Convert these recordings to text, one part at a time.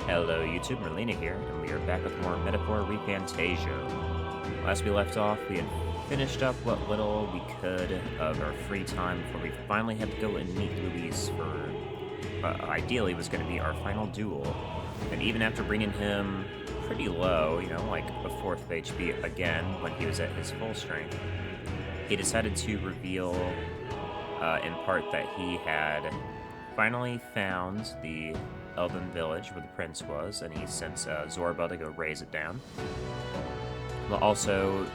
Hello YouTube, Merlina here, and we are back with more Metaphor ReFantazio. Last we left off, we had finished up what little we could of our free time before we finally had to go and meet Luis for, ideally, was going to be our final duel. And even after bringing him pretty low, you know, like a fourth of HP again when he was at his full strength, he decided to reveal, in part, that he had finally found the Elden village where the prince was, and he sends Zorba to go raise it down. But also,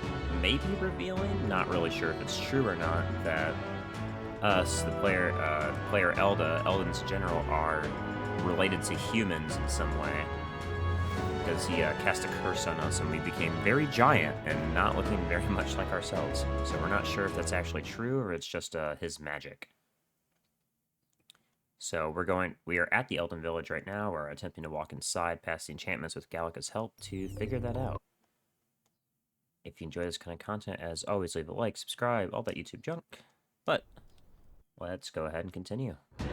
maybe revealing, not really sure if it's true or not, that us, the player Elda, Eldon's general, are related to humans in some way. Because he cast a curse on us, and we became very giant and not looking very much like ourselves. So we're not sure if that's actually true or it's just his magic. So we are at the Elden Village right now. We're attempting to walk inside past the enchantments with Gallica's help to figure that out. If you enjoy this kind of content, as always, leave a like, subscribe, all that YouTube junk. But let's go ahead and continue. Let's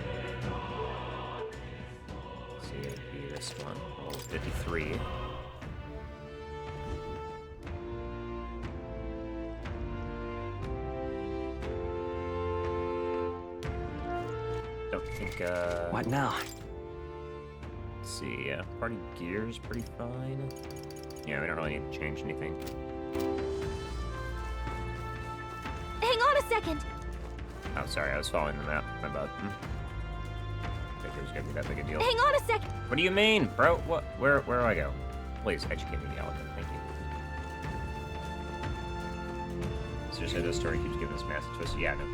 see, it'd be this one, level 53. Don't think, What now? Let's see, party gear's pretty fine. Yeah, we don't really need to change anything. Hang on a second! Oh, sorry, I was following the map. My bad. I think it was gonna be that big a deal. Hang on a second! What do you mean, bro? What? Where do I go? Please, educate me, Gallica. Thank you. Seriously, this story keeps giving us massive twists. Yeah, no.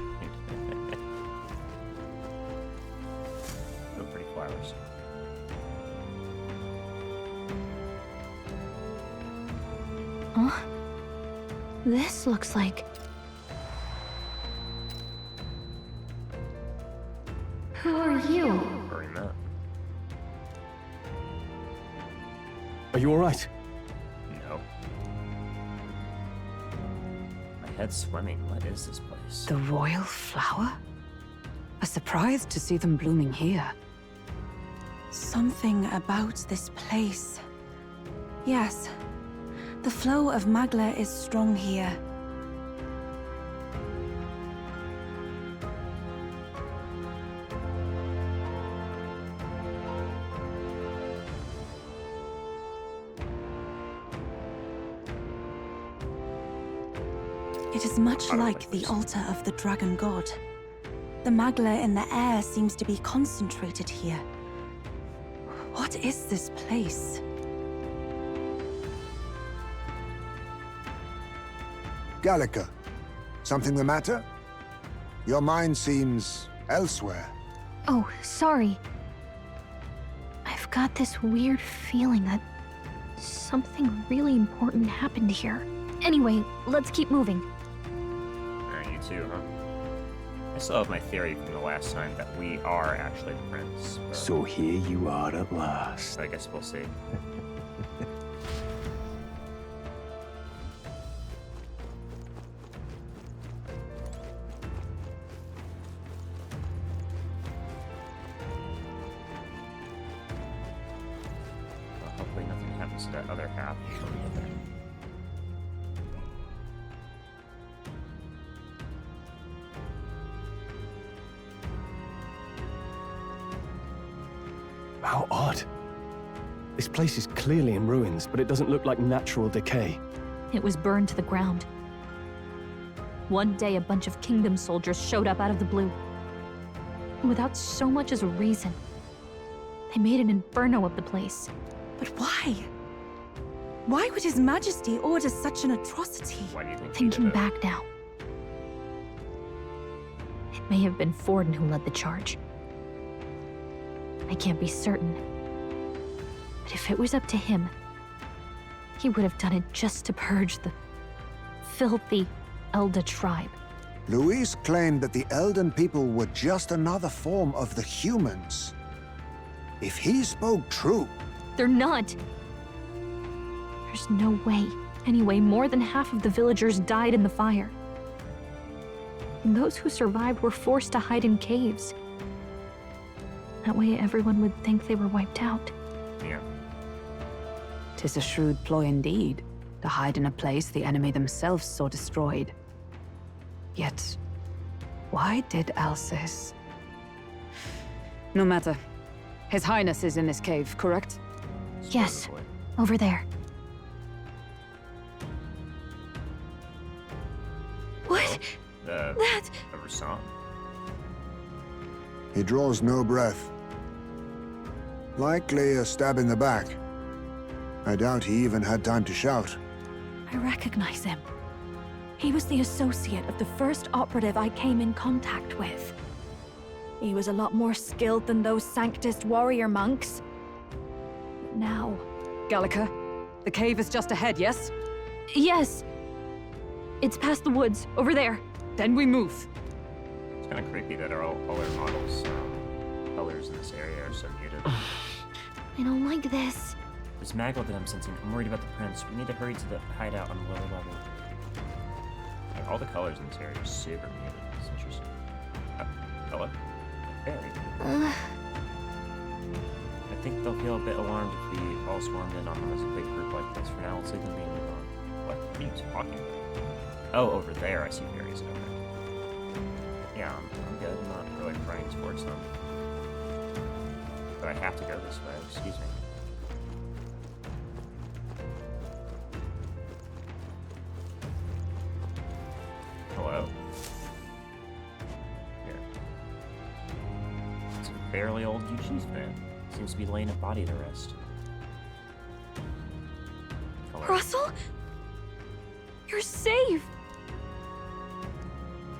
Oh, pretty flowers. Huh? This looks like... Who are you? Hurry up. Are you alright? No. My head's swimming. What is this place? The royal flower? A surprise to see them blooming here. Something about this place. Yes, the flow of Magla is strong here. It is much like the altar of the dragon god. The Magla in the air seems to be concentrated here. What is this place? Gallica, something the matter? Your mind seems elsewhere. Oh, sorry. I've got this weird feeling that something really important happened here. Anyway, let's keep moving. Alright, you too, huh? I still have my theory from the last time that we are actually the prince. So here you are at last. I guess we'll see. Well, hopefully nothing happens to that other half. How odd. This place is clearly in ruins, but it doesn't look like natural decay. It was burned to the ground. One day, a bunch of kingdom soldiers showed up out of the blue. Without so much as a reason. They made an inferno of the place. But why? Why would His Majesty order such an atrocity? Why do you think Thinking back now, it may have been Forden who led the charge. I can't be certain. But if it was up to him, he would have done it just to purge the filthy Elda tribe. Luis claimed that the Elden people were just another form of the humans. If he spoke true... They're not. There's no way. Anyway, more than half of the villagers died in the fire. And those who survived were forced to hide in caves. That way everyone would think they were wiped out. Yeah. 'Tis a shrewd ploy indeed, to hide in a place the enemy themselves saw destroyed. Yet, why did Alcest? No matter. His Highness is in this cave, correct? Yes, Supposedly. over there. What? That... Ever saw him? He draws no breath. Likely a stab in the back. I doubt he even had time to shout. I recognize him. He was the associate of the first operative I came in contact with. He was a lot more skilled than those Sanctist warrior monks. Now... Gallica, the cave is just ahead, yes? Yes! It's past the woods, over there. Then we move. It's kind of creepy that all our models' colors in this area are so muted. I don't like this. This Maggle that I'm sensing, I'm worried about the prince. We need to hurry to the hideout on the lower level. Like, all the colors in this area are super muted. It's interesting. Hello? Fairy. I think they'll feel a bit alarmed if we all swarmed in on them as a big group like this. For now, let's leave them being on. What are you talking about? Oh, over there, I see fairies. Okay. Yeah, I'm good. I'm not really running towards them. But I have to go this way. Excuse me. Hello? Here. It's a fairly old UG's fan. Seems to be laying a body to rest. Hello? Russell? You're safe!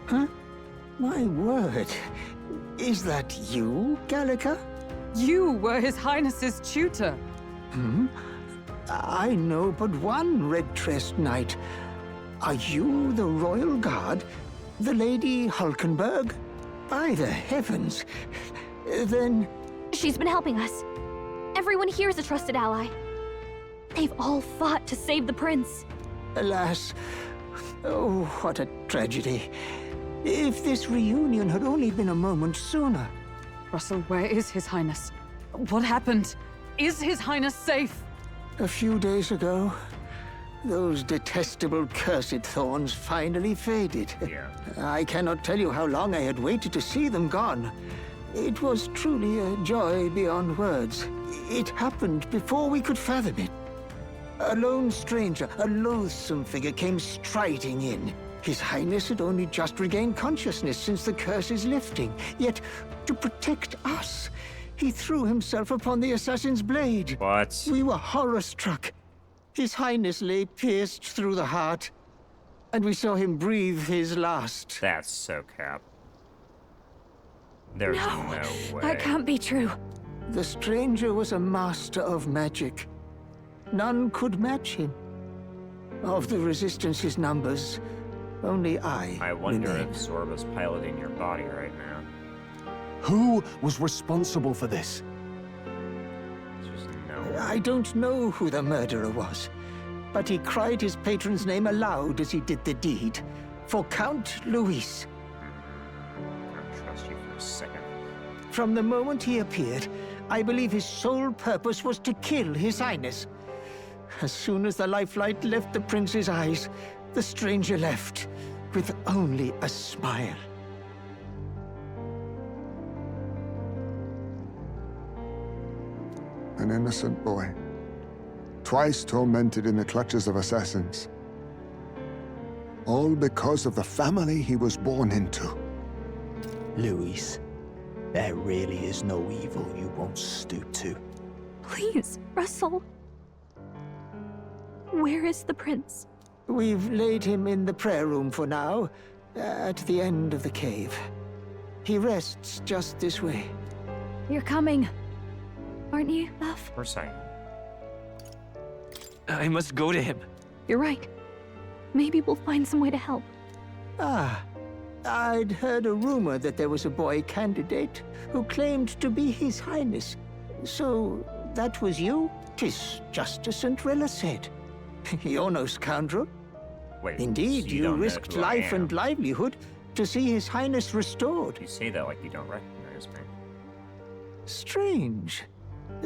Huh? My word. Is that you, Gallica? You were His Highness's tutor. Hmm? I know but one red-tressed knight. Are you the royal guard? The Lady Hulkenberg? By the heavens. Then... She's been helping us. Everyone here is a trusted ally. They've all fought to save the prince. Alas. Oh, what a tragedy. If this reunion had only been a moment sooner. Russell, where is His Highness? What happened? Is His Highness safe? A few days ago, those detestable cursed thorns finally faded. Yeah. I cannot tell you how long I had waited to see them gone. It was truly a joy beyond words. It happened before we could fathom it. A lone stranger, a loathsome figure came striding in. His Highness had only just regained consciousness since the curse's lifting. Yet, to protect us, he threw himself upon the assassin's blade. What? We were horror-struck. His Highness lay pierced through the heart, and we saw him breathe his last. That's so cap. There's no way. That can't be true. The stranger was a master of magic. None could match him. Of the Resistance's numbers, only I wonder remain. if Sorba's piloting your body right now. Who was responsible for this? There's just no. I don't know who the murderer was, but he cried his patron's name aloud as he did the deed. For Count Luis. I don't trust you for a second. From the moment he appeared, I believe his sole purpose was to kill His Highness. As soon as the lifelight left the prince's eyes, the stranger left, with only a smile. An innocent boy. Twice tormented in the clutches of assassins. All because of the family he was born into. Luis, there really is no evil you won't stoop to. Please, Russell. Where is the prince? We've laid him in the prayer room for now, at the end of the cave. He rests just this way. You're coming. Aren't you, love? Of course I am. I must go to him. You're right. Maybe we'll find some way to help. Ah, I'd heard a rumor that there was a boy candidate who claimed to be His Highness. So, that was you? 'Tis just as St. Rilla said. You're no scoundrel. Wait. Indeed, so you don't know risked who I life am. and livelihood to see His Highness restored. You say that like you don't recognize me. Strange.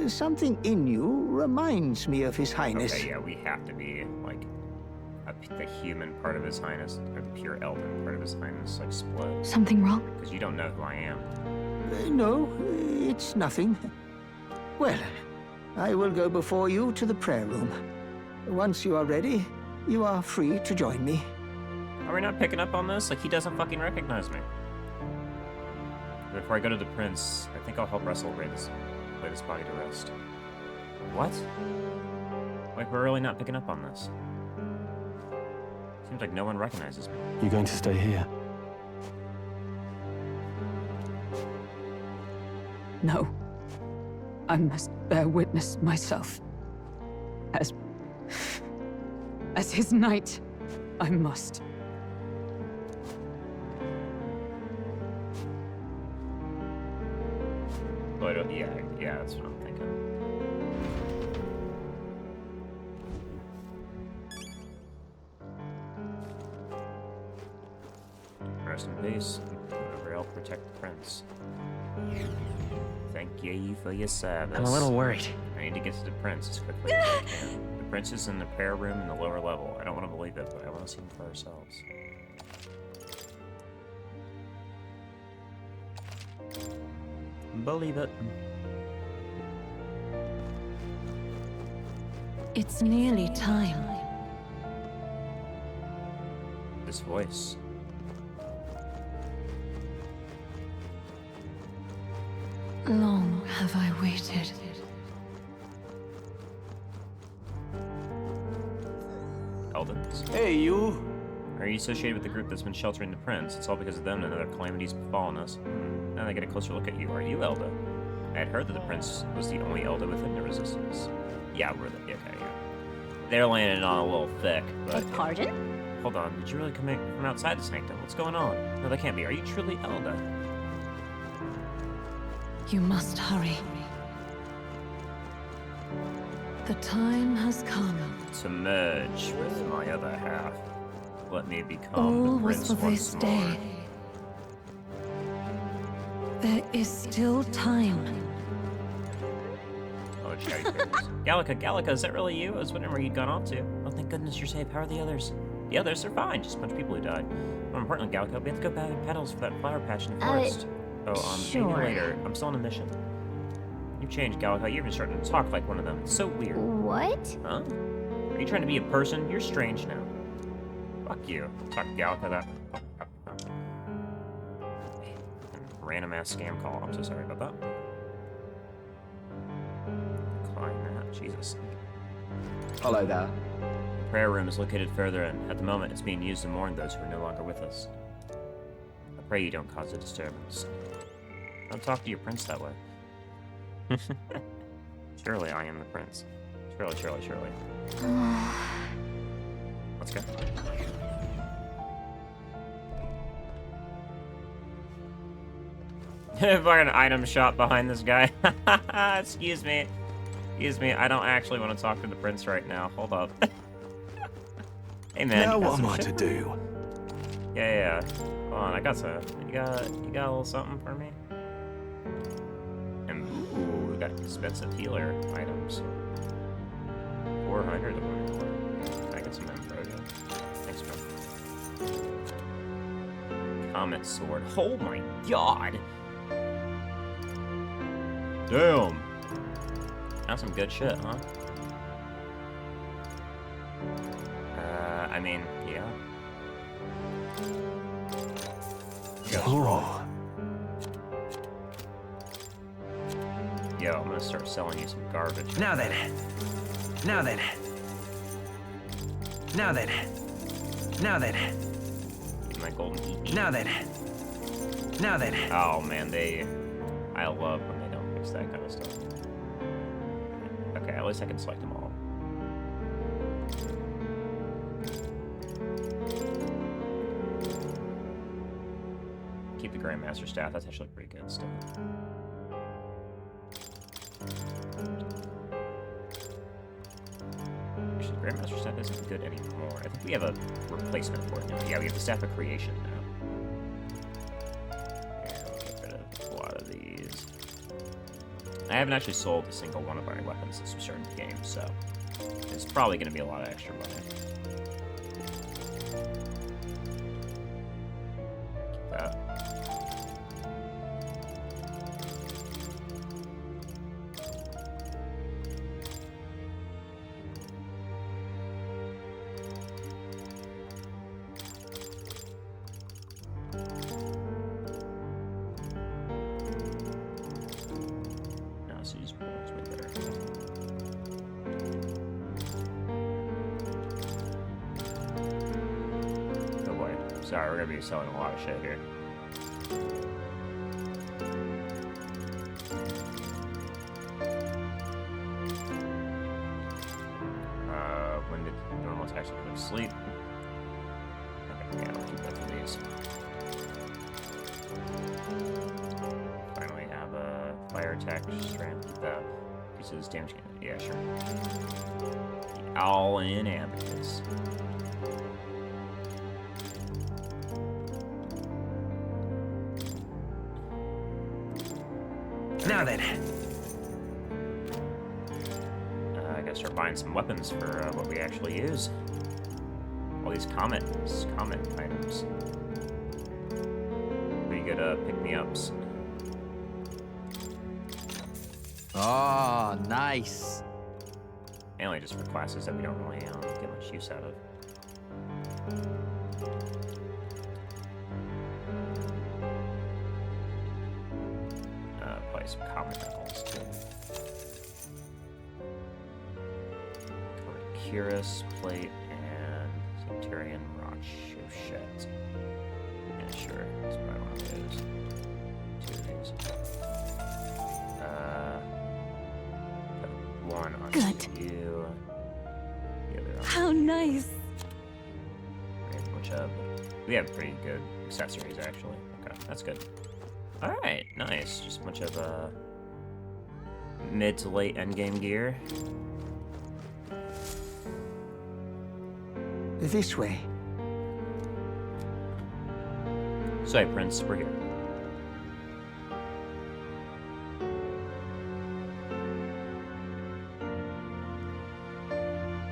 Something in you reminds me of His Highness. Okay, yeah, we have to be, like, the human part of His Highness, or the pure elven part of His Highness, like, split. Something wrong? Because you don't know who I am. No, it's nothing. Well, I will go before you to the prayer room. Once you are ready, you are free to join me. Are we not picking up on this? Like, he doesn't fucking recognize me. Before I go to the prince, I think I'll help Russell lay this body to rest. What? Like, we're really not picking up on this. Seems like no one recognizes me. You going to stay here? No. I must bear witness myself. As his knight, I must. But, yeah, that's what I'm thinking. Rest in peace. Whoever helped protect the prince. Thank you for your service. I'm a little worried. I need to get to the prince as quickly as I can. The prince is in the prayer room in the lower level. I don't want to believe it, but I want to see him for ourselves. Believe it. It's nearly time. This voice. Long have I waited. Eldens. Hey, you. Are you associated with the group that's been sheltering the prince? It's all because of them and other calamities befallen us. Now they get a closer look at you. Are you Elda? I had heard that the prince was the only Elda within the resistance. Yeah, we're the... Okay, yeah. They're landing on a little thick, but... Pardon? Hold on, did you really come in from outside the sanctum? What's going on? No, that can't be. Are you truly Elda? You must hurry. The time has come. To merge with my other half. Let me become All the was prince for once this more. day. There is still time. Oh, Chatty Fairies. Gallica, is that really you? I was wondering where you'd gone off to. Oh, thank goodness you're safe. How are the others? The others are fine. Just a bunch of people who died. More importantly, Gallica, we have to go gather petals for that flower patch in the forest. See you sure. later. I'm still on a mission. You've changed, Gallica. You're even starting to talk like one of them. It's so weird. What? Huh? Are you trying to be a person? You're strange now. Fuck you. Talk to Gallica that way. Random ass scam call. I'm so sorry about that. Decline that. Jesus. Hello there. The prayer room is located further in. At the moment, it's being used to mourn those who are no longer with us. I pray you don't cause a disturbance. Don't talk to your prince that way. Surely I am the prince. Surely. Let's go. Fucking item shop behind this guy. Excuse me, I don't actually want to talk to the prince right now. Hold up. Hey man, Now you got what am some I shit to for me? do? Yeah. Hold on, I got some. You got a little something for me? And ooh, we got expensive healer items. 400 of them. Can I get some info again? Thanks, man. Comet sword. Oh my god! Damn! That's some good shit, huh? I mean, yeah. Oh, Yo, I'm gonna start selling you some garbage. Now then. Get my golden EE. Now then. Oh man, I love when they don't fix that kind of stuff. Okay, at least I can select them all. Keep the Grandmaster staff, that's actually pretty good stuff. Actually, Grandmaster staff isn't good anymore. I think we have a replacement for it now. Yeah, we have the Staff of Creation now. Yeah, I'll get rid of a lot of these. I I haven't actually sold a single one of our weapons since we started the game, so it's probably going to be a lot of extra money. Keep that. Sorry, we're gonna be selling a lot of shit here. When did normal attacks go to sleep? Okay, yeah, I'll keep that for these. Finally have a fire attack, just ran with that. Pieces damage. Yeah, sure. All in advocates. Now then. I gotta start buying some weapons for what we actually use. All these comet items. Pretty good pick-me-ups. Oh, nice. Mainly just for classes that we don't really get much use out of. Probably some common metals too. Curus plate and Centurion rock. Oh shit. Yeah, sure. That's probably one of those. Two of these. Put one on Good. you. The other on How nice. we have pretty good accessories actually. Okay, that's good. Alright, nice. Just a bunch of mid to late endgame gear. This way. So hey, Prince, we're here.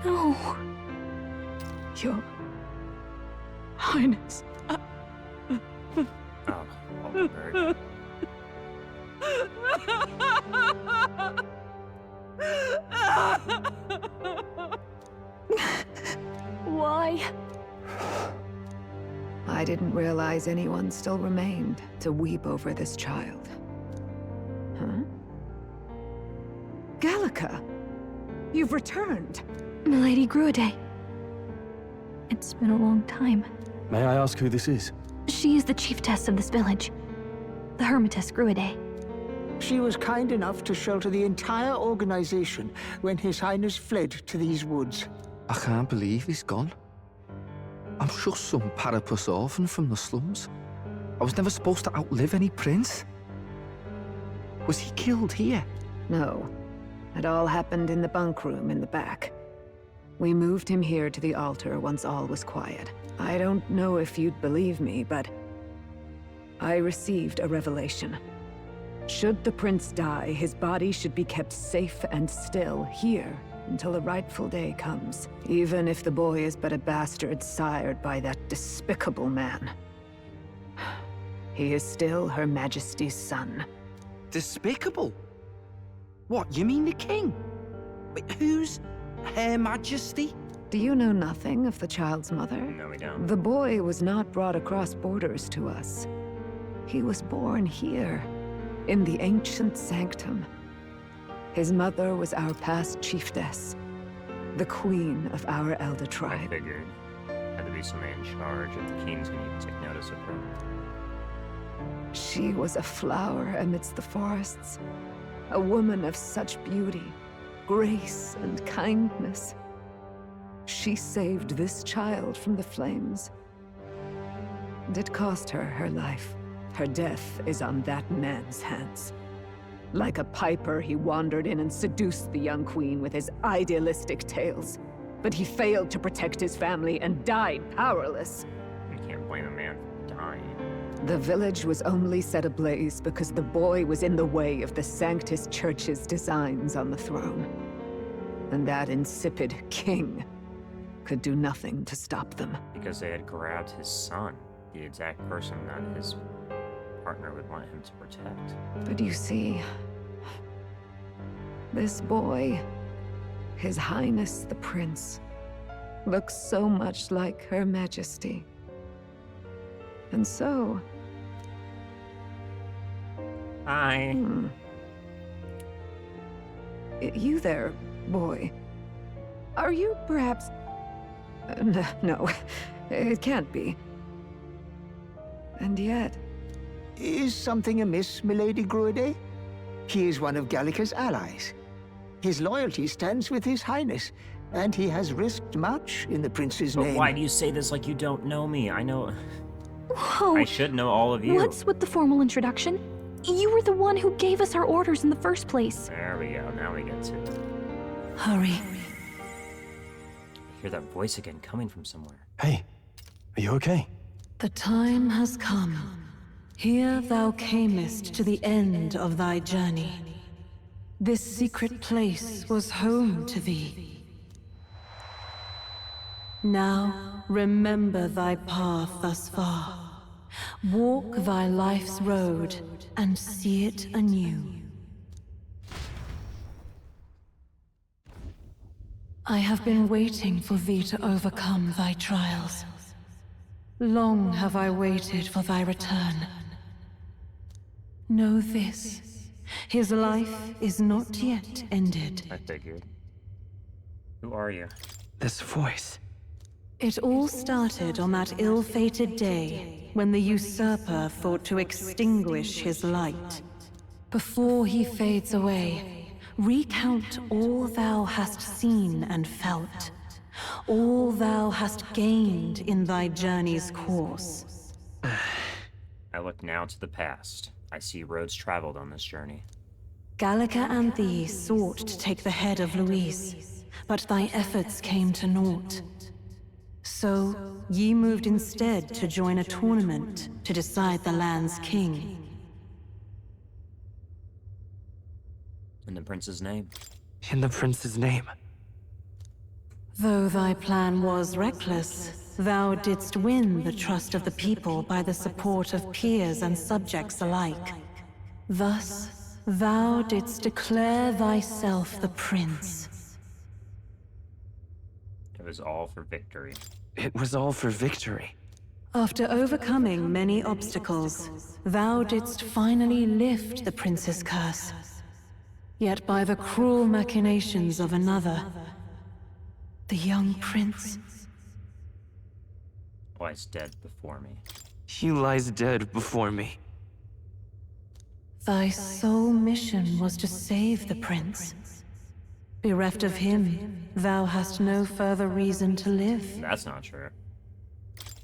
No. Your Highness. Oh, Oldenburg. Why? I didn't realize anyone still remained to weep over this child. Huh? Gallica! You've returned! Milady Gruade. It's been a long time. May I ask who this is? She is the chiefess of this village. The Hermitess Gruade. She was kind enough to shelter the entire organization when His Highness fled to these woods. I can't believe he's gone. I'm just some parapus orphan from the slums. I was never supposed to outlive any prince. Was he killed here? No. It all happened in the bunk room in the back. We moved him here to the altar once all was quiet. I don't know if you'd believe me, but I received a revelation. Should the prince die, his body should be kept safe and still here until a rightful day comes, even if the boy is but a bastard sired by that despicable man. He is still Her Majesty's son. Despicable? What, you mean the king? Wait, who's Her Majesty? Do you know nothing of the child's mother? No, we don't. The boy was not brought across borders to us. He was born here, in the ancient sanctum. His mother was our past chiefess, the queen of our Elda I tribe. figured. Had to be somebody in charge if the king's gonna even take notice of her. She was a flower amidst the forests, a woman of such beauty, grace, and kindness. She saved this child from the flames. And it cost her her life. Her death is on that man's hands. Like a piper, he wandered in and seduced the young queen with his idealistic tales. But he failed to protect his family and died powerless. You can't blame a man for dying. The village was only set ablaze because the boy was in the way of the Sanctus Church's designs on the throne. And that insipid king could do nothing to stop them. Because they had grabbed his son, the exact person that his partner would want him to protect. But you see, this boy, His Highness the Prince, looks so much like Her Majesty. And so... Hi. You there, boy. Are you perhaps... no, it can't be. And yet... Is something amiss, Milady Gruide? He is one of Gallica's allies. His loyalty stands with His Highness, and he has risked much in the Prince's But name. why do you say this like you don't know me? I know... Whoa! I should know all of you. What's with the formal introduction? You were the one who gave us our orders in the first place. There we go, now we get to it. Hurry. I hear that voice again coming from somewhere. Hey, are you okay? The time has come. Here thou camest to the end of thy journey. This secret place was home to thee. Now remember thy path thus far. Walk thy life's road and see it anew. I have been waiting for thee to overcome thy trials. Long have I waited for thy return. Know this, his life is not yet ended. I figured. Who are you? This voice. It all started on that ill-fated day when the usurper thought to extinguish his light. Before he fades away, recount all thou hast seen and felt, all thou hast gained in thy journey's course. I look now to the past. I see roads traveled on this journey. Gallica and thee sought to take the head of Louise, but thy efforts came to naught. So, ye moved instead to join a tournament to decide the land's king. In the prince's name. In the prince's name. Though thy plan was reckless, thou didst win the trust of the people by the support of peers and subjects alike. Thus, thou didst declare thyself the prince. It was all for victory. It was all for victory. After overcoming many obstacles, thou didst finally lift the prince's curse. Yet by the cruel machinations of another, the young prince Lies dead before me. He lies dead before me. Thy sole mission was to save the prince. Bereft of him, thou hast no further reason to live. That's not true.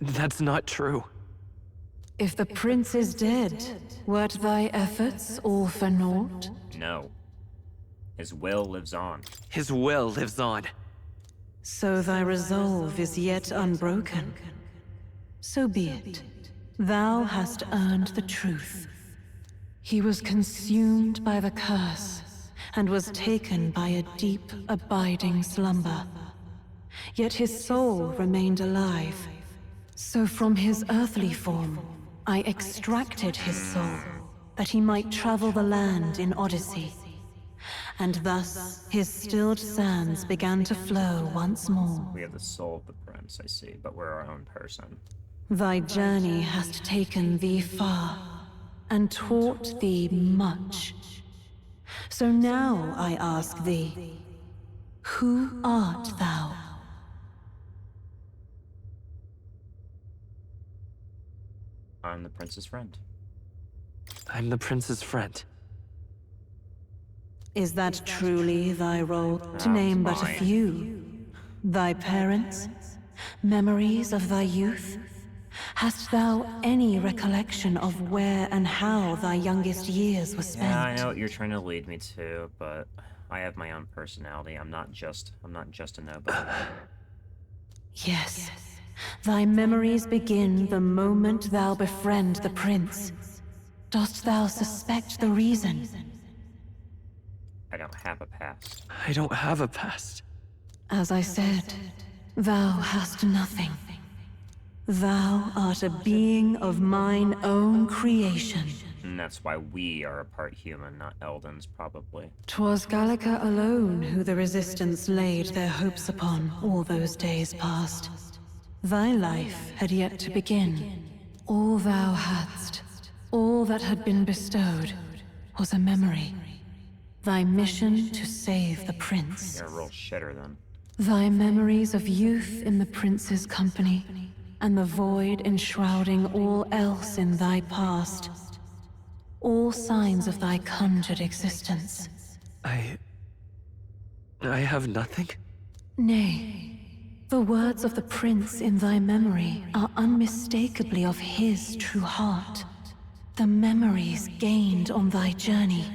That's not true. If the prince is dead, weren't thy efforts all for naught? No. His will lives on. His will lives on. So thy resolve is yet unbroken. So be it. Thou hast earned the truth. He was consumed by the curse, and was taken by a deep, abiding slumber. Yet his soul remained alive. So from his earthly form, I extracted his soul, that he might travel the land in Odyssey. And thus, his stilled sands began to flow once more. We have the soul of the prince, I see, but we're our own person. Thy journey hast taken thee far, and taught thee much. So now I ask thee, who art thou? I'm the prince's friend. I'm the prince's friend. Is that truly thy role? To name but a mine. few. Thy parents? Memories of thy youth? Hast thou any recollection of where and how thy youngest years were spent? Yeah, I know what you're trying to lead me to, but I have my own personality. I'm not just a nobody. Yes, Thy memories begin the moment thou befriend the prince. Dost thou suspect the reason? I don't have a past. I don't have a past. As I said, thou hast nothing. Thou art a being of mine own creation. And that's why we are a part human, not Eldens, probably. 'Twas Gallica alone who the Resistance laid their hopes upon all those days past. Thy life had yet to begin. All thou hadst, all that had been bestowed, was a memory. Thy mission to save the prince. You're a real shitter, then. Thy memories of youth in the prince's company, and the void enshrouding all else in thy past. All signs of thy conjured existence. I have nothing? Nay, the words of the prince in thy memory are unmistakably of his true heart. The memories gained on thy journey,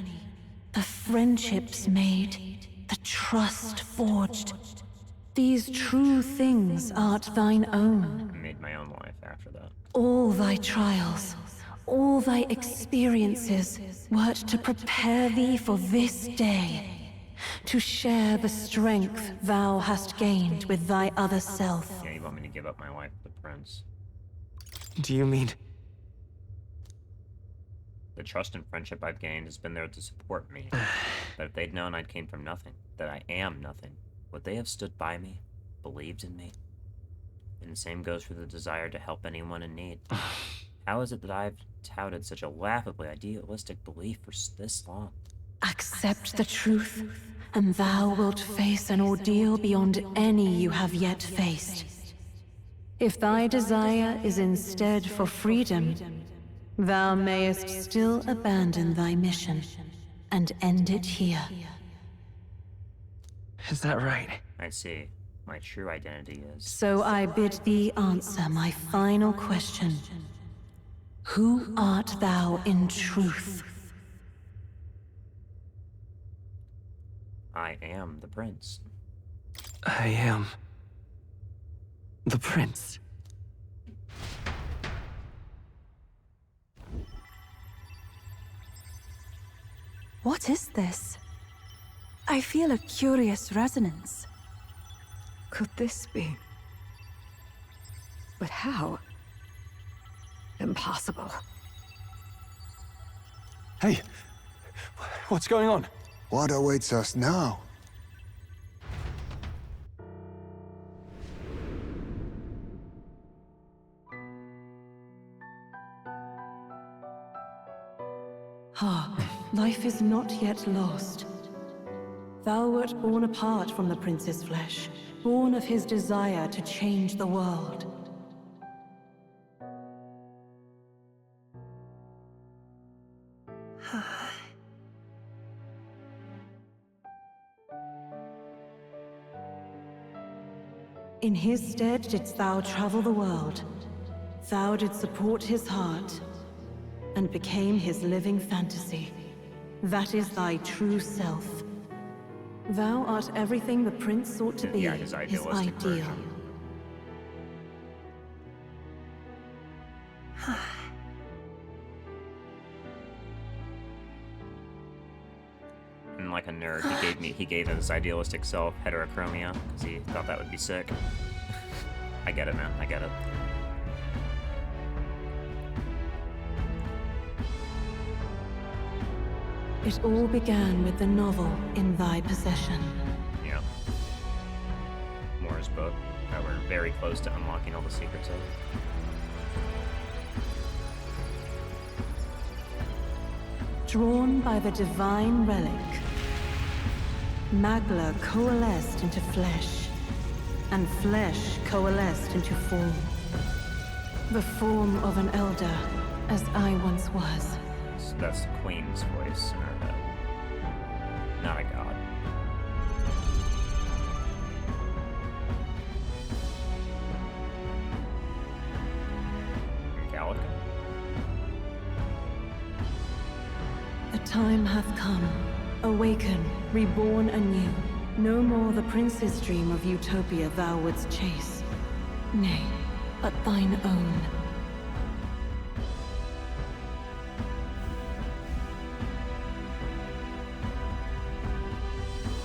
the friendships made, the trust forged. These true things art thine own. I made my own life after that. All thy trials, all thy experiences wert to prepare thee for this day, to share the strength thou hast gained with thy other self. Yeah, you want me to give up my life to the prince. Do you mean... The trust and friendship I've gained has been there to support me. But if they'd known I came from nothing, that I am nothing, would they have stood by me, believed in me? And the same goes for the desire to help anyone in need. How is it that I've touted such a laughably idealistic belief for this long? Accept the truth, and thou wilt face an ordeal beyond any you have yet faced. If thy desire is instead for freedom, thou mayest still abandon thy mission and end it here. Is that right? I see. My true identity is... So I bid thee answer my final question. Who art thou in truth? I am the prince. I am... the prince. What is this? I feel a curious resonance. Could this be? But how? Impossible. Hey! What's going on? What awaits us now? Hark, life is not yet lost. Thou wert born apart from the prince's flesh, born of his desire to change the world. In his stead didst thou travel the world. Thou didst support his heart, and became his living fantasy. That is thy true self. Thou art everything the prince sought to be, Yeah, his idealistic ideal. version. And like a nerd, he gave his idealistic self heterochromia, because he thought that would be sick. I get it, man. I get it. It all began with the novel in thy possession. Yeah. Moore's book that we're very close to unlocking all the secrets of. Drawn by the divine relic, Magla coalesced into flesh, and flesh coalesced into form. The form of an elder, as I once was. So that's the Queen's voice in our head. Not a god. Gallica? The time hath come. Awaken, reborn anew. No more the prince's dream of utopia thou wouldst chase. Nay, but thine own.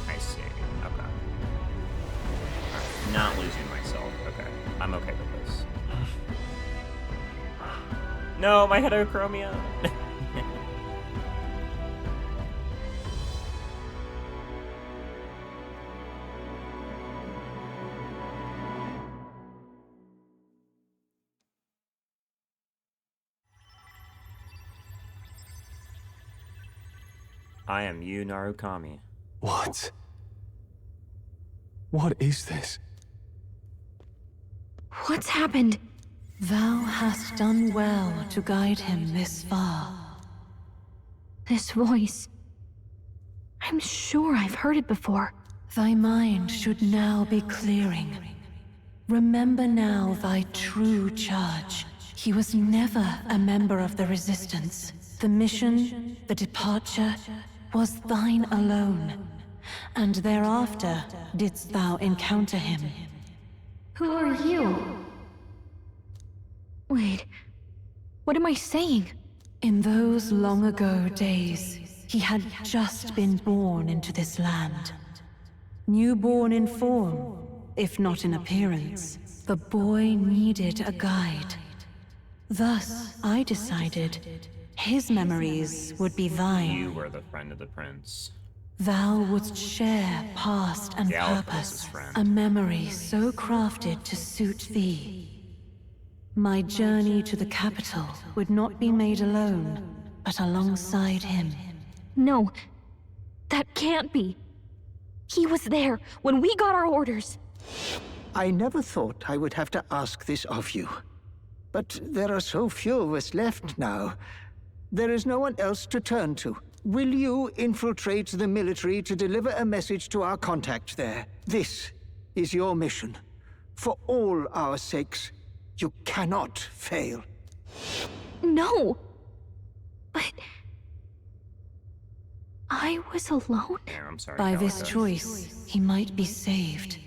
I see. Okay. I'm not losing myself. Okay. I'm okay with this. No, my heterochromia. I am you, Narukami. What? What is this? What's happened? Thou hast done well to guide him this far. This voice. I'm sure I've heard it before. Thy mind should now be clearing. Remember now thy true charge. He was never a member of the Resistance. The mission, the departure, was thine alone. And thereafter didst thou encounter him. Who are you? Wait, what am I saying? In those long ago days, he had just been born into this land. Newborn in form, if not in appearance, the boy needed a guide. Thus, I decided his memories would be thine. You were the friend of the prince. Thou wouldst share past and The Alpha's purpose, friend. a memory so crafted to suit thee. My journey to the capital would not be made alone, but alongside him. No, that can't be. He was there when we got our orders. I never thought I would have to ask this of you. But there are so few of us left now. There is no one else to turn to. Will you infiltrate the military to deliver a message to our contact there? This is your mission. For all our sakes, you cannot fail. No! But... I was alone? Yeah, I'm sorry. By this Calico. choice, he might be saved.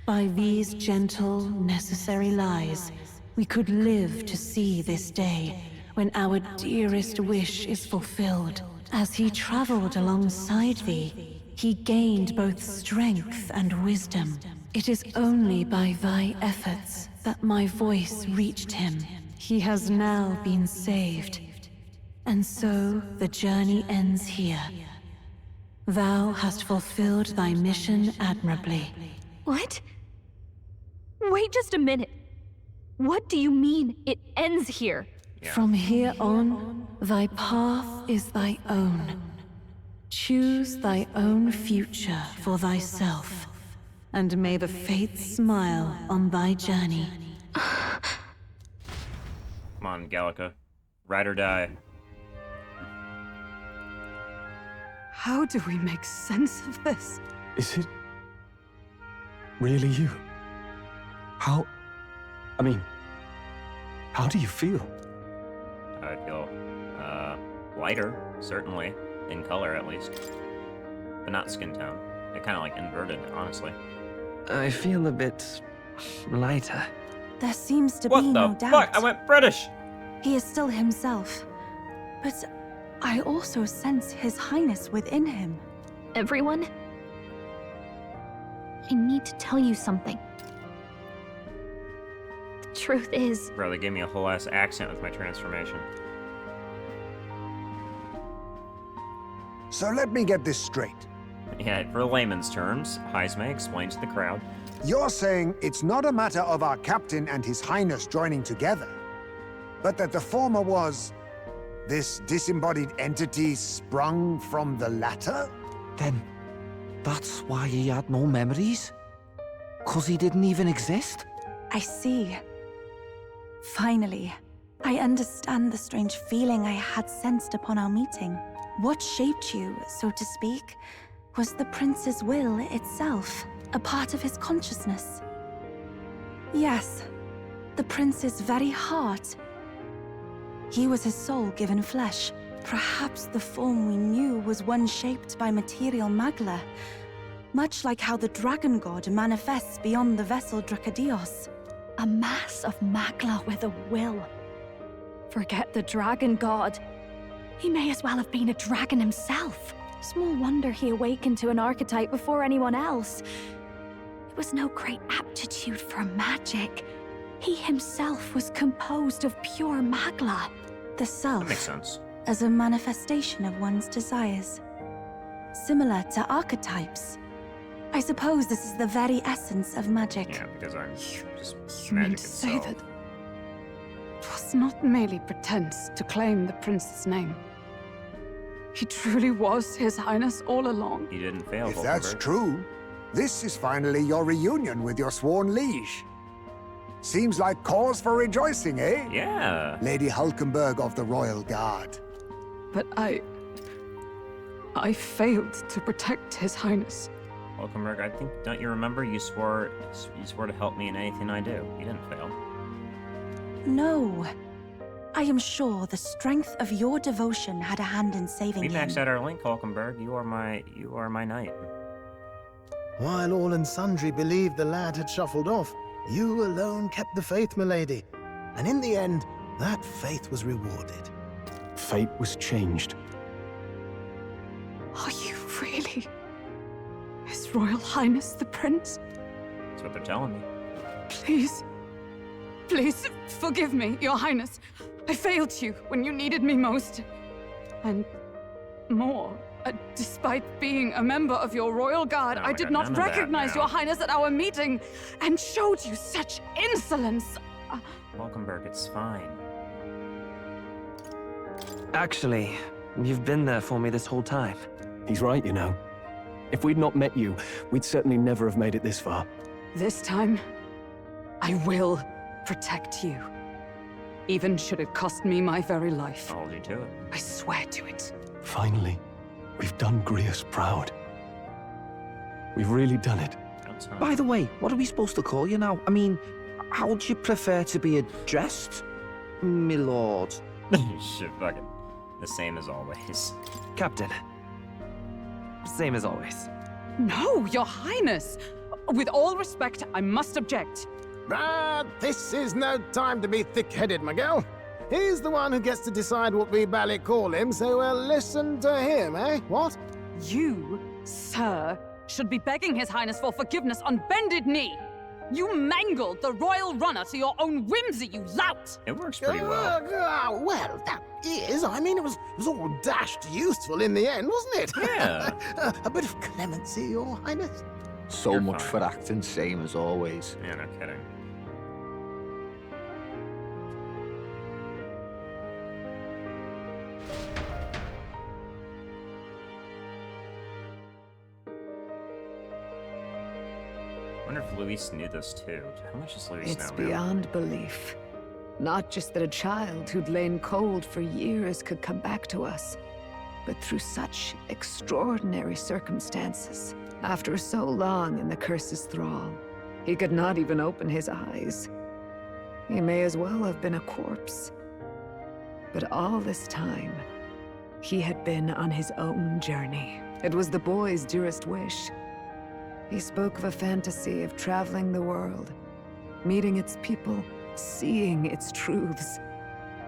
By these gentle, necessary lies, we could live to see this day when our dearest wish is fulfilled. As he traveled alongside thee, he gained both strength and wisdom. It is only by thy efforts that my voice reached him. He has now been saved. And so the journey ends here. Thou hast fulfilled thy mission admirably. What? Wait just a minute. What do you mean, it ends here? Yeah. From here on, thy path is thy own. Choose thy own future for thyself, and may the fates smile on thy journey. Come on, Gallica. Ride or die. How do we make sense of this? Is it really you? How... I mean, how do you feel? I feel, lighter, certainly. In color, at least. But not skin tone. They're kind of like inverted, honestly. I feel a bit lighter. There seems to What be the no fuck? doubt. I went British! He is still himself. But I also sense his highness within him. Everyone? I need to tell you something. The truth is, Bro, they gave me a whole ass accent with my transformation. So let me get this straight. Yeah, for layman's terms, Heisme explained to the crowd. You're saying it's not a matter of our captain and his highness joining together, but that the former was this disembodied entity sprung from the latter? Then, that's why he had no memories? 'Cause he didn't even exist? I see. Finally, I understand the strange feeling I had sensed upon our meeting. What shaped you, so to speak, was the prince's will itself, a part of his consciousness. Yes, the prince's very heart. He was his soul given flesh. Perhaps the form we knew was one shaped by material magla, much like how the dragon god manifests beyond the vessel Drakadios. A mass of magla with a will. Forget the dragon god. He may as well have been a dragon himself. Small wonder he awakened to an archetype before anyone else. It was no great aptitude for magic. He himself was composed of pure magla. The self, That makes sense. as a manifestation of one's desires. Similar to archetypes. I suppose this is the very essence of magic. Yeah, because I'm just You mean magic to say itself. that it was not merely pretense to claim the prince's name? He truly was His Highness all along. You didn't fail, If that's Hulkenberg. true, this is finally your reunion with your sworn liege. Seems like cause for rejoicing, eh? Yeah. Lady Hulkenberg of the Royal Guard. But I failed to protect His Highness. Hulkenberg, I think, don't you remember you swore to help me in anything I do. You didn't fail. No. I am sure the strength of your devotion had a hand in saving We him. maxed out our link, Hulkenberg. You are my knight. While all and sundry believed the lad had shuffled off, you alone kept the faith, milady. And in the end, that faith was rewarded. Fate was changed. Are you really His Royal Highness the Prince? That's what they're telling me. Please, please forgive me, Your Highness. I failed you when you needed me most. And more, despite being a member of your Royal Guard, Oh I my did God, not none of that recognize now. Your Highness at our meeting and showed you such insolence. Hulkenberg, it's fine. Actually, you've been there for me this whole time. He's right, you know. If we'd not met you, we'd certainly never have made it this far. This time, I will protect you. Even should it cost me my very life. I'll hold you to it. I swear to it. Finally, we've done Grius proud. We've really done it. That's fine. By the way, what are we supposed to call you now? I mean, how would you prefer to be addressed, my lord? Shit, fucking the same as always. Captain. Same as always. No, Your Highness! With all respect, I must object. But this is no time to be thick-headed, Miguel. He's the one who gets to decide what we bally call him, so we'll listen to him, eh? What? You, sir, should be begging His Highness for forgiveness on bended knee. You mangled the royal runner to your own whimsy, you lout! It works pretty well. Well, that is. I mean, it was all dashed useful in the end, wasn't it? Yeah. A bit of clemency, Your Highness. So You're much fine. for acting same as always. Yeah, no kidding. I wonder if Luis knew this too. How much does Luis It's know? beyond belief. Not just that a child who'd lain cold for years could come back to us, but through such extraordinary circumstances. After so long in the curse's thrall, he could not even open his eyes. He may as well have been a corpse. But all this time, he had been on his own journey. It was the boy's dearest wish. He spoke of a fantasy of traveling the world, meeting its people, seeing its truths.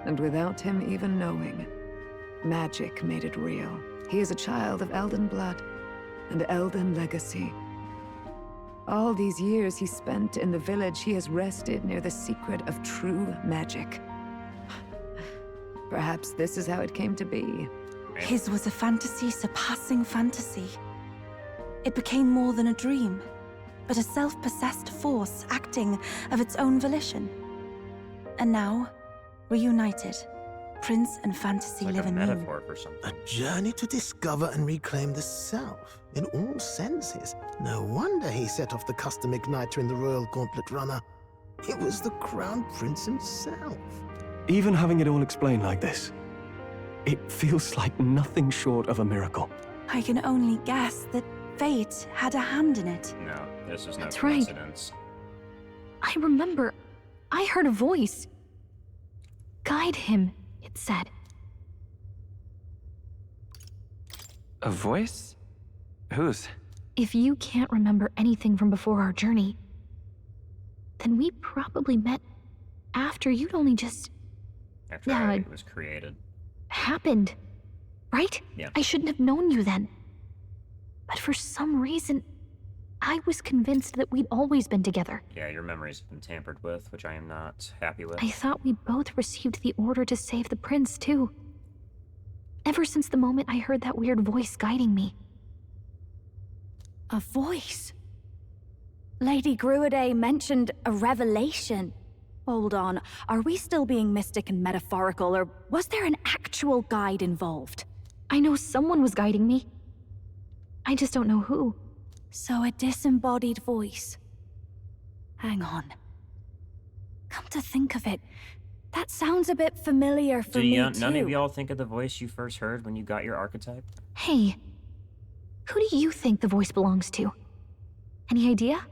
And without him even knowing, magic made it real. He is a child of Elden blood and Elden legacy. All these years he spent in the village, he has rested near the secret of true magic. Perhaps this is how it came to be. His was a fantasy surpassing fantasy. It became more than a dream, but a self-possessed force acting of its own volition. And now, reunited, Prince and fantasy Like live a anew. metaphor for something. A journey to discover and reclaim the self, in all senses. No wonder he set off the custom igniter in the Royal Gauntlet Runner. It was the Crown Prince himself. Even having it all explained like this, it feels like nothing short of a miracle. I can only guess that fate had a hand in it. No, this is no That's right. coincidence. I remember. I heard a voice. Guide him, it said. A voice? Whose? If you can't remember anything from before our journey, then we probably met after you'd only just After Yeah, it was created. happened, right? Yeah. I shouldn't have known you then. But for some reason, I was convinced that we'd always been together. Yeah, your memories have been tampered with, which I am not happy with. I thought we both received the order to save the prince, too. Ever since the moment I heard that weird voice guiding me. A voice? Lady Gruiday mentioned a revelation. Hold on, are we still being mystic and metaphorical, or was there an actual guide involved? I know someone was guiding me. I just don't know who. So a disembodied voice. Hang on. Come to think of it, that sounds a bit familiar for me too. None of y'all think of the voice you first heard when you got your archetype? Hey, who do you think the voice belongs to? Any idea?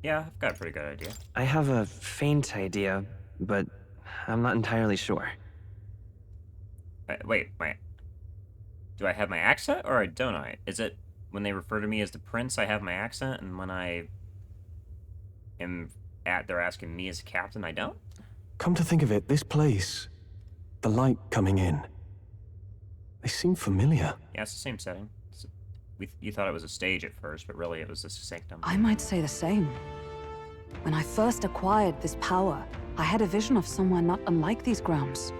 Yeah, I've got a pretty good idea. I have a faint idea, but I'm not entirely sure. Wait. Do I have my accent, or don't I? Is it when they refer to me as the prince, I have my accent, and when I am they're asking me as a captain, I don't? Come to think of it, this place, the light coming in, they seem familiar. Yeah, it's the same setting. You thought it was a stage at first, but really it was a sanctum. I might say the same. When I first acquired this power, I had a vision of somewhere not unlike these grounds.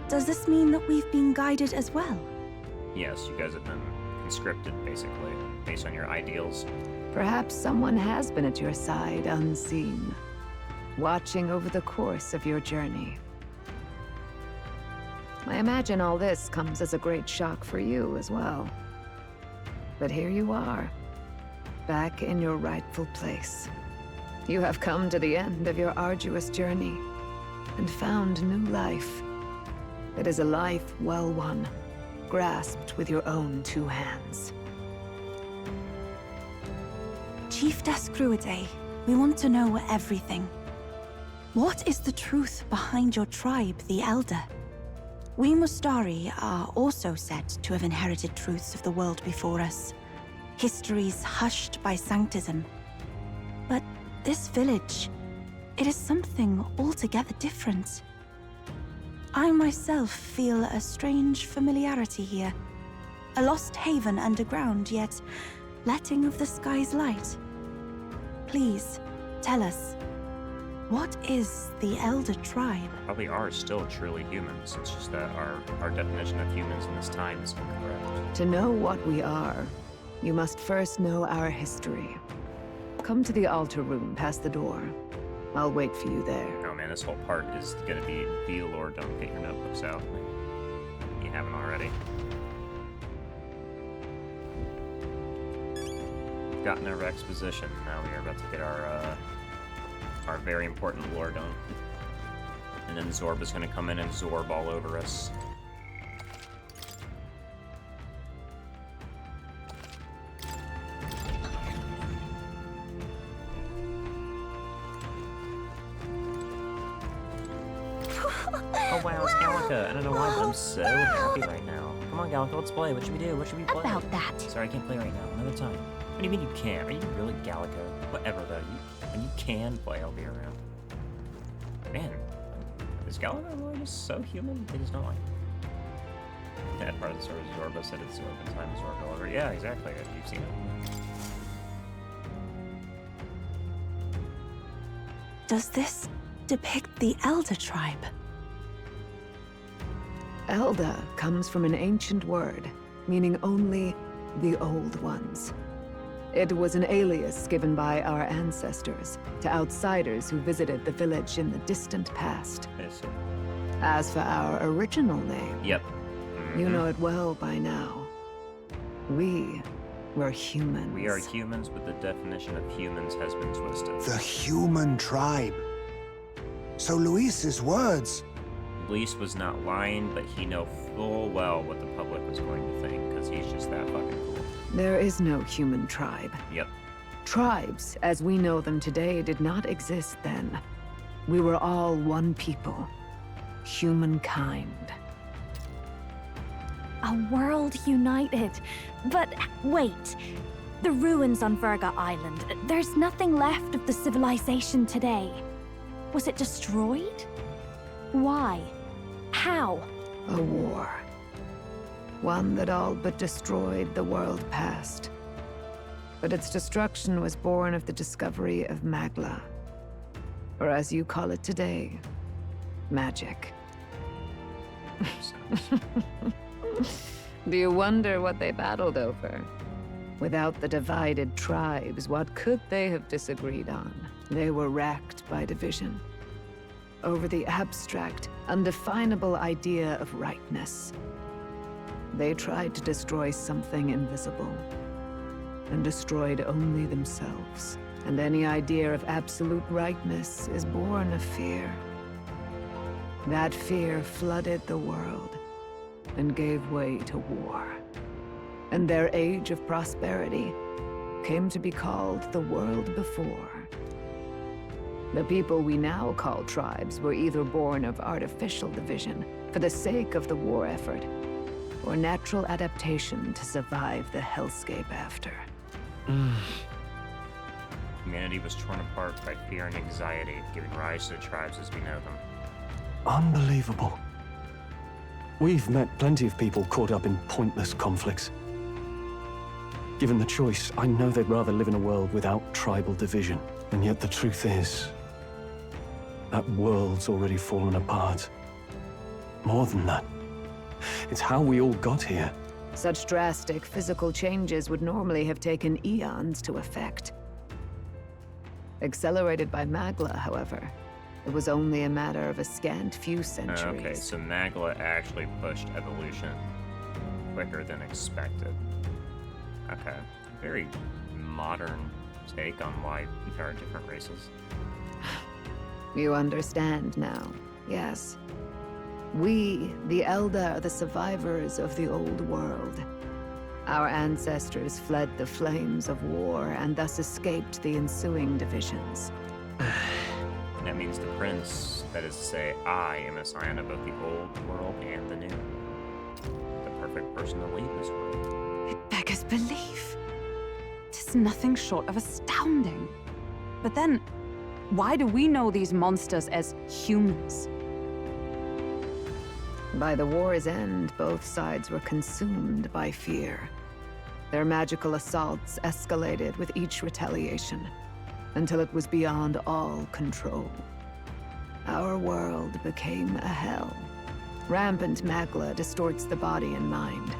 Does this mean that we've been guided as well? Yes, you guys have been conscripted, basically, based on your ideals. Perhaps someone has been at your side unseen, watching over the course of your journey. I imagine all this comes as a great shock for you as well. But here you are, back in your rightful place. You have come to the end of your arduous journey and found new life. It is a life well won, grasped with your own two hands. Chiefess Gruiday, we want to know everything. What is the truth behind your tribe, the Elda? We Mustari are also said to have inherited truths of the world before us. Histories hushed by sanctism. But this village, it is something altogether different. I myself feel a strange familiarity here. A lost haven underground, yet letting of the sky's light. Please, tell us, what is the Elder tribe? Probably are still truly humans. It's just that our definition of humans in this time is incorrect. To know what we are, you must first know our history. Come to the altar room past the door. I'll wait for you there. Oh man, this whole part is gonna be the lore dump. Get your notebooks out. You haven't already. We've gotten our exposition. Now we are about to get our very important lore dump. And then Zorb is gonna come in and Zorb all over us. Oh wow, it's Gallica. I don't know why, but I'm so happy right now. Come on, Gallica, let's play. What should we do? What should we play? About that. Sorry, I can't play right now. Another time. What do you mean you can't? Are you really Gallica? Whatever, though. When you can play, I'll be around. Man, is Gallica really just so human? They just don't like that part of the story is Zorba said it's Zorba in time is Zorba over. Yeah, exactly. You've seen it. Does this depict the Elder tribe? Elda comes from an ancient word, meaning only the old ones. It was an alias given by our ancestors to outsiders who visited the village in the distant past. Yes. As for our original name, Yep. you know it well by now. We were humans. We are humans, but the definition of humans has been twisted. The human tribe. So Luis's words. Luis was not lying, but he knew full well what the public was going to think, because he's just that fucking cool. There is no human tribe. Yep. Tribes, as we know them today, did not exist then. We were all one people. Humankind. A world united. But wait, The ruins on Virga Island. There's nothing left of the civilization today. Was it destroyed? Why? How? A war. One that all but destroyed the world past. But its destruction was born of the discovery of Magla. Or as you call it today, magic. Do you wonder what they battled over? Without the divided tribes, what could they have disagreed on? They were racked by division. Over the abstract, undefinable idea of rightness. They tried to destroy something invisible, and destroyed only themselves. And any idea of absolute rightness is born of fear. That fear flooded the world, and gave way to war. And their age of prosperity came to be called the world before. The people we now call tribes were either born of artificial division for the sake of the war effort, or natural adaptation to survive the hellscape after. Humanity was torn apart by fear and anxiety, giving rise to the tribes as we know them. Unbelievable. We've met plenty of people caught up in pointless conflicts. Given the choice, I know they'd rather live in a world without tribal division. And yet the truth is, that world's already fallen apart. More than that, it's how we all got here. Such drastic physical changes would normally have taken eons to effect. Accelerated by Magla, however, it was only a matter of a scant few centuries. Okay, so Magla actually pushed evolution quicker than expected. Okay, very modern take on why there are different races. You understand now, yes. We, the Elda, are the survivors of the old world. Our ancestors fled the flames of war and thus escaped the ensuing divisions. That means the prince, that is to say, I am a scion of both the old world and the new. The perfect person to lead this world. It beggars belief. Tis nothing short of astounding. But then, why do we know these monsters as humans? By the war's end, both sides were consumed by fear. Their magical assaults escalated with each retaliation, until it was beyond all control. Our world became a hell. Rampant Magla distorts the body and mind.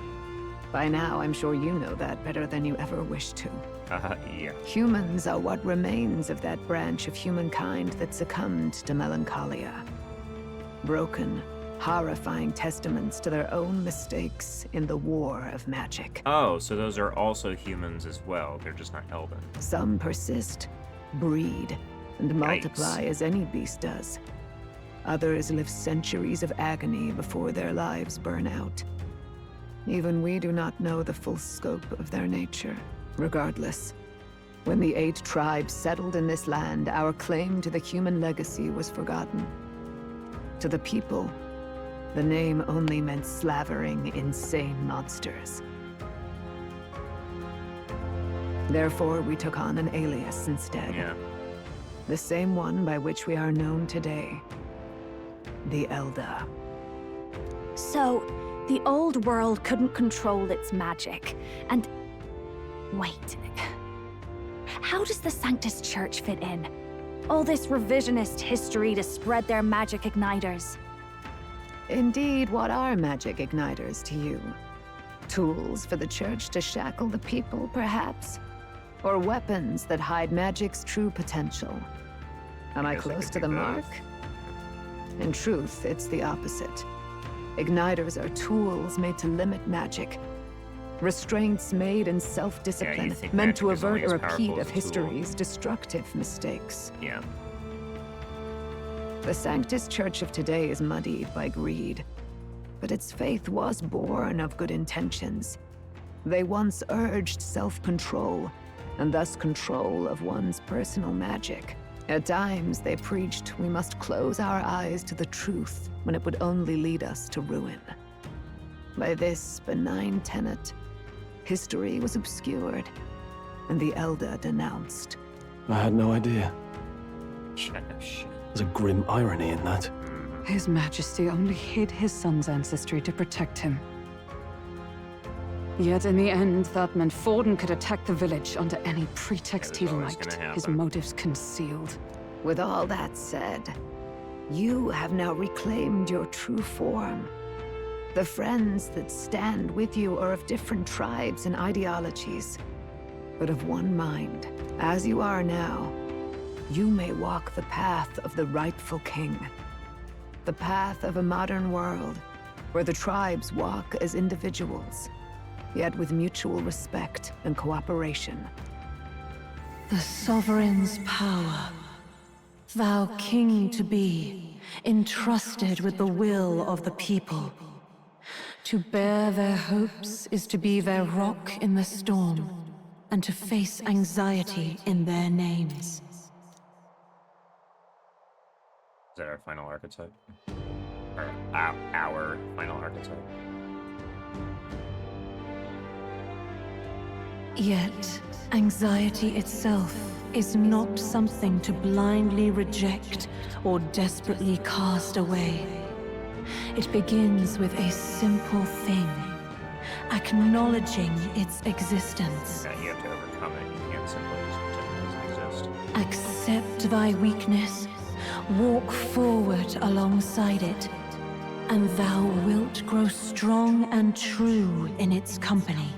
By now, I'm sure you know that better than you ever wished to. Yeah. Humans are what remains of that branch of humankind that succumbed to melancholia. Broken, horrifying testaments to their own mistakes in the war of magic. Oh, so those are also humans as well. They're just not Elven. Some persist, breed, and multiply as any beast does. Others live centuries of agony before their lives burn out. Even we do not know the full scope of their nature. Regardless, when the 8 tribes settled in this land, our claim to the human legacy was forgotten. To the people, the name only meant slavering, insane monsters. Therefore, we took on an alias instead. Yeah. The same one by which we are known today. The Elda. So, the old world couldn't control its magic, and... Wait. How does the Sanctus Church fit in? All this revisionist history to spread their magic igniters. Indeed, what are magic igniters to you? Tools for the Church to shackle the people, perhaps? Or weapons that hide magic's true potential? Am I close to the mark? In truth, it's the opposite. Igniters are tools made to limit magic. Restraints made in self-discipline, meant to avert a repeat of history's destructive mistakes. Yeah. The Sanctus Church of today is muddied by greed, but its faith was born of good intentions. They once urged self-control, and thus control of one's personal magic. At times, they preached we must close our eyes to the truth when it would only lead us to ruin. By this benign tenet, history was obscured, and the Elda denounced. I had no idea. Shit. There's a grim irony in that. His Majesty only hid his son's ancestry to protect him. Yet in the end, that meant Forden could attack the village under any pretext he liked, his motives concealed. With all that said, you have now reclaimed your true form. The friends that stand with you are of different tribes and ideologies, but of one mind. As you are now, you may walk the path of the rightful king. The path of a modern world, where the tribes walk as individuals, yet with mutual respect and cooperation. The sovereign's power, thou king to be, entrusted with the will of the people. To bear their hopes is to be their rock in the storm, and to face anxiety in their names. Is that our final archetype? Or our final archetype? Yet, anxiety itself is not something to blindly reject or desperately cast away. It begins with a simple thing, acknowledging its existence. Yeah, you have to overcome it. You can't simply just pretend it doesn't exist. Accept thy weakness, walk forward alongside it, and thou wilt grow strong and true in its company.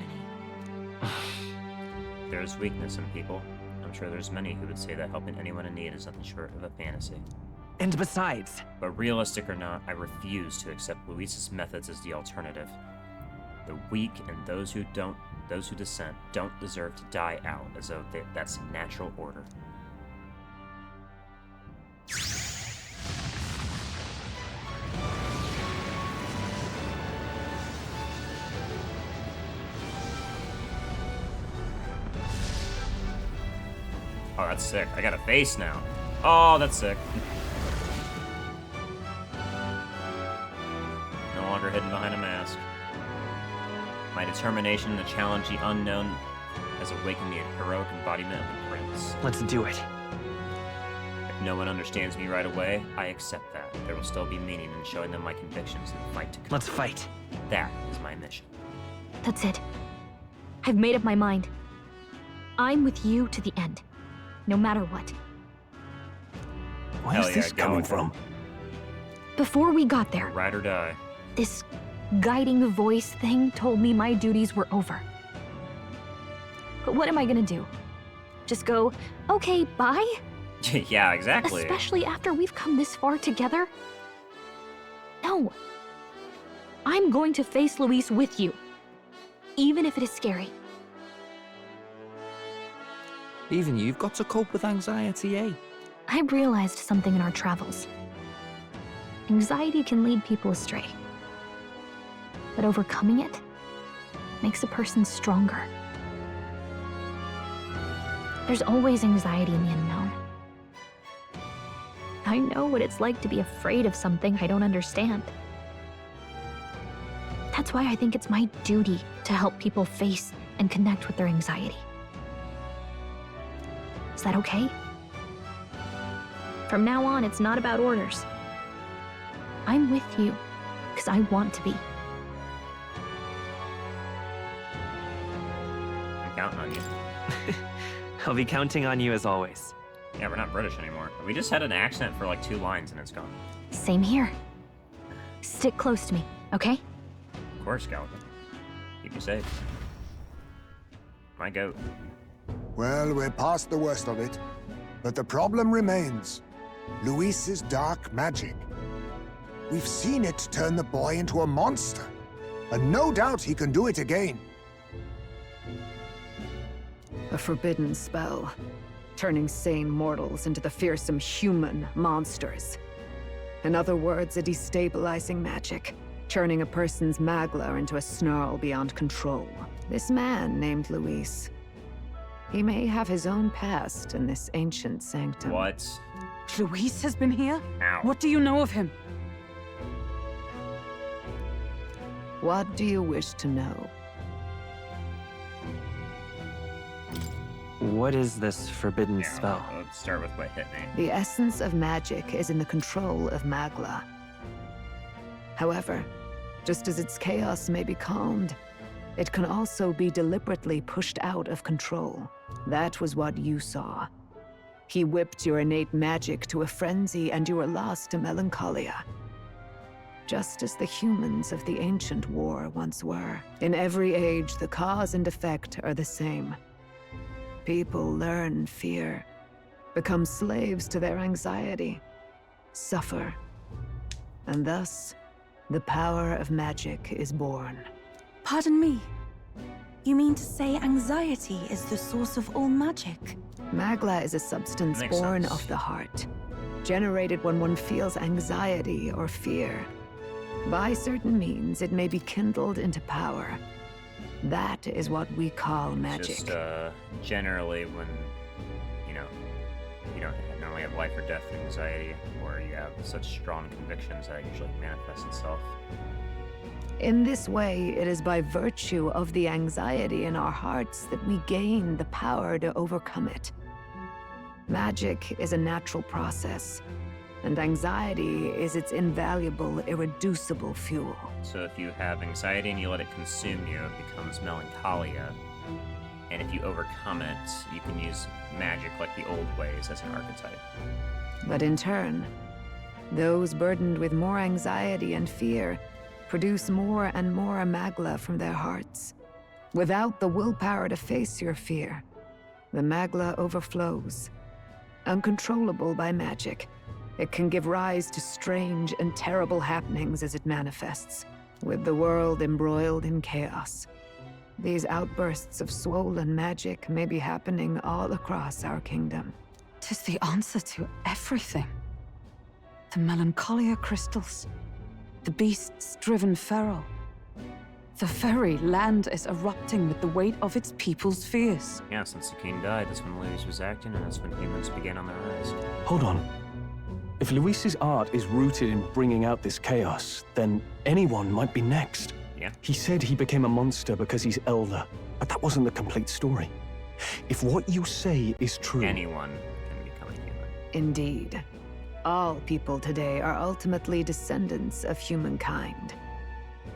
There's weakness in people. I'm sure there's many who would say that helping anyone in need is nothing short of a fantasy. And besides, But realistic or not, I refuse to accept Luis's methods as the alternative. The weak and those who dissent don't deserve to die out as though that's natural order. Oh, that's sick. I got a face now. Oh, that's sick. No longer hidden behind a mask. My determination to challenge the unknown has awakened the heroic embodiment of the prince. let's do it. If no one understands me right away, I accept that. There will still be meaning in showing them my convictions in the fight to come. Let's fight. That is my mission. That's it. I've made up my mind. I'm with you to the end, no matter what. Where's this coming from? Before we got there, Ride or die. this guiding voice thing told me my duties were over. But what am I gonna do? Just go, okay, bye? Yeah, exactly. Especially after we've come this far together? No. I'm going to face Luis with you, even if it is scary. Even you've got to cope with anxiety, eh? I realized something in our travels. Anxiety can lead people astray. But overcoming it makes a person stronger. There's always anxiety in the unknown. I know what it's like to be afraid of something I don't understand. That's why I think it's my duty to help people face and connect with their anxiety. Is that okay? From now on, it's not about orders. I'm with you, because I want to be. I'm counting on you. I'll be counting on you as always. Yeah, we're not British anymore. We just had an accent for like 2 lines and it's gone. Same here. Stick close to me, okay? Of course, Gallagher. Keep you safe. My goat. Well, we're past the worst of it. But the problem remains. Luis's dark magic. We've seen it turn the boy into a monster. And no doubt he can do it again. A forbidden spell, turning sane mortals into the fearsome human monsters. In other words, a destabilizing magic, turning a person's magla into a snarl beyond control. This man named Luis, he may have his own past in this ancient sanctum. What? Luis has been here? Ow. What do you know of him? What do you wish to know? What is this forbidden spell? Let's start with what hit me. The essence of magic is in the control of Magla. However, just as its chaos may be calmed, it can also be deliberately pushed out of control. That was what you saw. He whipped your innate magic to a frenzy and you were lost to melancholia. Just as the humans of the ancient war once were. In every age, the cause and effect are the same. People learn fear, become slaves to their anxiety, suffer, and thus, the power of magic is born. Pardon me. You mean to say anxiety is the source of all magic? Magla is a substance Makes born sense. of the heart, generated when one feels anxiety or fear. By certain means, it may be kindled into power. That is what we call magic. Just generally when, you know, you don't normally have life or death anxiety, or you have such strong convictions that it usually manifests itself. In this way, it is by virtue of the anxiety in our hearts that we gain the power to overcome it. Magic is a natural process, and anxiety is its invaluable, irreducible fuel. So if you have anxiety and you let it consume you, it becomes melancholia. And if you overcome it, you can use magic like the old ways as an archetype. But in turn, those burdened with more anxiety and fear produce more and more Magla from their hearts. Without the willpower to face your fear, the Magla overflows. Uncontrollable by magic, it can give rise to strange and terrible happenings as it manifests, with the world embroiled in chaos. These outbursts of swollen magic may be happening all across our kingdom. 'Tis the answer to everything. The melancholia crystals, the beasts driven feral. The very land is erupting with the weight of its people's fears. Yeah, since the king died, that's when Luis was acting, and that's when humans began on their rise. Hold on. If Luis's art is rooted in bringing out this chaos, then anyone might be next. Yeah. He said he became a monster because he's Elda, but that wasn't the complete story. If what you say is true... Anyone can become a human. Indeed. All people today are ultimately descendants of humankind.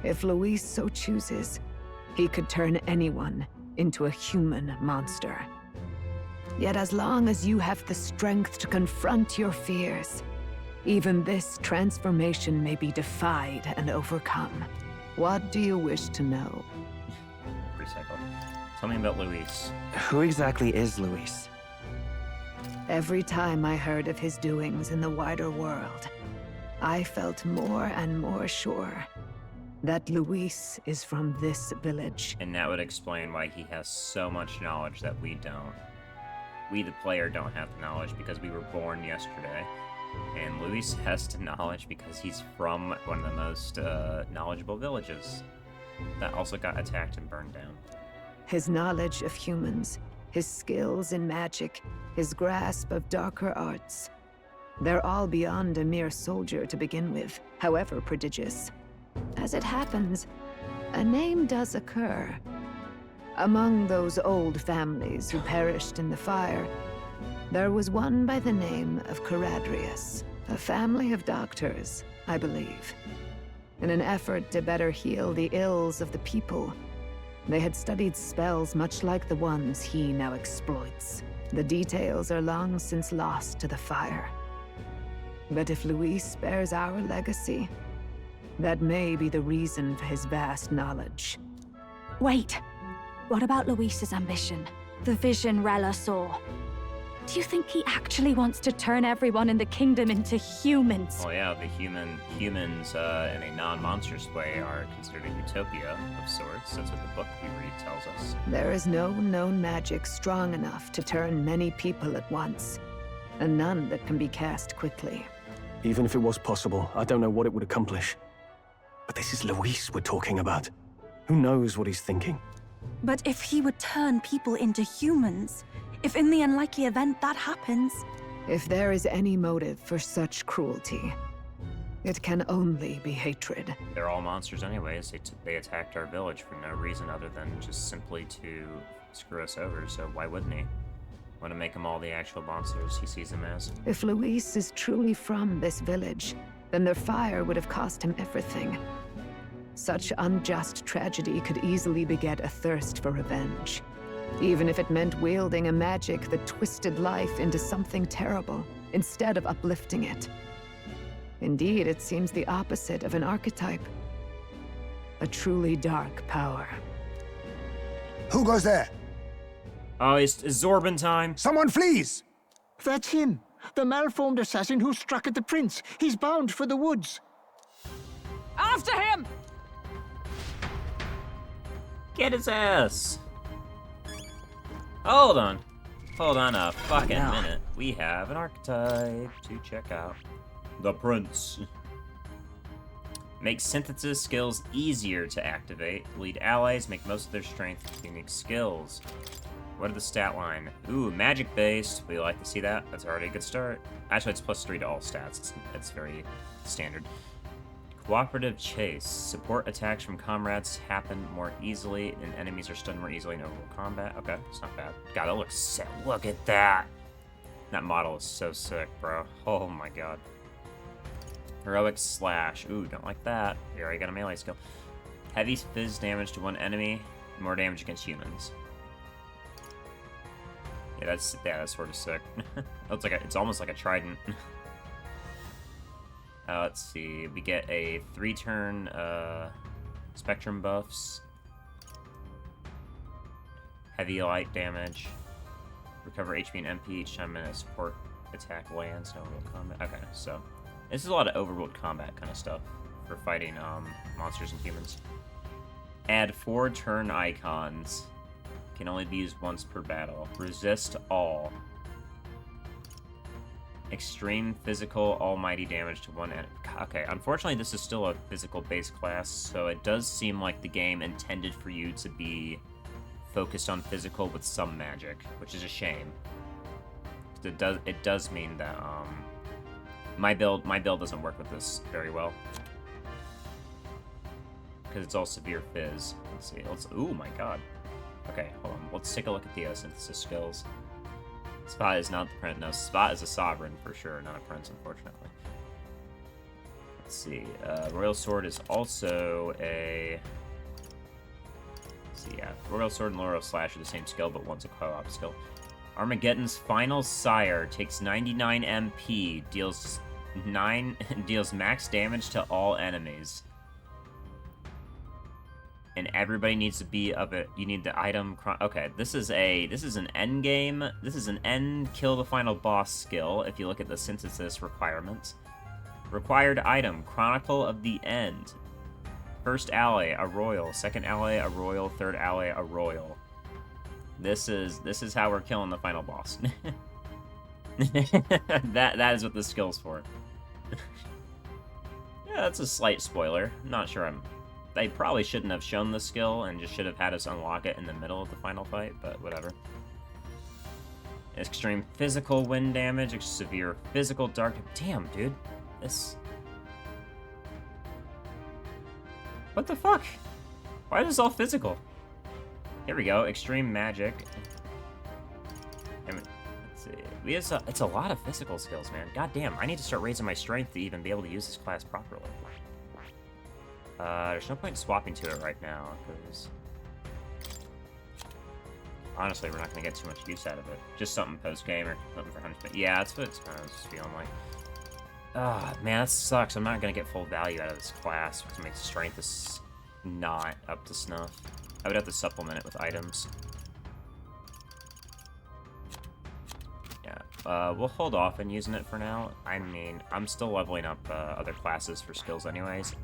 If Luis so chooses, he could turn anyone into a human monster. Yet as long as you have the strength to confront your fears, even this transformation may be defied and overcome. What do you wish to know? Recycle. Tell me about Luis. Who exactly is Luis? Every time I heard of his doings in the wider world, I felt more and more sure that Luis is from this village. And that would explain why he has so much knowledge that we don't. We, the player, don't have the knowledge because we were born yesterday. And Luis has the knowledge because he's from one of the most knowledgeable villages that also got attacked and burned down. His knowledge of humans, his skills in magic, his grasp of darker arts. They're all beyond a mere soldier to begin with, however prodigious. As it happens, a name does occur. Among those old families who perished in the fire, there was one by the name of Caradrius, a family of doctors, I believe. In an effort to better heal the ills of the people, they had studied spells much like the ones he now exploits. The details are long since lost to the fire. But if Luis bears our legacy, that may be the reason for his vast knowledge. Wait. What about Luis's ambition? The vision Rella saw? Do you think he actually wants to turn everyone in the kingdom into humans? Well, yeah, the humans in a non-monstrous way are considered a utopia of sorts. That's what the book we read tells us. There is no known magic strong enough to turn many people at once, and none that can be cast quickly. Even if it was possible, I don't know what it would accomplish. But this is Luis we're talking about. Who knows what he's thinking? But if he would turn people into humans, if in the unlikely event that happens... If there is any motive for such cruelty, it can only be hatred. They're all monsters anyways. They attacked our village for no reason other than just simply to screw us over, so why wouldn't he? Want to make them all the actual monsters he sees them as. If Luis is truly from this village, then their fire would have cost him everything. Such unjust tragedy could easily beget a thirst for revenge, even if it meant wielding a magic that twisted life into something terrible, instead of uplifting it. Indeed, it seems the opposite of an archetype. A truly dark power. Who goes there? Oh, it's Zorban time. Someone flees! That's him, the malformed assassin who struck at the prince. He's bound for the woods. After him! Get his ass. Hold on a fucking minute. We have an archetype to check out. The Prince. Makes synthesis skills easier to activate. Lead allies make most of their strength with unique skills. What are the stat line? Ooh, magic based. We like to see that. That's already a good start. Actually, it's +3 to all stats. It's very standard. Cooperative chase. Support attacks from comrades happen more easily, and enemies are stunned more easily in overall combat. Okay, it's not bad. God, that looks sick. Look at that. That model is so sick, bro. Oh my god. Heroic slash. Ooh, don't like that. You already got a melee skill. Heavy fizz damage to one enemy. More damage against humans. Yeah, that's sort of sick. It's almost like a trident. Let's see. We get a 3-turn spectrum buffs. Heavy light damage. Recover HP and MP each time a support attack lands. No real combat. Okay, so this is a lot of overworld combat kind of stuff for fighting monsters and humans. Add 4 turn icons. Can only be used once per battle. Resist all. Extreme physical almighty damage to one enemy. Okay, unfortunately this is still a physical base class, so it does seem like the game intended for you to be focused on physical with some magic, which is a shame. It does mean that my build doesn't work with this very well. Because it's all severe fizz. Let's see. Ooh my god. Okay, hold on. Let's take a look at the synthesis skills. Spot is not the prince. No, Spot is a sovereign for sure, not a prince, unfortunately. Let's see. Royal Sword is also a. Let's see, yeah. Royal Sword and Royal Slash are the same skill, but one's a co-op skill. Armageddon's Final Sire takes 99 MP, deals max damage to all enemies. And everybody needs to be of it. You need the item. Okay, this is an end game. This is an end kill the final boss skill. If you look at the synthesis requirements, required item: Chronicle of the End. First ally, a royal. Second ally, a royal. Third ally, a royal. This is how we're killing the final boss. that is what the skill's for. Yeah, that's a slight spoiler. I'm not sure They probably shouldn't have shown the skill and just should have had us unlock it in the middle of the final fight, but whatever. Extreme physical wind damage, severe physical dark. Damn, dude. This. What the fuck? Why is this all physical? Here we go. Extreme magic. Let's see. It's a lot of physical skills, man. God damn, I need to start raising my strength to even be able to use this class properly. There's no point in swapping to it right now, because honestly, we're not going to get too much use out of it. Just something post-game or something for hunting. Yeah, that's what it's kind of feeling like. Ah, man, that sucks. I'm not going to get full value out of this class, because my strength is not up to snuff. I would have to supplement it with items. Yeah, we'll hold off on using it for now. I mean, I'm still leveling up other classes for skills anyways.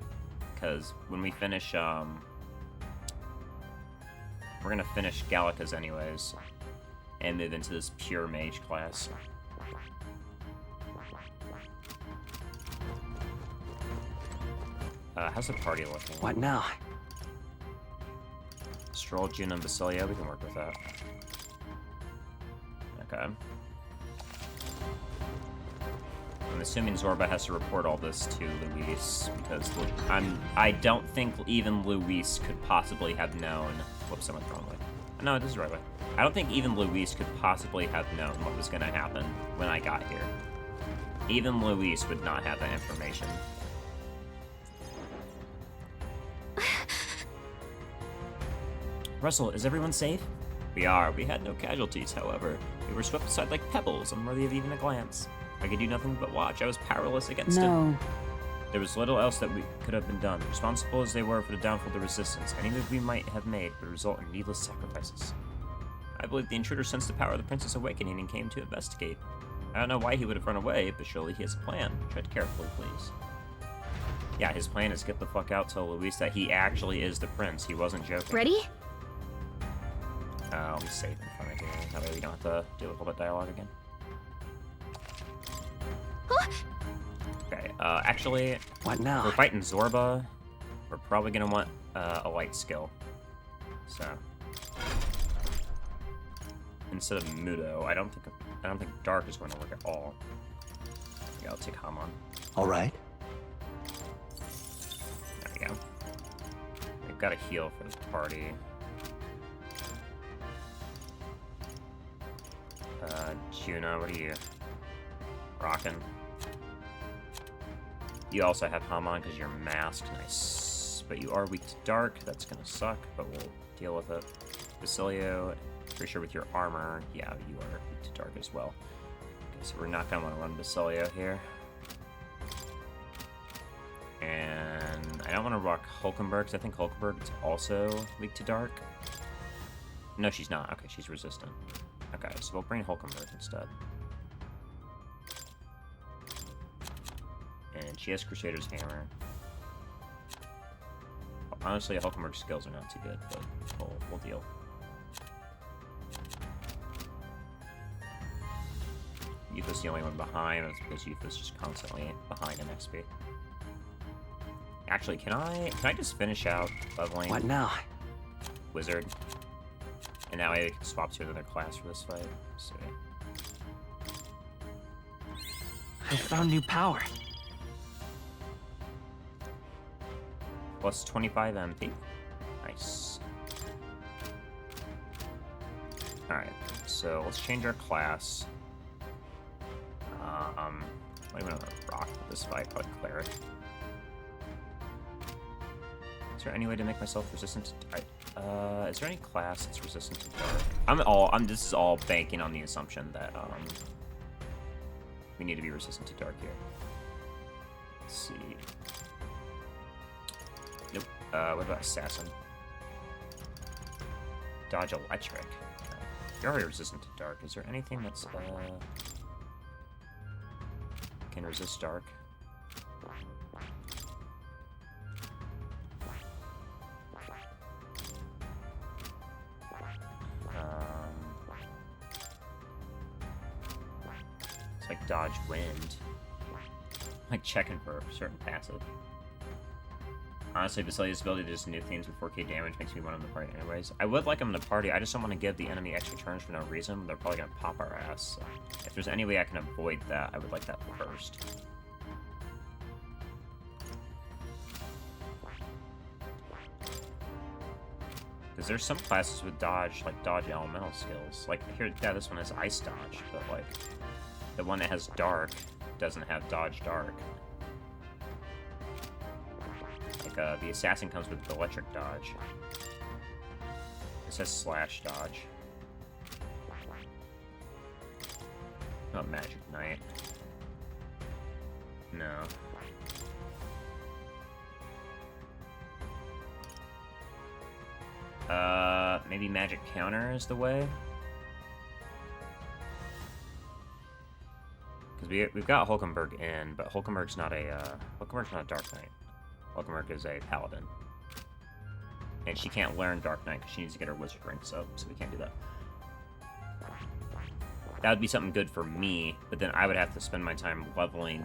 Because when we finish, we're gonna finish Gallica's anyways, and move into this pure mage class. How's the party looking? What now? Stroll, June, and Basilia, we can work with that. Okay. I'm assuming Zorba has to report all this to Luis, because I don't think even Luis could possibly have known. Whoops, I went the wrong way. No, this is the right way. I don't think even Luis could possibly have known what was going to happen when I got here. Even Luis would not have that information. Russell, is everyone safe? We are. We had no casualties, however. We were swept aside like pebbles, unworthy of even a glance. I could do nothing but watch. I was powerless against him. There was little else that could have been done. Responsible as they were for the downfall of the Resistance, any move we might have made would result in needless sacrifices. I believe the intruder sensed the power of the Princess Awakening and came to investigate. I don't know why he would have run away, but surely he has a plan. Tread carefully, please. Yeah, his plan is get the fuck out, tell Luis that he actually is the prince. He wasn't joking. Ready? I'll be safe in front of here. That way we don't have to deal with all that dialogue again. Huh? Okay, actually... What now? If we're fighting Zorba, we're probably gonna want a light skill. So... Instead of Mudo, I don't think Dark is going to work at all. Yeah, I'll take Hamon. Alright. There we go. We've got a heal for this party. Juna, what are you rocking? You also have Hamon because you're masked. Nice. But you are weak to dark. That's going to suck, but we'll deal with it. Basilio, pretty sure with your armor, yeah, you are weak to dark as well. Okay, so we're not going to want to run Basilio here. And I don't want to rock Hulkenberg because I think Hulkenberg is also weak to dark. No, she's not. Okay, she's resistant. Okay, so we'll bring Hulkenberg instead. And she has Crusader's Hammer. Honestly, Hulkenberg's skills are not too good, but we'll deal. Yufa's the only one behind, that's because Yufa's just constantly behind in XP. Actually, can I just finish out leveling? What now? Wizard. And now I can swap to another class for this fight. Let's see. I found new power. Plus 25 MP. Nice. Alright, so let's change our class. What do you want to rock for this fight? Probably Cleric. Is there any way to make myself resistant to is there any class that's resistant to dark? This is all banking on the assumption that we need to be resistant to dark here. Let's see. Nope. What about Assassin? Dodge Electric. You're already resistant to dark. Is there anything that's can resist dark? It's like dodge wind. I'm like checking for a certain passive. Honestly, Basilio's ability to just nuke things with 4k damage makes me want him to party anyways. I would like him to party, I just don't want to give the enemy extra turns for no reason. They're probably going to pop our ass. So if there's any way I can avoid that, I would like that first. Because there's some classes with dodge, like dodge elemental skills. Like here, yeah, this one has ice dodge, but like the one that has dark doesn't have dodge dark. Like the assassin comes with electric dodge. It says slash dodge. Not magic knight. No. Maybe magic counter is the way. Because we've got Hulkenberg in, but Hulkenberg's not a Dark Knight. Hulkenberg is a Paladin. And she can't learn Dark Knight because she needs to get her wizard ranks up, so we can't do that. That would be something good for me, but then I would have to spend my time leveling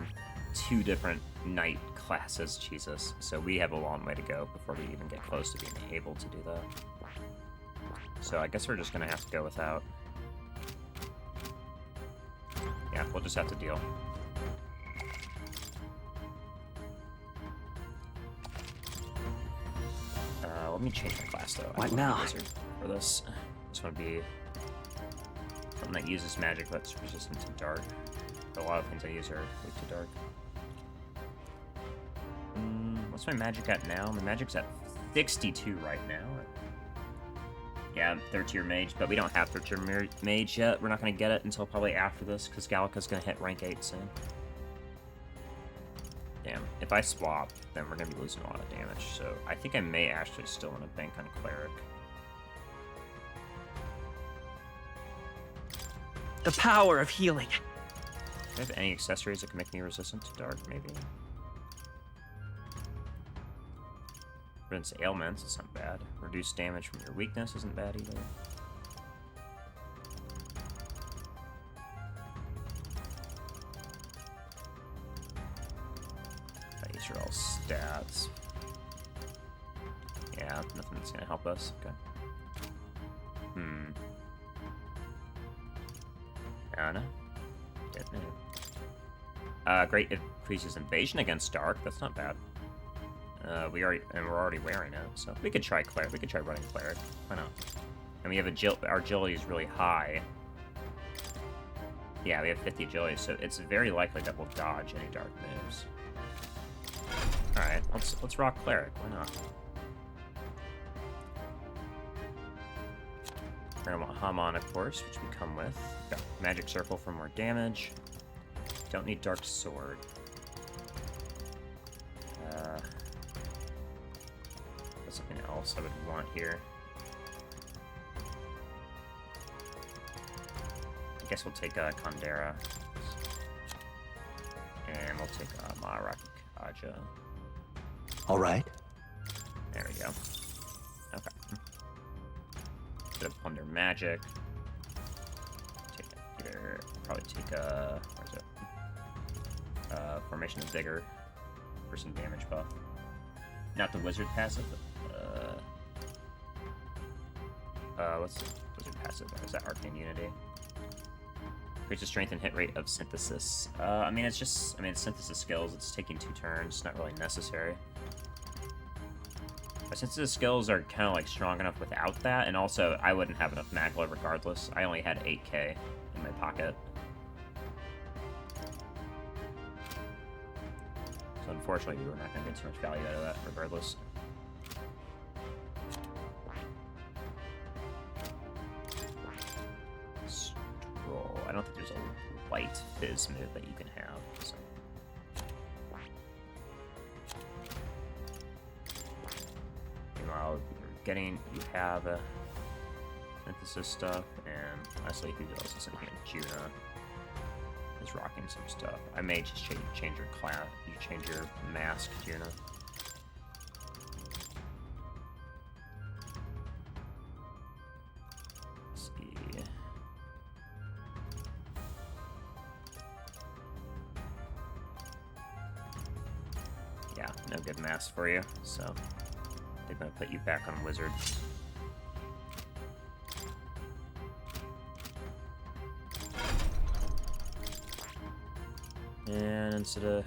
2 different knight classes, Jesus. So we have a long way to go before we even get close to being able to do that. So I guess we're just gonna have to go without. Yeah, we'll just have to deal. Let me change my class though. What now? Wizard for this. This one would be something that uses magic that's resistant to dark. A lot of things I use are weak to dark. What's my magic at now? My magic's at 62 right now. Yeah, third tier mage, but we don't have third tier mage yet. We're not going to get it until probably after this, because Gallica's going to hit rank 8 soon. Damn, if I swap, then we're going to be losing a lot of damage, so I think I may actually still want to bank on Cleric. The power of healing. Do I have any accessories that can make me resistant to dark, maybe? Prevents ailments, it's not bad. Reduce damage from your weakness isn't bad either. These are all stats. Yeah, nothing that's gonna help us. Okay. I don't know. Don't know. Great, increases invasion against dark. That's not bad. We're already wearing it, so we could try Cleric. We could try running Cleric. Why not? And we have our agility is really high. Yeah, we have 50 agility, so it's very likely that we'll dodge any dark moves. All right, let's rock Cleric. Why not? We're gonna want Hamon, of course, which we come with. Got Magic Circle for more damage. Don't need Dark Sword. That's something else I would want here. I guess we'll take Kandera. And we'll take Maharaki Kaja. All right. There we go. Okay. Bit of Plunder Magic. Probably take where's it? Formation of Vigor for some damage buff. Not the wizard passive, but what's the wizard passive? Is that Arcane Unity? Increases strength and hit rate of synthesis. I mean it's synthesis skills, it's taking 2 turns, not really necessary. My synthesis skills are kind of like strong enough without that, and also I wouldn't have enough magla regardless. I only had 8k in my pocket. So unfortunately, we're not going to get too much value out of that regardless. Stroll. I don't think there's a light fizz move that you can have. So. Meanwhile, you have synthesis stuff, and honestly, who else is in here? Juna is rocking some stuff. I may just change your class. You change your mask, Juna. Let's see. Yeah, no good mask for you, so they're gonna put you back on wizard. And instead of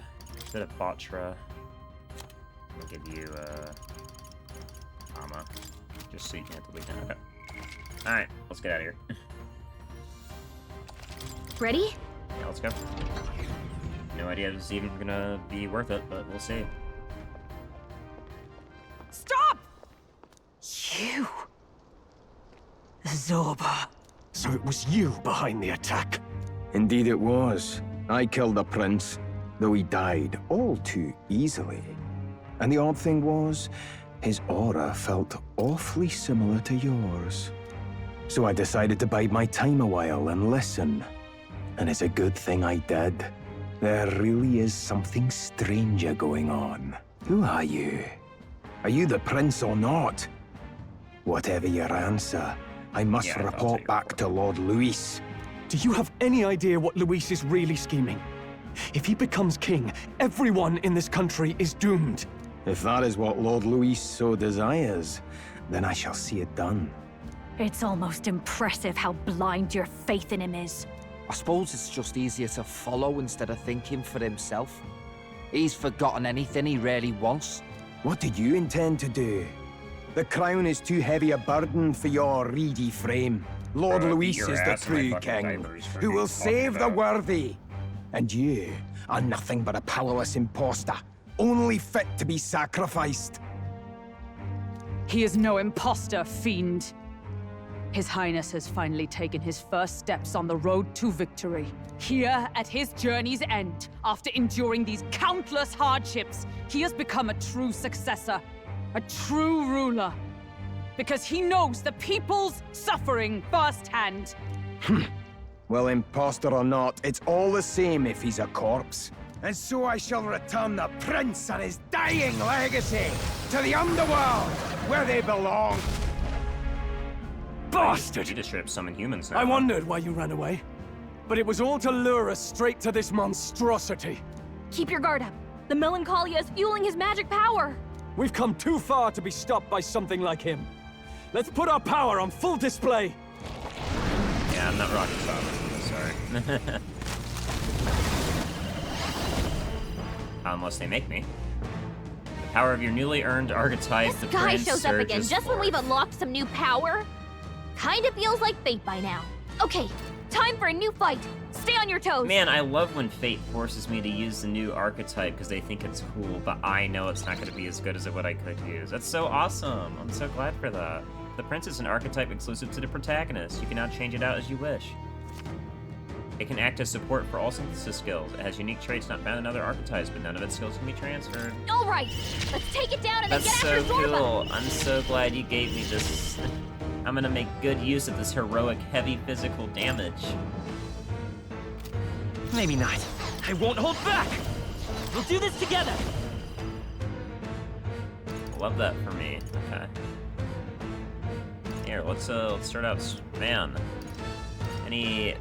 Batra, I'll give you Ama, just so you can hit the weekend. Okay. Alright, let's get out of here. Ready? Yeah, let's go. No idea if this is even gonna be worth it, but we'll see. Stop! You! Zorba. So it was you behind the attack? Indeed it was. I killed the prince, though he died all too easily. And the odd thing was, his aura felt awfully similar to yours. So I decided to bide my time a while and listen. And it's a good thing I did. There really is something stranger going on. Who are you? Are you the prince or not? Whatever your answer, I must report back to Lord Luis. Do you have any idea what Luis is really scheming? If he becomes king, everyone in this country is doomed. If that is what Lord Luis so desires, then I shall see it done. It's almost impressive how blind your faith in him is. I suppose it's just easier to follow instead of thinking for himself. He's forgotten anything he really wants. What do you intend to do? The crown is too heavy a burden for your reedy frame. Lord Luis is the true king, who will save the worthy. And you are nothing but a powerless imposter, only fit to be sacrificed. He is no imposter, fiend. His Highness has finally taken his first steps on the road to victory. Here, at his journey's end, after enduring these countless hardships, he has become a true successor, a true ruler. Because he knows the people's suffering firsthand. Well, imposter or not, it's all the same if he's a corpse. And so I shall return the prince and his dying legacy to the underworld, where they belong. Bastard! You just straight up summon humans now. I wondered why you ran away. But it was all to lure us straight to this monstrosity. Keep your guard up. The Melancholia is fueling his magic power. We've come too far to be stopped by something like him. Let's put our power on full display. Yeah, I'm not rocket solid. Sorry. Unless they make me. The power of your newly earned archetype, the Guy prince shows up again surges just when forth. we've unlocked some new power. Kinda feels like fate by now. Okay, time for a new fight. Stay on your toes. Man, I love when fate forces me to use the new archetype because they think it's cool, but I know it's not going to be as good as what I could use. That's so awesome. I'm so glad for that. The prince is an archetype exclusive to the protagonist. You can now change it out as you wish. It can act as support for all synthesis skills. It has unique traits not found in other archetypes, but none of its skills can be transferred. All right, let's take it down and then That's get so after Zorba. cool. I'm so glad you gave me this. I'm gonna make good use of this heroic, heavy physical damage. Maybe not. I won't hold back! We'll do this together! Love that for me. Okay. Here, let's start out. Man, any?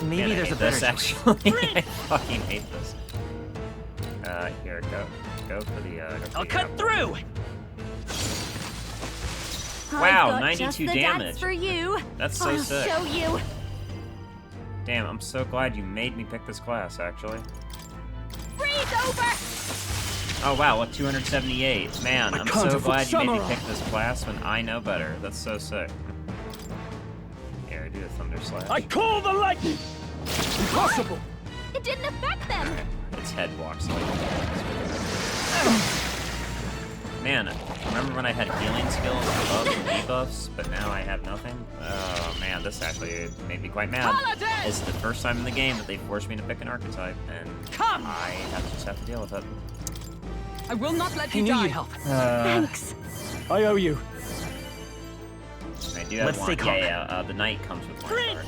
Maybe Man, I there's hate a better this, actually. I fucking hate this. Here, go for the. I'll cut through! Wow, I've got 92 just the damage. dance for you. That's so I'll sick. show you. Damn, I'm so glad you made me pick this class, actually. Freeze over. Oh wow, what 278. Man, I'm so counterfeit glad you made me samurai. pick this class when I know better. That's so sick. Here, do the Thunder Slash. I call the lightning! Impossible! It didn't affect them. Its head walks like Man, remember when I had healing skills above the debuffs, but now I have nothing? Oh man, this actually made me quite mad. It's the first time in the game that they forced me to pick an archetype, and I just have to deal with it. I will not let I you knew die. you'd help. Thanks. I owe you. I do have Let's one. stay calm. Yeah, the knight comes with one card.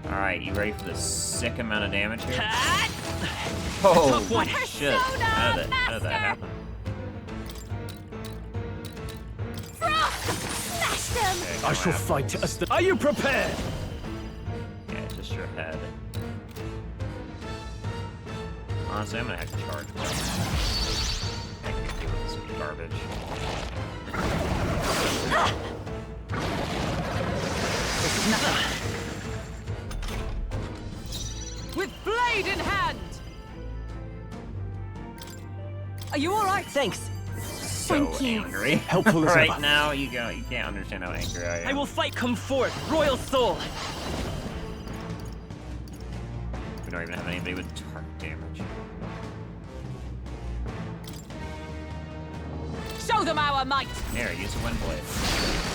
Alright, you ready for the sick amount of damage here? Holy shit. How did that happen? Smash them. Okay, I shall fight as the... Are you prepared? Yeah, just your head. Honestly, I'm gonna have to charge more. I can deal with some garbage. This is nothing. With blade in hand! Are you alright? Thanks. So Thank you. angry. Helpful as right ever. now, you can't understand how angry I am. I will fight come forth, royal soul. We don't even have anybody with target damage. Show them our might! Here, use a wind blade.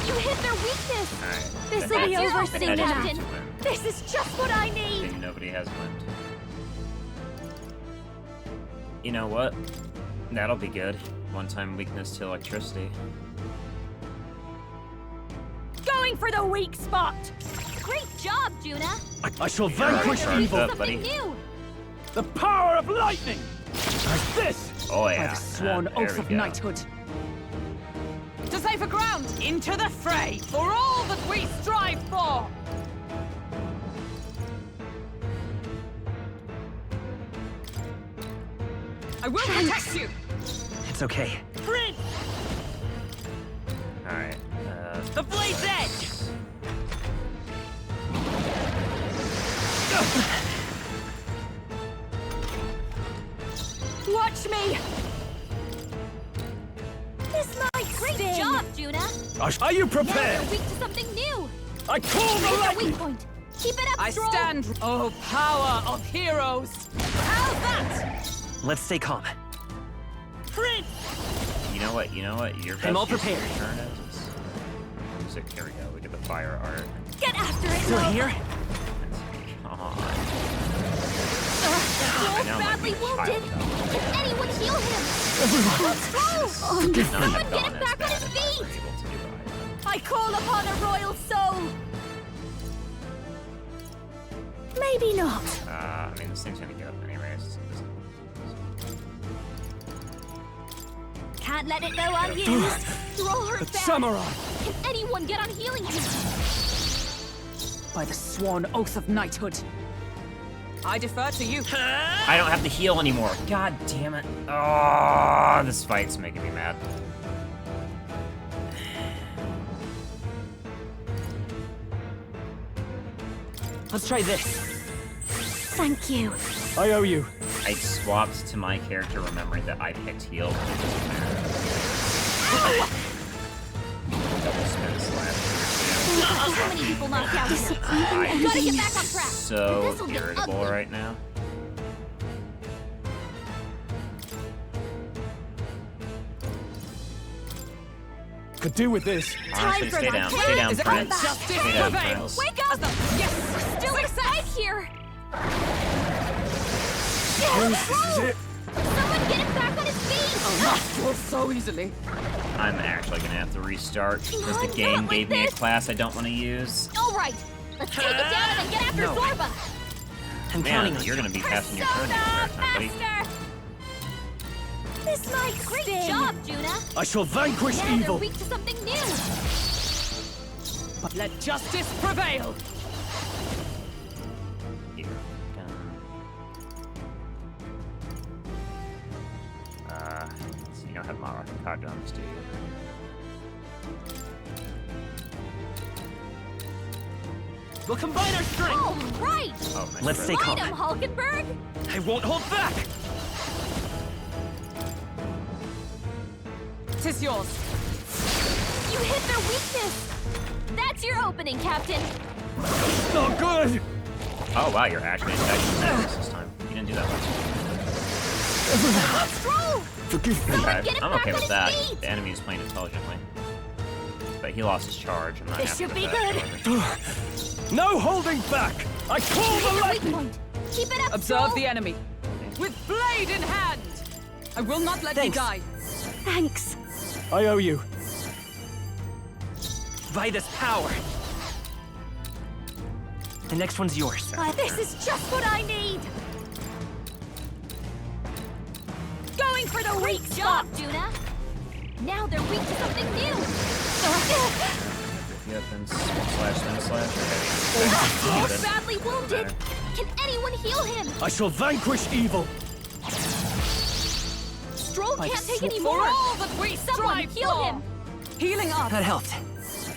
You hit their weakness. Alright. This the will be head- over the soon, head is Captain. weak to wind. This is just what I need. And nobody has wind. You know what? That'll be good. One-time weakness to electricity. Going for the weak spot. Great job, Juna. I shall You're already vanquish charged evil. up, buddy. Something new. The power of lightning! Like this! Oh By yeah. the sworn there oath we of go. knighthood. To safer ground, into the fray, for all that we strive for! I will protect you! It's okay. Prince! Alright. The blade's edge! Good job, Juna. Are you Now prepared? they're weak to something new. I call the Hit their lightning! weak point. Keep it up, I Stroll. stand. Oh, power of heroes! How's that? Let's stay calm. Prince! You know what? Your I'm all best use of prepared. your turn is music. Here we go. We get the fire art. Get after it, Still love. here? Come on. Stroll's now I'm badly like being wounded. child about Can anyone heal him? Stroll! None Someone have get gone him as back on bad his if I feet! were able to do it. I call upon a royal soul! Maybe not. I mean, this thing's gonna get up anyways. Can't let it go unused. Roll her back. Samurai! Can anyone get on healing him? By the sworn oath of knighthood. I defer to you. I don't have to heal anymore. God damn it. Oh, this fight's making me mad. Let's try this. Thank you. I owe you. I swapped to my character remembering that I picked heal, but it doesn't matter. Double spin slash. How many people knocked out here? I'm Gotta get back on track. so This'll get irritable ugly. right now. Could do with this. Honestly, for stay my down, king. stay down, Is it Prince. justice Stay down, prevails? Prince. Wake up! Yes! Still inside here! This is it. Someone get him back on his feet! Not so easily. I'm actually gonna have to restart because the Not game like gave me a this. class I don't want to use. Alright, let's take it down and then get after No. Zorba! I'm counting Man, on you're you. gonna be passing your turn the entire time, buddy. Master! This might Great job, Juna! I shall vanquish Now they're evil. weak to something new! Let justice prevail. Here. So you don't have my rocket card guns, do you? We'll combine our strength. Alright! Oh, nice Let's throw. stay Fight calm. him, Hulkenberg! I won't hold back. Tis yours. You hit their weakness! That's your opening, Captain! Not good. Oh wow, you're actually attacking this time. You didn't do that much. Stroll! Forgive me. Someone Okay, get him I'm back okay on with his that. feet! The enemy is playing intelligently. But he lost his charge. I'm not This happy should with be that, good. however. No holding back. I call Hit the the weak lightning. point! Keep it up, Observe Stroll! the enemy. With blade in hand. I will not let thee Thanks. die. Thanks. I owe you. By this power. The next one's yours. This is just what I need! Going for the weak spot, Juna! Now they're weak to something new! Yeah, then spin slash, He's okay. badly wounded! Can anyone heal him? I shall vanquish evil. Stroll By can't take the any For more! all that we Someone strive heal for. him! Healing up. That helped.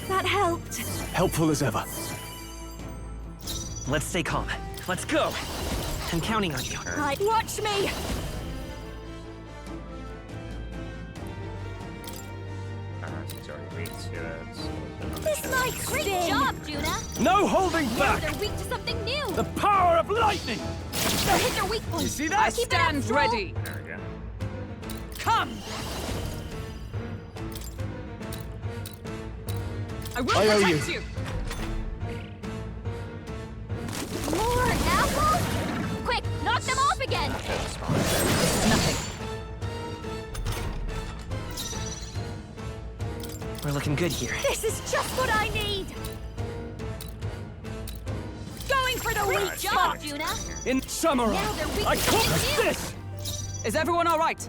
That helped. Helpful as ever. Let's stay calm. Let's go. I'm counting on you. Right, watch me! He's already weak to it. So we'll put This him on the might chest. Great job, Juna! No holding Now back. they're weak to something new! The power of lightning. They'll hit their weak point! You see I that? Keep it up, stand Stroll. ready. There we go. Come. I will I owe protect you. you. More apples? Quick, knock them off again! Nothing. We're looking good here. This is just what I need! Going for the weak job, Juna! In samurai. Now they're weak I to call something new! this. Is everyone all right?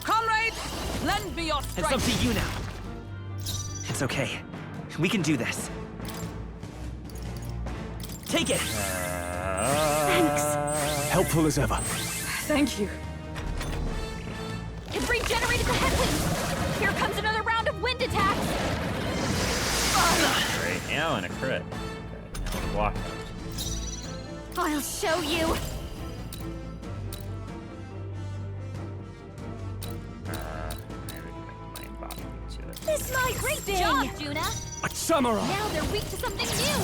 Comrades, lend me your It's strength. up to you now. It's okay. We can do this. Take it. Helpful as ever. Thank you. It's regenerated the headwind! Here comes another round of wind attacks! Great. Oh, and a crit. Okay, now we block that. I'll show you! Maybe we can make This might Great job, Juna. A samurai! Now they're weak to something new.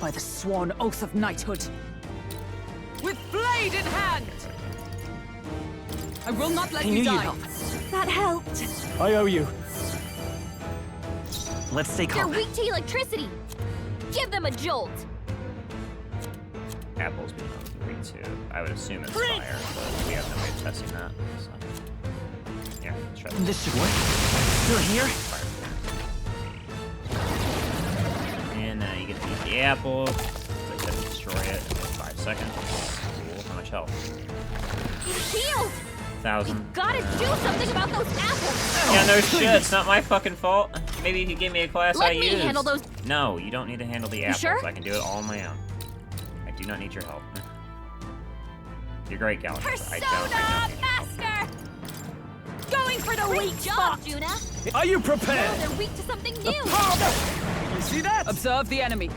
By the sworn oath of knighthood. With blade in hand! I will not let you die. That helped. I owe you. Let's stay They're calm. weak to electricity. Give them a jolt. Apples being weak to. I would assume it's fire, but we have no way of testing that. So. Yeah, let's try this. This should work. Still here? And now you get to eat the apple. So I said destroy it in 5 seconds. Cool. How much health? It's healed. 1,000. Gotta do something about those apples. Yeah, no shit. It's not my fucking fault. Maybe if you give me a class Let I me use. handle those. No, you don't need to handle the apples. sure? I can do it all on my own. I do not need your help. You're great, Galaxy. I don't need your help. Master. Going for the weak spot, Juna. Are you Now prepared? they're weak to something new. You see that? Observe the enemy.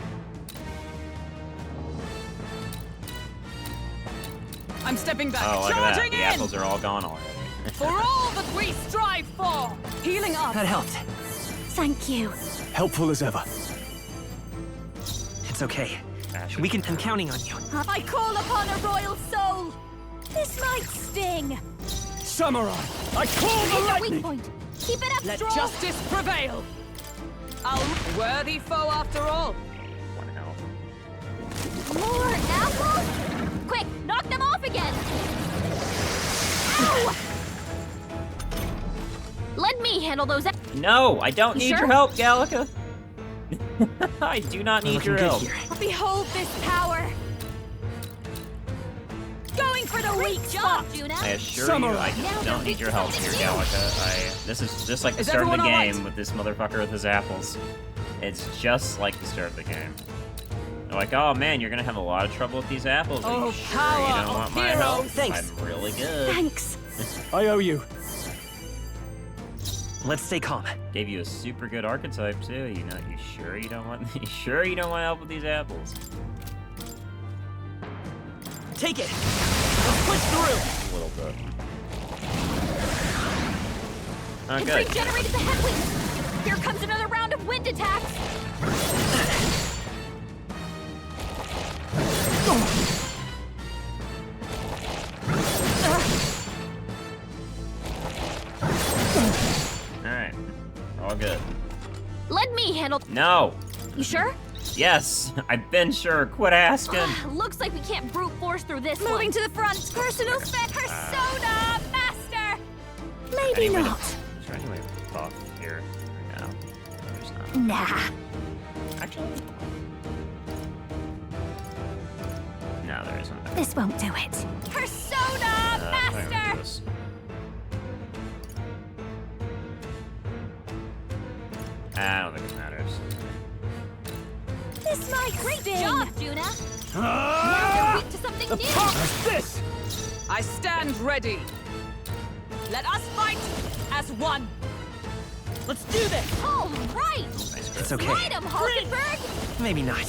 I'm stepping back. Oh, look at that. Charging The in! apples are all gone already. For all that we strive for! Healing up! That helped. Thank you. Helpful as ever. It's okay. I'm counting on you. I call upon a royal soul. This might sting. Samurai! I call the Hit the weak lightning! point. Keep it up, Let Stroll. justice prevail! A worthy foe after all! 1 health. More apples? Quick, knock them off again. Ow! Let me handle those. No, I don't need sure? your help, Gallica. I do not need your help. Behold this power. Going for the weak spot, Juna. I assure you, I just don't need your help here, Gallica. This is just like the Is start of the everyone all game right? with this motherfucker with his apples. It's just like the start of the game. They're like, oh man, you're gonna have a lot of trouble with these apples. Are Oh, you sure power you don't of want my heroes. help? Thanks. I'm really good. Thanks. I owe you. Let's stay calm. Gave you a super good archetype too. You know, you sure you don't want? You sure you don't want help with these apples? Take it. Let's push through. A little bit. Oh, It's good. regenerated the headwinds. Here comes another round of wind attacks. All right, all good. Let me handle. No. You sure? Yes, I've been sure. Quit asking. Looks like we can't brute force through this. Moving to the front. Personal spec. Persona master. Maybe Anyway, not. Is there any way to buff here? No. There's not. Nah. Actually. No, there isn't. This won't do it. Persona I'm gonna do master. this. I don't think it matters. This might great job, Juna. Now Ah! they're weak to something The new. pop is this! I stand ready. Let us fight as one. Let's do this. All right. Nice It's grip. okay. Fight 'em, Hulkenberg. Maybe not.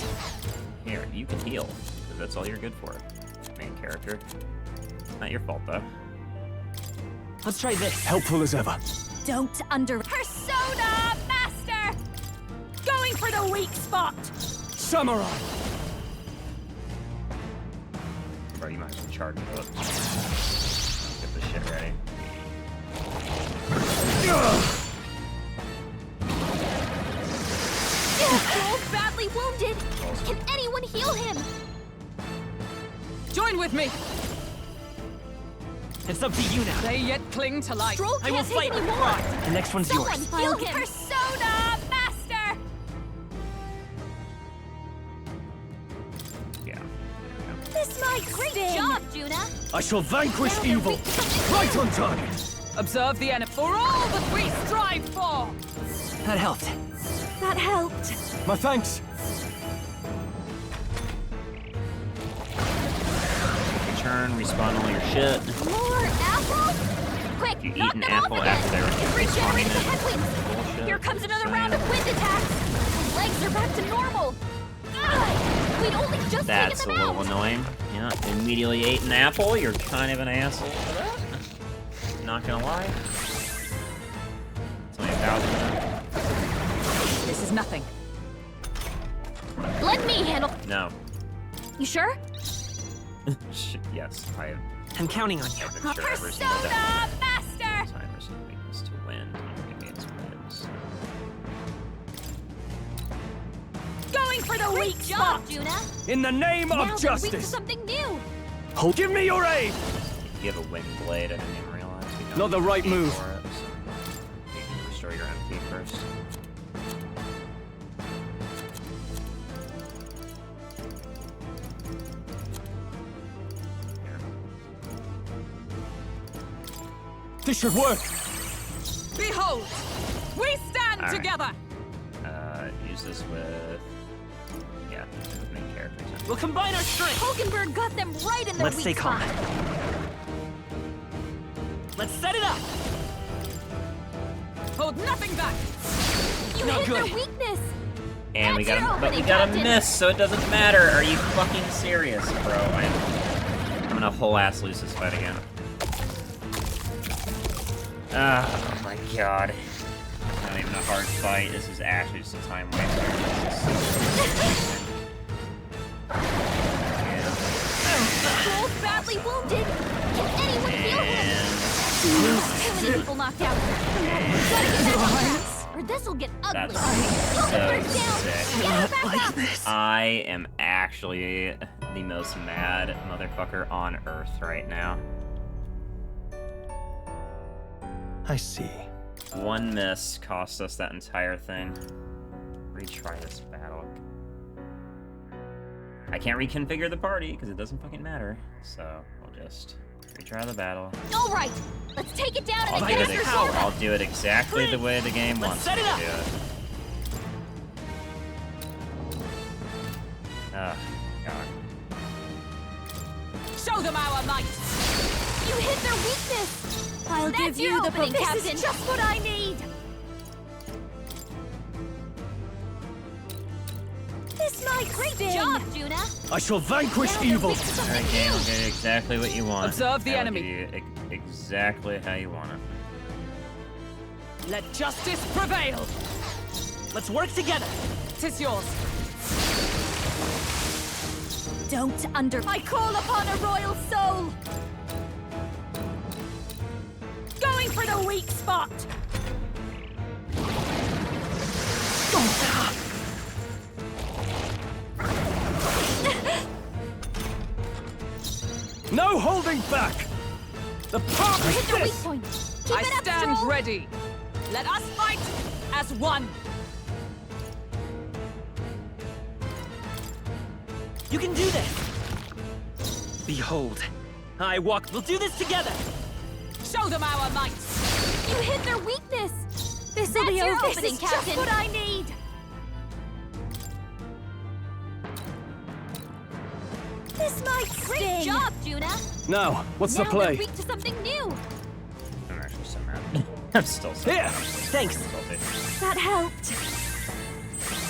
Here, you can heal. 'Cause that's all you're good for. Main character. Not your fault though. Let's try this. Helpful as ever. Don't under. Persona master. Going for the weak spot. Samurai! Bro, you might as well charge it up. Get this shit ready. Stroll's badly wounded. Can anyone heal him? Join with me. It's up to you now. They yet cling to life. Stroll I will can't take fight any with more. pride. The next one's Someone yours. heal him. Persona master. Yeah. This might great job, Juna. I shall vanquish Now they're evil! weak to something Right new. on target! Observe the enemy. For all that we strive for! That helped. That helped. My thanks! Return, respawn all your shit. More apples? Quick, You eat knock an them apple off again. after they're respawning Regenerated the it. headwinds. Bullshit. Here comes another Same. round of wind attacks. His legs are back to normal. Ugh, we'd only just That's a taken them little out. annoying. Yeah, immediately ate an apple. You're kind of an asshole for that. Not gonna lie. So yeah, nothing. Let me handle. No. You sure? Yes, I'm counting on you. I've been sure every single day. Master! Timer's weakness to wind. Against winds. Going for the weak spot! Juna. In the name Now of they're weak to justice! something new. Give me your aid! You have a wind blade, I didn't even realize. You don't Not the right need move. for it, so you can restore your MP first. This should work! Behold! We stand All right. together! Use this with... Yeah, with main characters. We'll combine our strength! Hulkenberg got them right in their Let's weak stay calm. spot. Let's set it up! Hold nothing back! You Not hit good. their weakness. And we That's got your but we opening, got a Captain. miss, so it doesn't matter. Are you fucking serious, bro? I'm gonna whole ass lose this fight again. Oh my god. Not even a hard fight. This is actually just a time waster. Both badly wounded. Can anyone heal him? Too many people knocked out. Gotta get back on track, or this'll get ugly. That's Hulkenberg's so down. sick. Get her back up. I am actually the most mad motherfucker on Earth right now. I see. One miss cost us that entire thing. Retry this battle. I can't reconfigure the party because it doesn't fucking matter. So we'll just retry the battle. All right, let's take it down and I'll get do, us it, your I'll do it exactly the way the game wants me to do it. Oh, God. Show them our might! You hit their weakness. I'll That's give your you the opening, this Captain. is just what I need. This might Great sting. job, Juna. I shall vanquish Now they're evil! weak to something Alright, game, new. we'll get exactly what you want. Observe the I will enemy. give you exactly how you want it. Let justice prevail! Let's work together! 'Tis yours! Don't I call upon a royal soul. Going for the weak spot. No holding back! The path Hit is their weak this! point. Keep I it up, stand Stroll. ready! Let us fight as one! You can do this! Behold, I walk. We'll do this together! Show them our might! You hit their weakness. This'll That's be your over. opening, This is Captain. just what I need. This might Great sting. job, Juna. Now, what's Now the play? they're weak to something new. I'm actually so mad. I'm still so Here! mad. Thanks. That helped.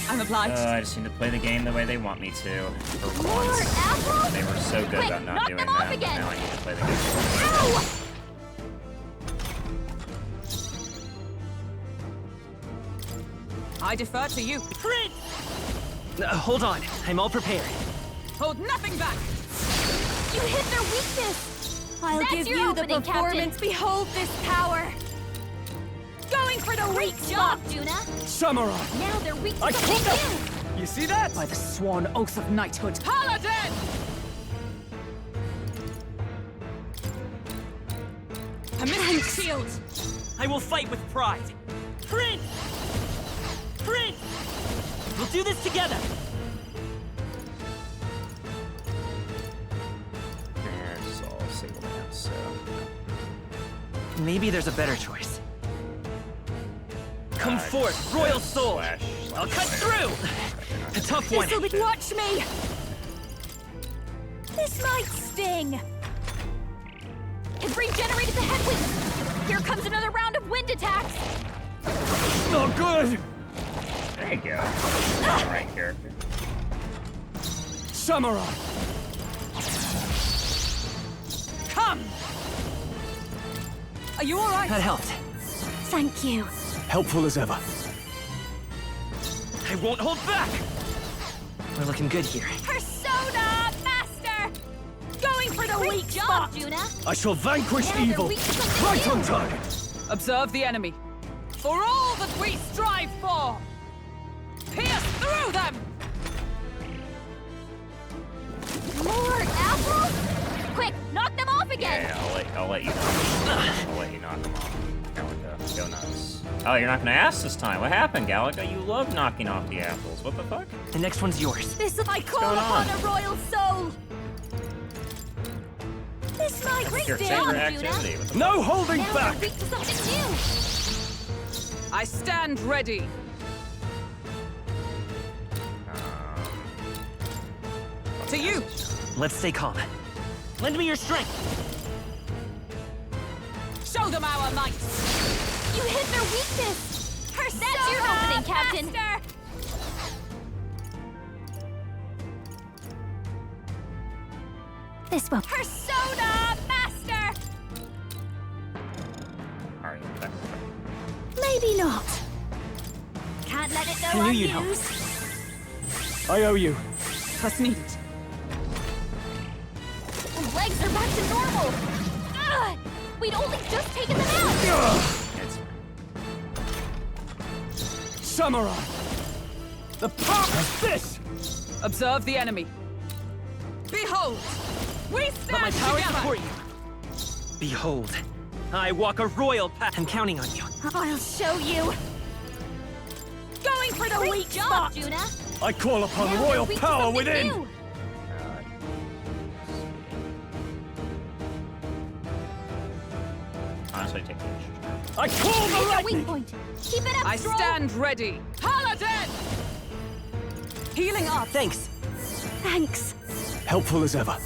I'm obliged. I just need to play the game the way they want me to. For More once. apples? They were so good Quick, about not knock doing them off that, but again. now I need to play the game. Ow! I defer to you. Prince! Hold on. I'm all prepared. Hold nothing back! You hit their weakness. I'll That's give your you the opening, performance. Captain. Behold this power. Going for the Great weak job, spot. Juna. Samurai! Now they're weak to I something caught new. You see that? By the sworn oath of knighthood. Paladin! Permission shield! I will fight with pride. Prince! Prince! We'll do this together! Yeah, it's all single man, so... Maybe there's a better choice. Come forth, royal soul! I'll cut through! A tough one! This'll be. Watch me. This might sting. It regenerated the headwinds. Here comes another round of wind attacks. Not good! There you go. Alright, character. Samurai! Come! Are you alright? That helped. Thank you. Helpful as ever. I won't hold back! We're looking good here. Persona Master! Going for the weak spot! Juna. I shall vanquish Now they're evil weak to something right new. on time. Observe the enemy. For all that we strive for! Pierce through them! More apples? Quick, knock them off again! Yeah, I'll let you I'll let you knock them off. Gallica, go nuts. Oh, you're not gonna ask this time. What happened, Gallica? You love knocking off the apples. What the fuck? The next one's yours. This I call going upon on? a royal soul! This might That's your great favorite day, activity. Juna. What the No holding Now back! they're weak to something new! I stand ready. To you! Let's stay calm. Lend me your strength. Show them our might! You hit their weakness! That's your opening, Captain! This will... Persona Master! Alright, okay. Maybe not. Can't let it go I knew you'd help. unused. I owe you. Trust needed. Legs are back to normal. Ugh! We'd only just taken them out. It's Samurai! The power of this! Observe the enemy. Behold! We Let stand my power together! support you. Behold, I walk a royal path. I'm counting on you. I'll show you. Going for the weak spot, Juna. I call upon Now royal they're weak to power something within! new. honestly take the extra. I call the Hit the lightning! weak point. Keep it up, I Stroll. stand ready. Paladin! Healing up. Thanks. Thanks. Helpful as ever.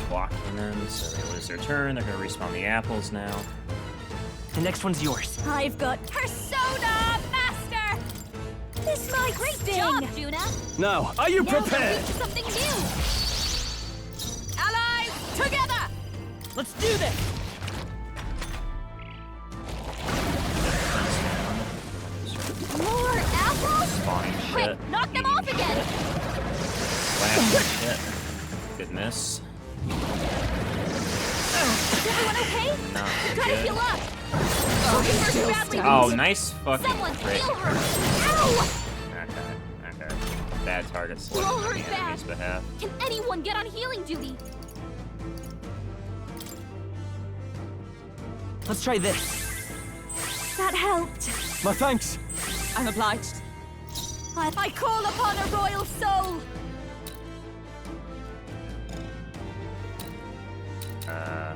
Blocking them, so they lose their turn. They're gonna respawn the apples now. The next one's yours. I've got Persona Master. This might great job, Juna. Now, are you Now they're prepared? weak to something new. Allies, together! Let's do this! More apples? Spawning Quick, shit. knock them off again. Blasting shit. Good miss. Is everyone okay? Not Gotta good. heal up. Hurt badly. Oh, nice fucking Someone crit. heal her. Ow! Okay. Bad target We're selected all on hurt the enemy's bad. behalf. Can anyone get on healing duty? Let's try this. That helped. My thanks. I'm obliged. I call upon a royal soul. Yeah,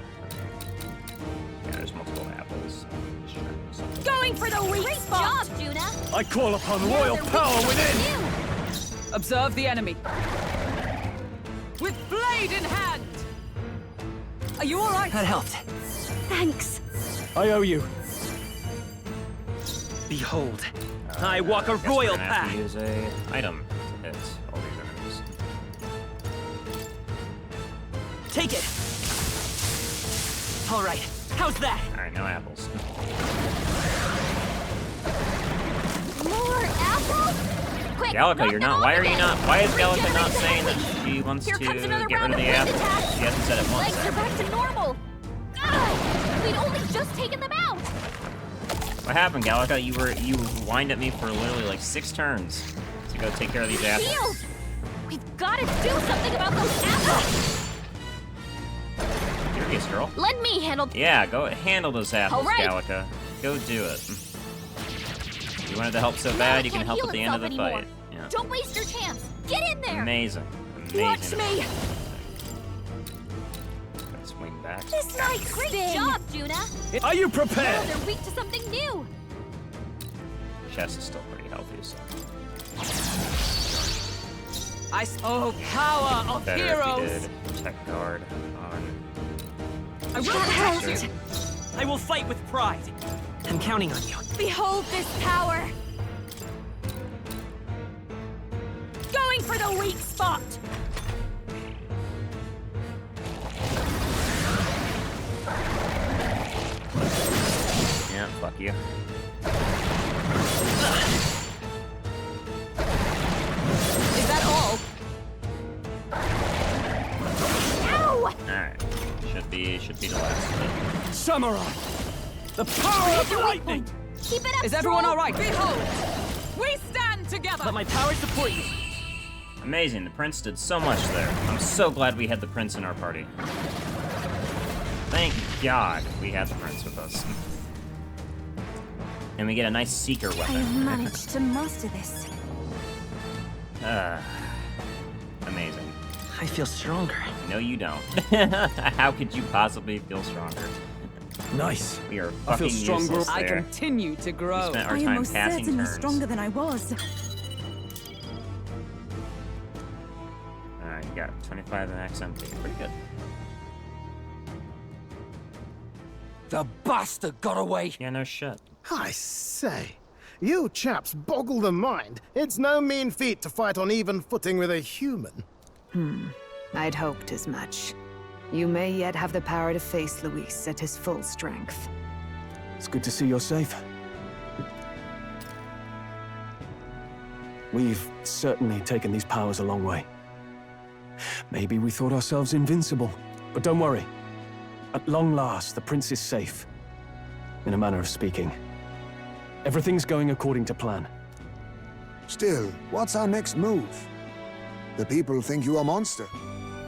there's multiple apples. Just trying to do something. Going for the weak spot. Job, Juna. I call upon Now royal they're weak power to within! something new. Observe the enemy. With blade in hand! Are you alright? That helped. Thanks. I owe you. Behold, I walk a Guess royal we're gonna have path. to use a item to hit all these enemies. Take it. All right, how's that? Alright, no apples. More apples? Quick, Gallica, knock you're them not. off Why are you again. not? Why is Gallica not Regenerate the saying that healing. she wants Here to comes another get rid round of the wind apples? attacks. She hasn't said it once. Legs are back to normal. Ugh, we'd only just taken them out. What happened, Gallica? You whined at me for literally like 6 turns to go take care of these apples. Healed. We've got to do something about those apples. Curious girl. Let me handle. Yeah, go handle those apples, All right. Gallica. Go do it. You wanted to help so Now bad, it you can can't help heal at the end of the itself anymore. fight. Yeah. Don't waste your chance. Get in there. Amazing. Watch Amazing. me. Let's swing back. This night, great job, Juna. Are you Now prepared? they're weak to something new. Chest is still pretty healthy, so. Oh, power of Better heroes! if you did Tech Guard on. I will That protect you! I will fight with pride. I'm counting on you. Behold this power. Going for the weak spot. fuck you. Is that all? Ow! Alright. Should be the last of it. Samurai! The power of the lightning! Keep it up, Is everyone Stroll! all right? Behold! We stand together! Let my power support you! Amazing, the prince did so much there. I'm so glad we had the prince in our party. Thank God we had the prince with us. And we get a nice seeker I weapon. have managed to master this. Amazing. I feel stronger. No, you don't. How could you possibly feel stronger? Nice. We are I feel fucking stronger. useless I there. continue to We grow. spent our I am time most passing certainly turns. stronger than I was. Alright, you got 25 and XMP. Pretty good. The bastard got away! Yeah, no shit. I say, you chaps boggle the mind. It's no mean feat to fight on even footing with a human. I'd hoped as much. You may yet have the power to face Luis at his full strength. It's good to see you're safe. We've certainly taken these powers a long way. Maybe we thought ourselves invincible, but don't worry. At long last, the prince is safe. In a manner of speaking. Everything's going according to plan. Still, what's our next move? The people think you a monster.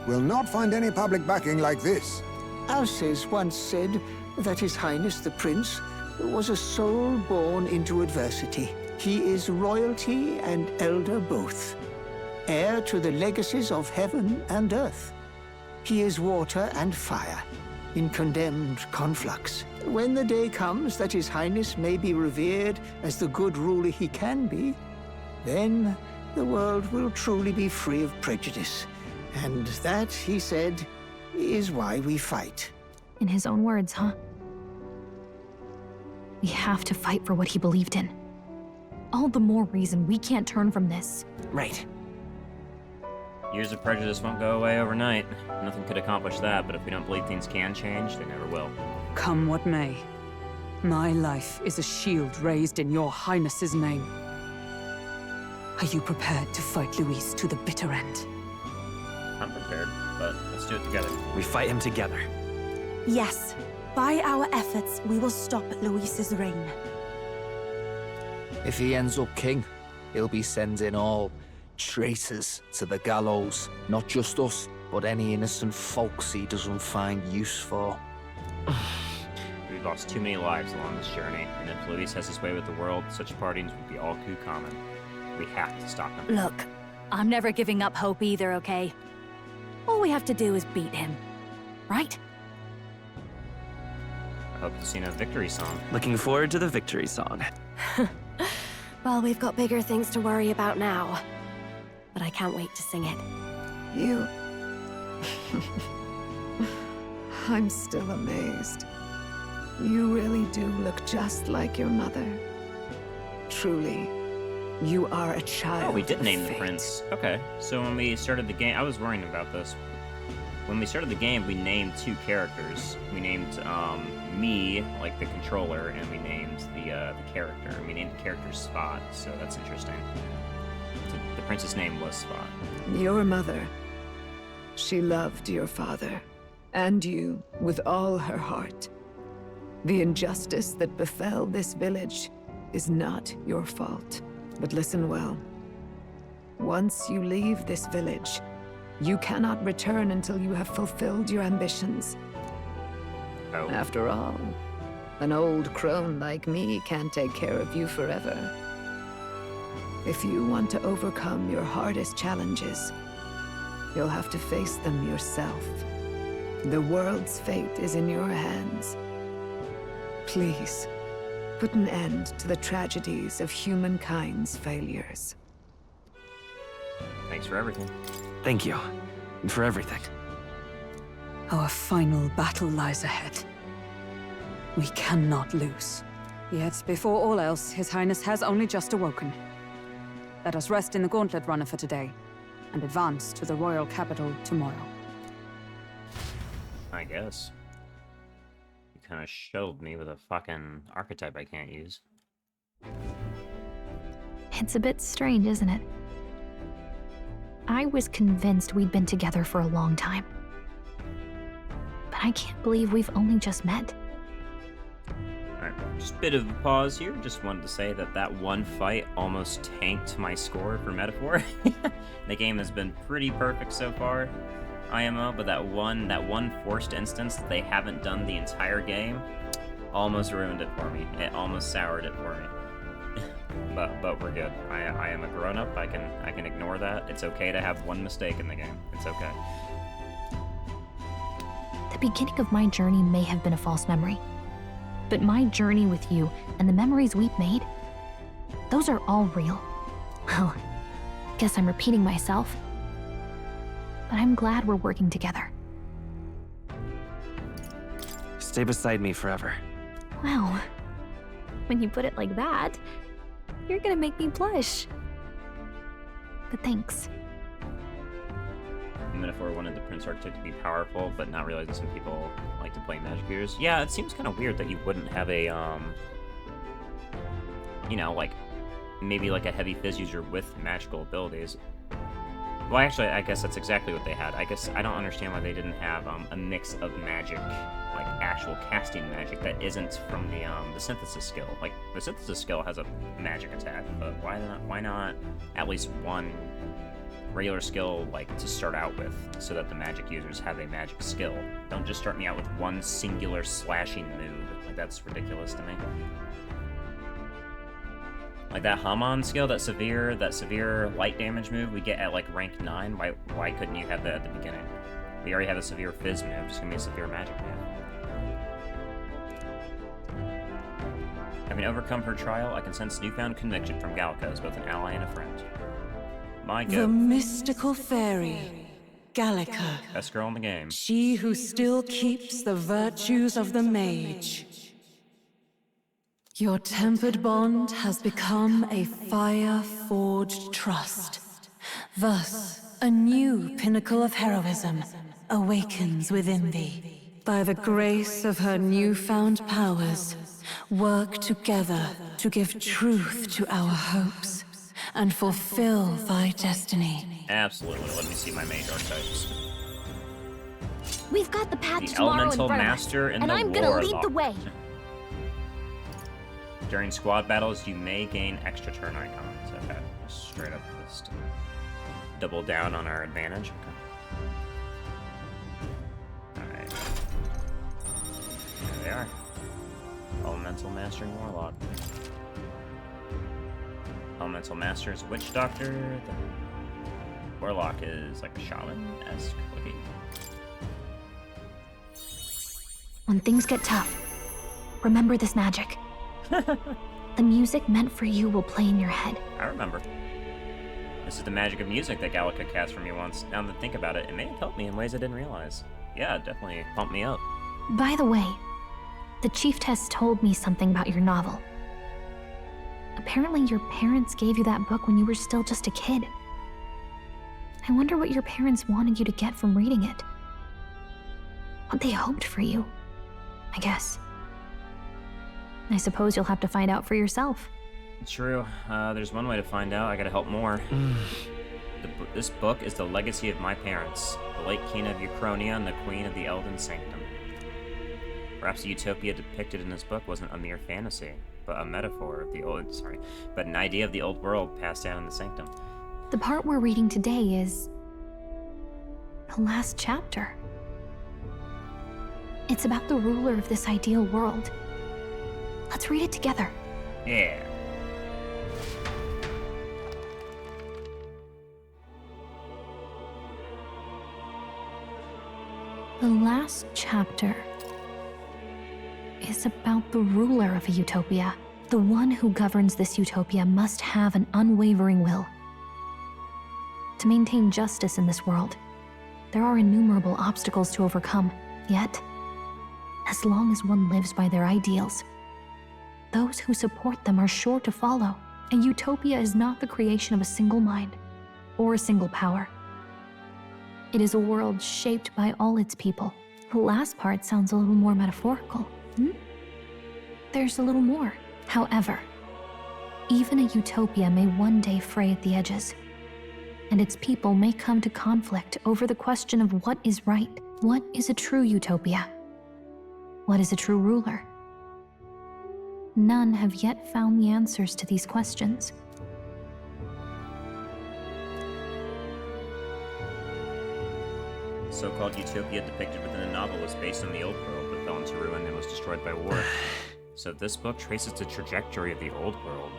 We'll not find any public backing like this. Alces once said that His Highness the Prince was a soul born into adversity. He is royalty and elder both, heir to the legacies of heaven and earth. He is water and fire, in condemned conflux. When the day comes that His Highness may be revered as the good ruler he can be, then the world will truly be free of prejudice. And that, he said, is why we fight. In his own words, huh? We have to fight for what he believed in. All the more reason we can't turn from this. Right. Years of prejudice won't go away overnight. Nothing could accomplish that, but if we don't believe things can change, they never will. Come what may. My life is a shield raised in your highness's name. Are you prepared to fight Luis to the bitter end? I'm prepared, but let's do it together. We fight him together. Yes, by our efforts, we will stop Luis's reign. If he ends up king, he'll be sending all traitors to the gallows. Not just us, but any innocent folks he doesn't find use for. We've lost too many lives along this journey, and if Luis has his way with the world, such partings would be all too common. We have to stop him. Look, I'm never giving up hope either, okay? All we have to do is beat him, right? I hope you've seen a victory song. Looking forward to the victory song. Well, we've got bigger things to worry about now. But I can't wait to sing it. You... I'm still amazed. You really do look just like your mother. Truly, you are a child. Oh, we did of name the fate. prince. Okay, so when we started the game, I was worrying about this. When we started the game, we named two characters. We named me, like the controller, and we named the character. We named the character Spot, so that's interesting. So the prince's name was Spot. Your mother. She loved your father, and you, with all her heart. The injustice that befell this village is not your fault. But listen well. Once you leave this village, you cannot return until you have fulfilled your ambitions. Oh. After all, an old crone like me can't take care of you forever. If you want to overcome your hardest challenges, you'll have to face them yourself. The world's fate is in your hands. Please, put an end to the tragedies of humankind's failures. Thanks for everything. Thank you. For everything. Our final battle lies ahead. We cannot lose. Yet, before all else, His Highness has only just awoken. Let us rest in the Gauntlet Runner for today, and advance to the royal capital tomorrow. I guess. We kind of showed me with a fucking archetype I can't use. It's a bit strange, isn't it? I was convinced we'd been together for a long time. But I can't believe we've only just met. Alright, just a bit of a pause here. Just wanted to say that that one fight almost tanked my score for Metaphor. The game has been pretty perfect so far, IMO, but that one forced instance that they haven't done the entire game almost ruined it for me. It almost soured it for me. But we're good. I am a grown-up. I can ignore that. It's okay to have one mistake in the game. It's okay. The beginning of my journey may have been a false memory. But my journey with you and the memories we've made, those are all real. Well, guess I'm repeating myself. But I'm glad we're working together. Stay beside me forever. Wow. When you put it like that, you're gonna make me blush. But thanks. Metaphor wanted the Prince archetype to be powerful, but not realizing some people like to play magic users. Yeah, it seems kind of weird that you wouldn't have a, you know, like, maybe like a heavy fizz user with magical abilities. Well, actually, I guess that's exactly what they had. I guess I don't understand why they didn't have a mix of magic, like actual casting magic that isn't from the synthesis skill. Like, the synthesis skill has a magic attack, but why not at least one regular skill, like, to start out with, so that the magic users have a magic skill. Don't just start me out with one singular slashing move. Like, that's ridiculous to me. Like that Hamon skill, that severe light damage move we get at like rank 9, why couldn't you have that at the beginning? We already have a severe fizz move, just give me a severe magic move. Having overcome her trial, I can sense newfound connection from Gallica as both an ally and a friend. My go. The mystical fairy, Gallica. Best girl in the game. She who still keeps the virtues of the mage. Your tempered bond has become a fire-forged trust. Thus, a new pinnacle of heroism awakens within thee. By the grace of her newfound powers, work together to give truth to our hopes and fulfill thy destiny. Absolutely. Let me see my mage archetypes. We've got the path The tomorrow in Elemental front of us, Master and and the I'm gonna lead Warlock. the way. During squad battles, you may gain extra turn icons. Okay, straight up just double down on our advantage. Okay. Alright. There they are. Elemental Master and Warlock. Elemental Master is Witch Doctor. The Warlock is like a shaman-esque looking. When things get tough, remember this magic. The music meant for you will play in your head. I remember. This is the magic of music that Gallica cast for me once. Now that I think about it, it may have helped me in ways I didn't realize. Yeah, it definitely pumped me up. By the way, the Chieftess told me something about your novel. Apparently your parents gave you that book when you were still just a kid. I wonder what your parents wanted you to get from reading it. What they hoped for you, I guess. I suppose you'll have to find out for yourself. True. There's one way to find out. I gotta help more. This book is the legacy of my parents, the late King of Uchronia and the Queen of the Elden Sanctum. Perhaps the utopia depicted in this book wasn't a mere fantasy, but a metaphor of the old, but an idea of the old world passed down in the Sanctum. The part we're reading today is the last chapter. It's about the ruler of this ideal world. Let's read it together. Yeah. The last chapter is about the ruler of a utopia. The one who governs this utopia must have an unwavering will. To maintain justice in this world, there are innumerable obstacles to overcome. Yet, as long as one lives by their ideals, those who support them are sure to follow. A utopia is not the creation of a single mind or a single power. It is a world shaped by all its people. The last part sounds a little more metaphorical. There's a little more. However, even a utopia may one day fray at the edges, and its people may come to conflict over the question of what is right. What is a true utopia? What is a true ruler? None have yet found the answers to these questions. The so-called utopia depicted within the novel was based on the old world, but fell into ruin and was destroyed by war. So this book traces the trajectory of the old world.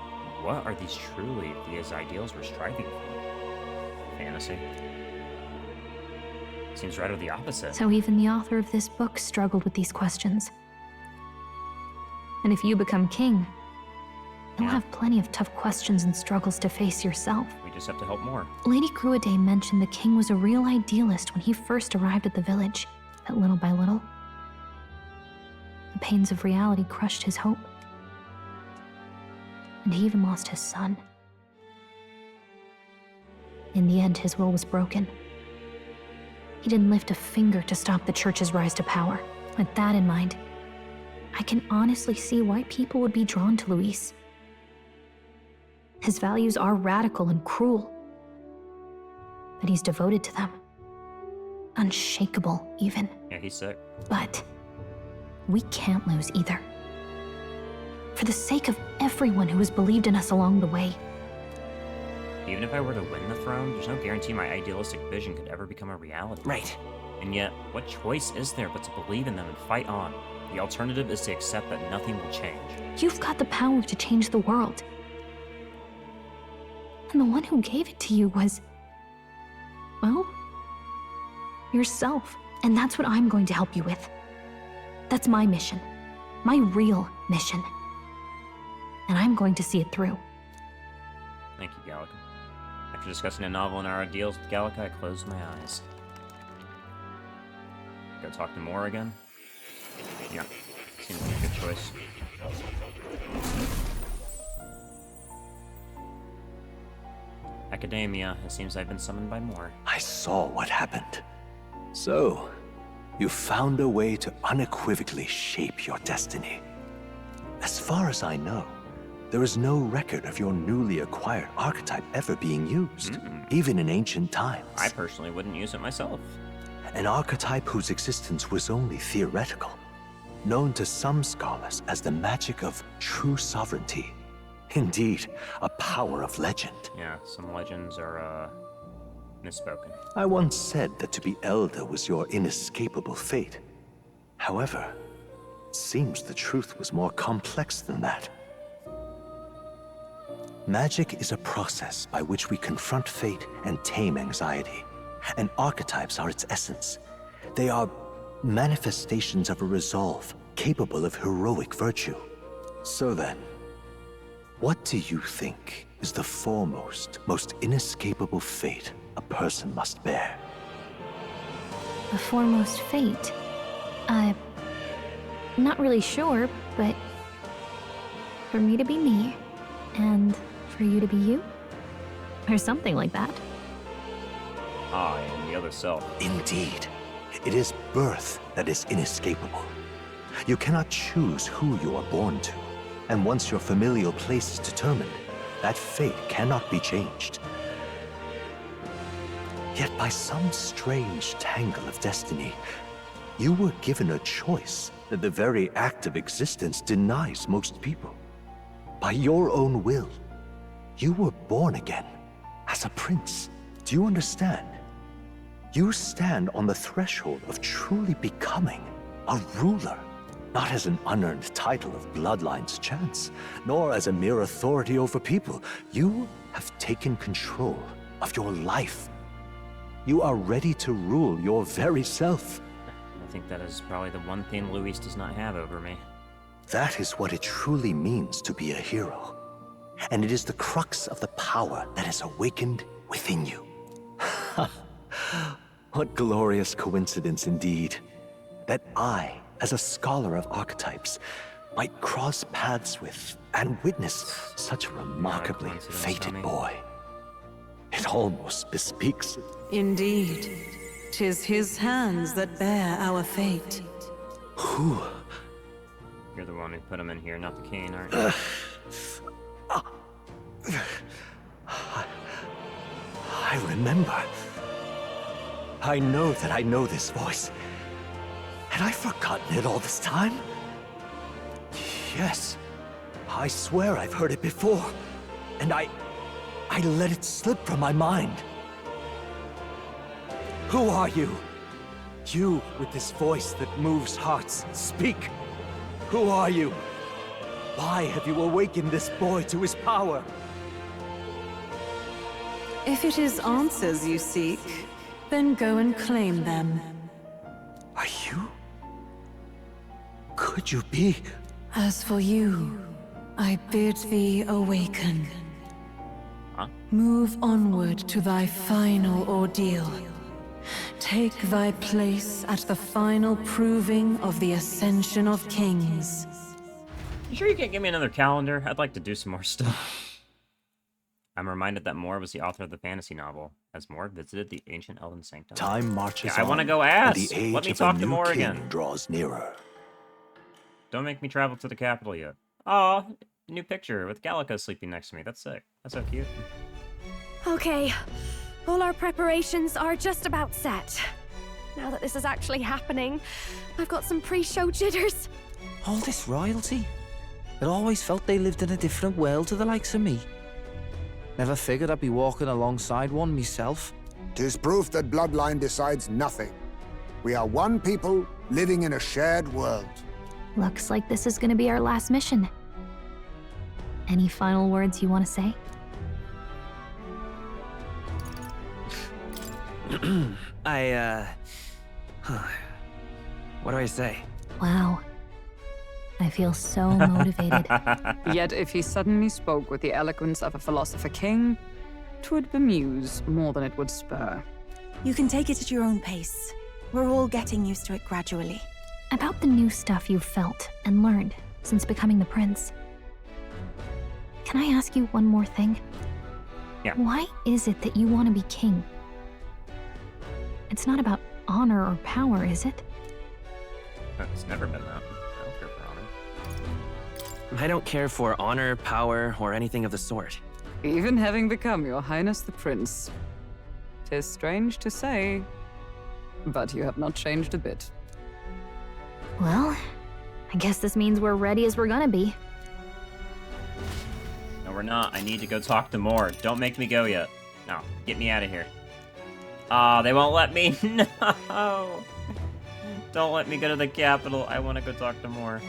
What are these truly these ideals we're striving for? Fantasy? Seems right or the opposite. So even the author of this book struggled with these questions. And if you become king, you'll have plenty of tough questions and struggles to face yourself. We just have to help more. Lady Gruaday mentioned the king was a real idealist when he first arrived at the village, but little by little, the pains of reality crushed his hope. And he even lost his son. In the end, his will was broken. He didn't lift a finger to stop the church's rise to power. With that in mind, I can honestly see why people would be drawn to Luis. His values are radical and cruel, but he's devoted to them. Unshakable, even. Yeah, he's sick. But we can't lose either. For the sake of everyone who has believed in us along the way. Even if I were to win the throne, there's no guarantee my idealistic vision could ever become a reality. Right. And yet, what choice is there but to believe in them and fight on? The alternative is to accept that nothing will change. You've got the power to change the world. And the one who gave it to you was, well, yourself. And that's what I'm going to help you with. That's my mission. My real mission. And I'm going to see it through. Thank you, Gallica. After discussing a novel and our ideals with Gallica, I closed my eyes. Go talk to Moore again? Yeah, seems like a good choice. Academia, it seems I've been summoned by Moore. I saw what happened. So, you found a way to unequivocally shape your destiny. As far as I know, there is no record of your newly acquired archetype ever being used, even in ancient times. I personally wouldn't use it myself. An archetype whose existence was only theoretical, known to some scholars as the magic of true sovereignty. Indeed, a power of legend. Yeah, some legends are, misspoken. I once said that to be Elda was your inescapable fate. However, it seems the truth was more complex than that. Magic is a process by which we confront fate and tame anxiety, and archetypes are its essence. They are manifestations of a resolve capable of heroic virtue. So then, what do you think is the foremost, most inescapable fate a person must bear? The foremost fate? Not really sure, but for me to be me, and for you to be you? Or something like that. I am the other self. Indeed. It is birth that is inescapable. You cannot choose who you are born to, and once your familial place is determined, that fate cannot be changed. Yet by some strange tangle of destiny, you were given a choice that the very act of existence denies most people. By your own will, you were born again as a prince. Do you understand? You stand on the threshold of truly becoming a ruler, not as an unearned title of bloodline's chance, nor as a mere authority over people. You have taken control of your life. You are ready to rule your very self. I think that is probably the one thing Luis does not have over me. That is what it truly means to be a hero. And it is the crux of the power that is awakened within you. What glorious coincidence indeed, that I, as a scholar of archetypes, might cross paths with and witness such a remarkably fated boy. It almost bespeaks it. Indeed, 'tis his hands that bear our fate. Who You're the one who put him in here, not the king, aren't you? I remember. I know that I know this voice. Had I forgotten it all this time? Yes. I swear I've heard it before. And I let it slip from my mind. Who are you? You with this voice that moves hearts. Speak. Who are you? Why have you awakened this boy to his power? If it is answers you seek, then go and claim them. Are you? Could you be? As for you, I bid thee awaken. Move onward to thy final ordeal. Take thy place at the final proving of the Ascension of Kings. You sure you can't give me another calendar? I'd like to do some more stuff. I'm reminded that Moore was the author of the fantasy novel. Has Moore visited the ancient Elden sanctum? Time marches I want to go and ask. the age Let me of talk a to new Moore king again. draws nearer. Don't make me travel to the capital yet. Aw, new picture with Gallica sleeping next to me. That's sick. That's so cute. Okay, all our preparations are just about set. Now that this is actually happening, I've got some pre-show jitters. All this royalty? It always felt they lived in a different world to the likes of me. Never figured I'd be walking alongside one myself. 'Tis proof that bloodline decides nothing. We are one people living in a shared world. Looks like this is gonna be our last mission. Any final words you want to say? What do I say? Wow. I feel so motivated. Yet if he suddenly spoke with the eloquence of a philosopher king, 'twould bemuse more than it would spur. You can take it at your own pace. We're all getting used to it gradually. About the new stuff you've felt and learned since becoming the prince. Can I ask you one more thing? Yeah. Why is it that you want to be king? It's not about honor or power, is it? It's never been that. I don't care for honor. I don't care for honor, power, or anything of the sort. Even having become your highness the prince. 'Tis strange to say, but you have not changed a bit. Well, I guess this means we're ready as we're gonna be. No, we're not. I need to go talk to Moore. Don't make me go yet. No, get me out of here. Ah, they won't let me. No. Don't let me go to the capital. I want to go talk to Moore.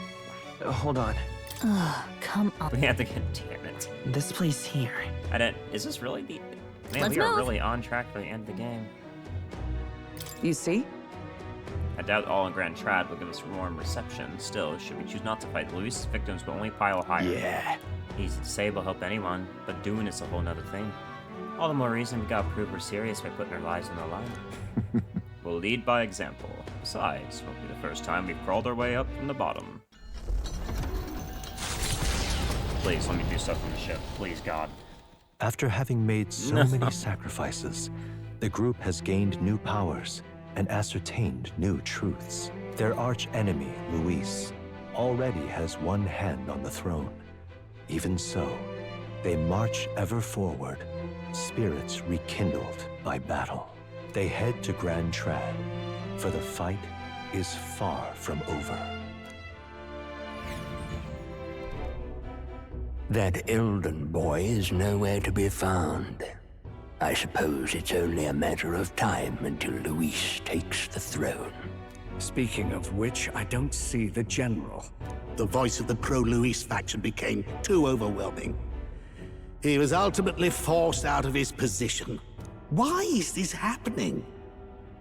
Hold on. Ugh, come on. We have to get. Damn it. This place here. I didn't. Is this really the? Man, Let's we are move. really on track for the end of the game. You see? I doubt all in Grand Trad will give us a warm reception. Still, should we choose not to fight, Luis's victims will only pile higher. Yeah. Easy to say will help anyone, but doing is a whole nother thing. All the more reason we gotta prove we're serious by putting our lives on the line. We'll lead by example. Besides, won't be the first time we've crawled our way up from the bottom. Please, let me do stuff from the ship. Please, God. After having made so many sacrifices, the group has gained new powers and ascertained new truths. Their arch-enemy, Luis, already has one hand on the throne. Even so, they march ever forward, spirits rekindled by battle. They head to Grand Trad, for the fight is far from over. That Elden boy is nowhere to be found. I suppose it's only a matter of time until Luis takes the throne. Speaking of which, I don't see the general. The voice of the pro-Luis faction became too overwhelming. He was ultimately forced out of his position. Why is this happening?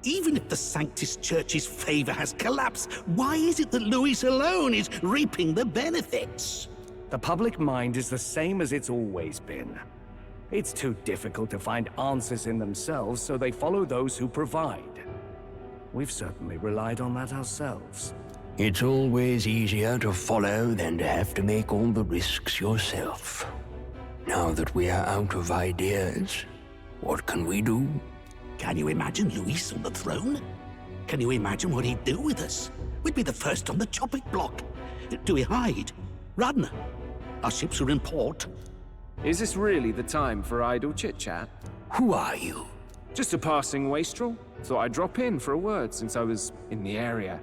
Even if the Sanctus Church's favor has collapsed, why is it that Luis alone is reaping the benefits? The public mind is the same as it's always been. It's too difficult to find answers in themselves, so they follow those who provide. We've certainly relied on that ourselves. It's always easier to follow than to have to make all the risks yourself. Now that we are out of ideas, what can we do? Can you imagine Luis on the throne? Can you imagine what he'd do with us? We'd be the first on the chopping block. Do we hide? Run! Our ships are in port. Is this really the time for idle chit-chat? Who are you? Just a passing wastrel. Thought I'd drop in for a word since I was in the area.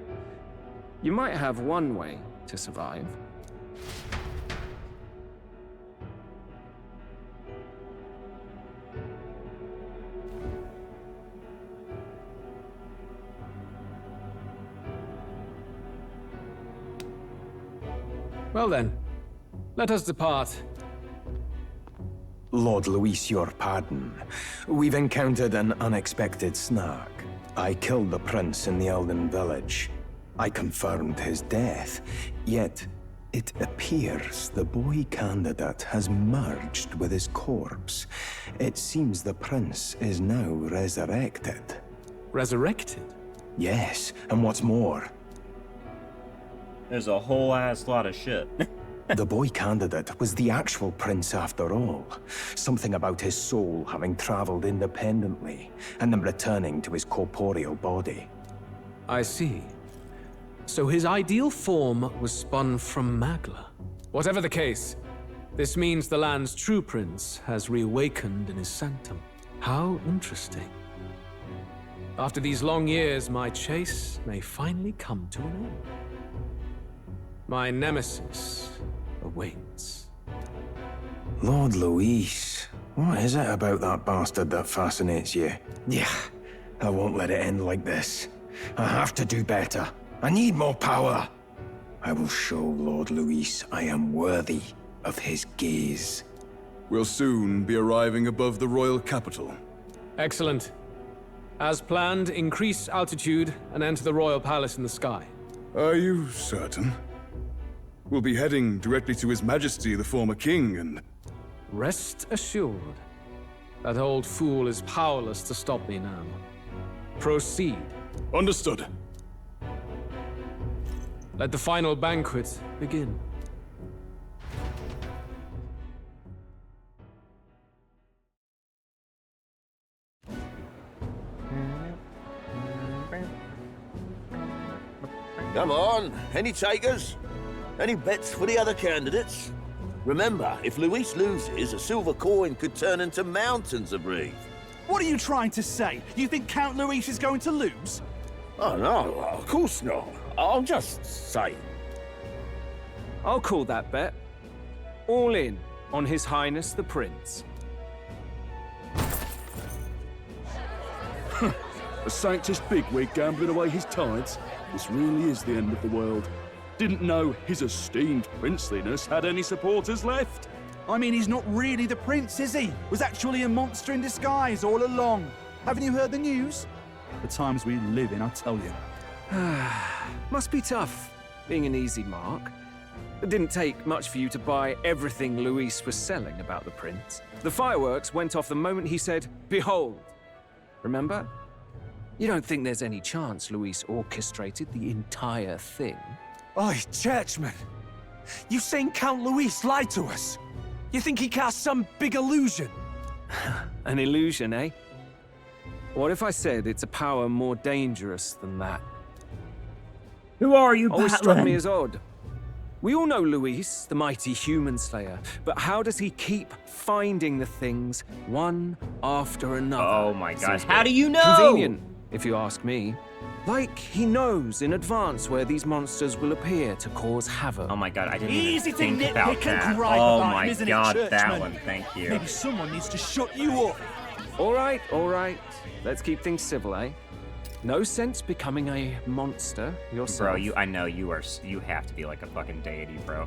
You might have one way to survive. Well then, let us depart. Lord Luis, your pardon. We've encountered an unexpected snag. I killed the prince in the Elden village. I confirmed his death, yet it appears the boy candidate has merged with his corpse. It seems the prince is now resurrected. Resurrected? Yes, and what's more, there's a whole ass lot of shit. the boy candidate was the actual prince after all. Something about his soul having traveled independently, and then returning to his corporeal body. I see. So his ideal form was spun from Magla. Whatever the case, this means the land's true prince has reawakened in his sanctum. How interesting. After these long years, my chase may finally come to an end. My nemesis awaits. Lord Luis, what is it about that bastard that fascinates you? Yeah, I won't let it end like this. I have to do better. I need more power. I will show Lord Luis I am worthy of his gaze. We'll soon be arriving above the royal capital. Excellent. As planned, increase altitude and enter the royal palace in the sky. Are you certain? We'll be heading directly to His Majesty, the former king, and... Rest assured. That old fool is powerless to stop me now. Proceed. Understood. Let the final banquet begin. Come on, any takers? Any bets for the other candidates? Remember, if Luis loses, a silver coin could turn into mountains of Reeve. What are you trying to say? You think Count Luis is going to lose? Oh, no, of course not. I'm just saying. I'll call that bet. All in on His Highness the Prince. A sanctist bigwig gambling away his tides? This really is the end of the world. Didn't know his esteemed princeliness had any supporters left. I mean, he's not really the prince, is he? Was actually a monster in disguise all along. Haven't you heard the news? The times we live in, I tell you. Must be tough, being an easy mark. It didn't take much for you to buy everything Luis was selling about the prince. The fireworks went off the moment he said, "Behold." Remember? You don't think there's any chance Luis orchestrated the entire thing? Oi, churchman! You've seen Count Luis lie to us? You think he cast some big illusion? An illusion, eh? What if I said it's a power more dangerous than that? Who are you, Always struck me Battling? as odd. We all know Luis, the mighty human slayer, but how does he keep finding the things one after another? Oh my god, Seems how do you know? Convenient, if you ask me. Like he knows in advance where these monsters will appear to cause havoc. Oh my god, I didn't Easy to even think about nitpick and that. gripe Oh about my him, isn't god, it, that churchman? one, thank you. Maybe someone needs to shut you up. All right. Let's keep things civil, eh? No sense becoming a monster yourself. Bro, I know you have to be like a fucking deity, bro.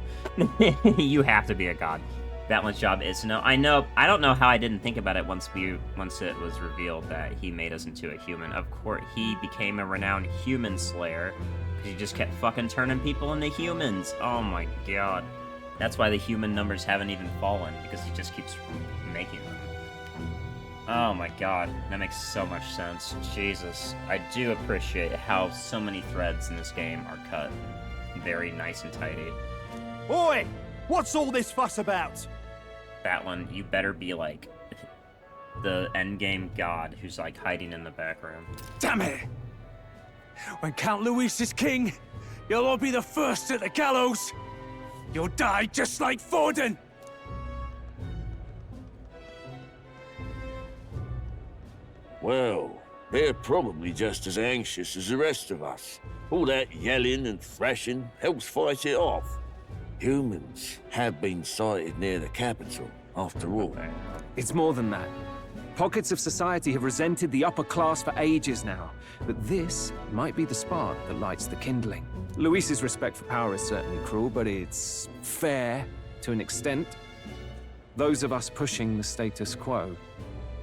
You have to be a god. Batlin's job is to know. I don't know how I didn't think about it once it was revealed that he made us into a human. Of course, he became a renowned human slayer because he just kept fucking turning people into humans. Oh my god. That's why the human numbers haven't even fallen, because he just keeps making them. Oh my god, that makes so much sense. Jesus, I do appreciate how so many threads in this game are cut very nice and tidy. Oi! What's all this fuss about? Batlin, you better be like the endgame god who's like hiding in the background. Damn it! When Count Luis is king, You'll all be the first at the gallows. You'll die just like Forden. Well, they're probably just as anxious as the rest of us. All that yelling and thrashing helps fight it off. Humans have been sighted near the capital, after all. It's more than that. Pockets of society have resented the upper class for ages now, but this might be the spark that lights the kindling. Luis's respect for power is certainly cruel, but it's fair to an extent. Those of us pushing the status quo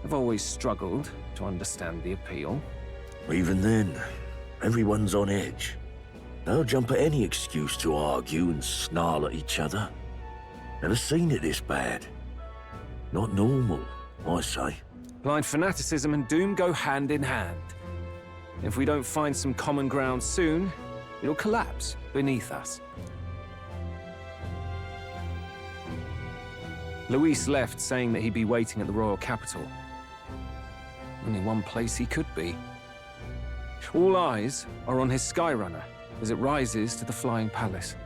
have always struggled to understand the appeal. Even then, everyone's on edge. They'll jump at any excuse to argue and snarl at each other. Never seen it this bad. Not normal, I say. Blind fanaticism and doom go hand in hand. If we don't find some common ground soon, it'll collapse beneath us. Luis left saying that he'd be waiting at the royal capital. Only one place he could be. All eyes are on his Skyrunner as it rises to the flying palace.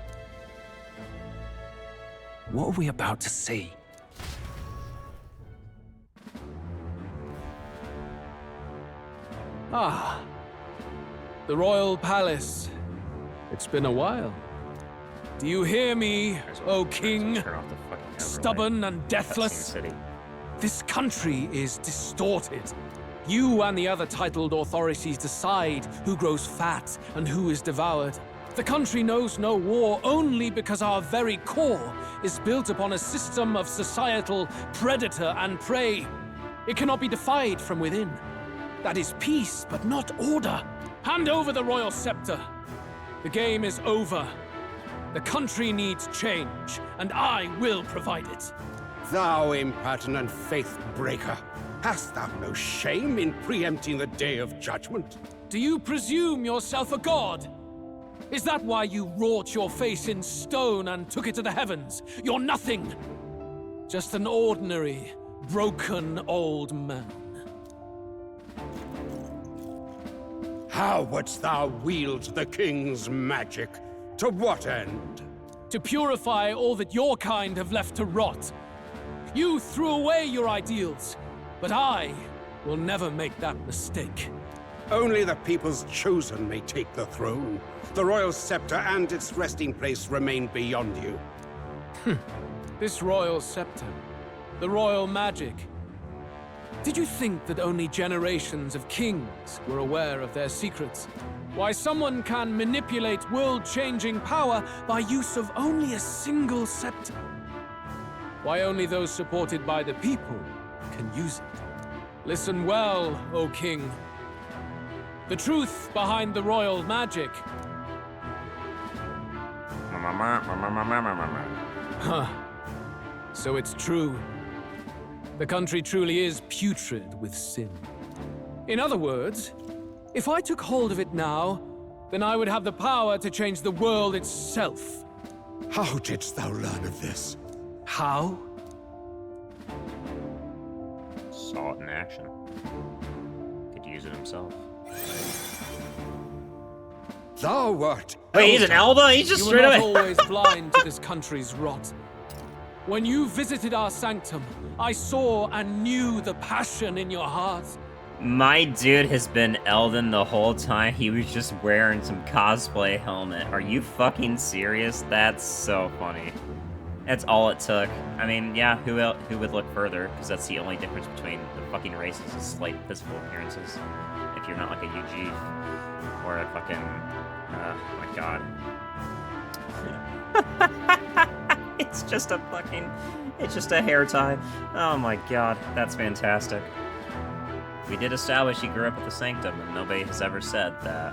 What are we about to see? Ah, the royal palace. It's been a while. Do you hear me, O king? Stubborn and deathless? This country is distorted. You and the other titled authorities decide who grows fat and who is devoured. The country knows no war only because our very core is built upon a system of societal predator and prey. It cannot be defied from within. That is peace, but not order. Hand over the royal scepter. The game is over. The country needs change, and I will provide it. Thou impertinent faith breaker, hast thou no shame in preempting the day of judgment? Do you presume yourself a god? Is that why you wrought your face in stone and took it to the heavens? You're nothing. Just an ordinary, broken old man. How wouldst thou wield the king's magic? To what end? To purify all that your kind have left to rot. You threw away your ideals, but I will never make that mistake. Only the people's chosen may take the throne. The royal scepter and its resting place remain beyond you. This royal scepter, the royal magic. Did you think that only generations of kings were aware of their secrets? Why someone can manipulate world-changing power by use of only a single scepter? Why only those supported by the people can use it? Listen well, O king. The truth behind the royal magic. Huh. So it's true. The country truly is putrid with sin. In other words, if I took hold of it now, then I would have the power to change the world itself. How didst thou learn of this? How? Saw it in action. Could use it himself. Thou wert. Wait, he's an Elda? He's just straight You were away. not always blind to this country's rot. When you visited our sanctum, I saw and knew the passion in your heart. My dude has been Elden the whole time. He was just wearing some cosplay helmet. Are you fucking serious? That's so funny. That's all it took. I mean, yeah, who would look further? Because that's the only difference between the fucking races is slight physical appearances. If you're not like a UG or a fucking, oh my god. It's just a hair tie. Oh my god, that's fantastic. We did establish he grew up with the Sanctum, and nobody has ever said that,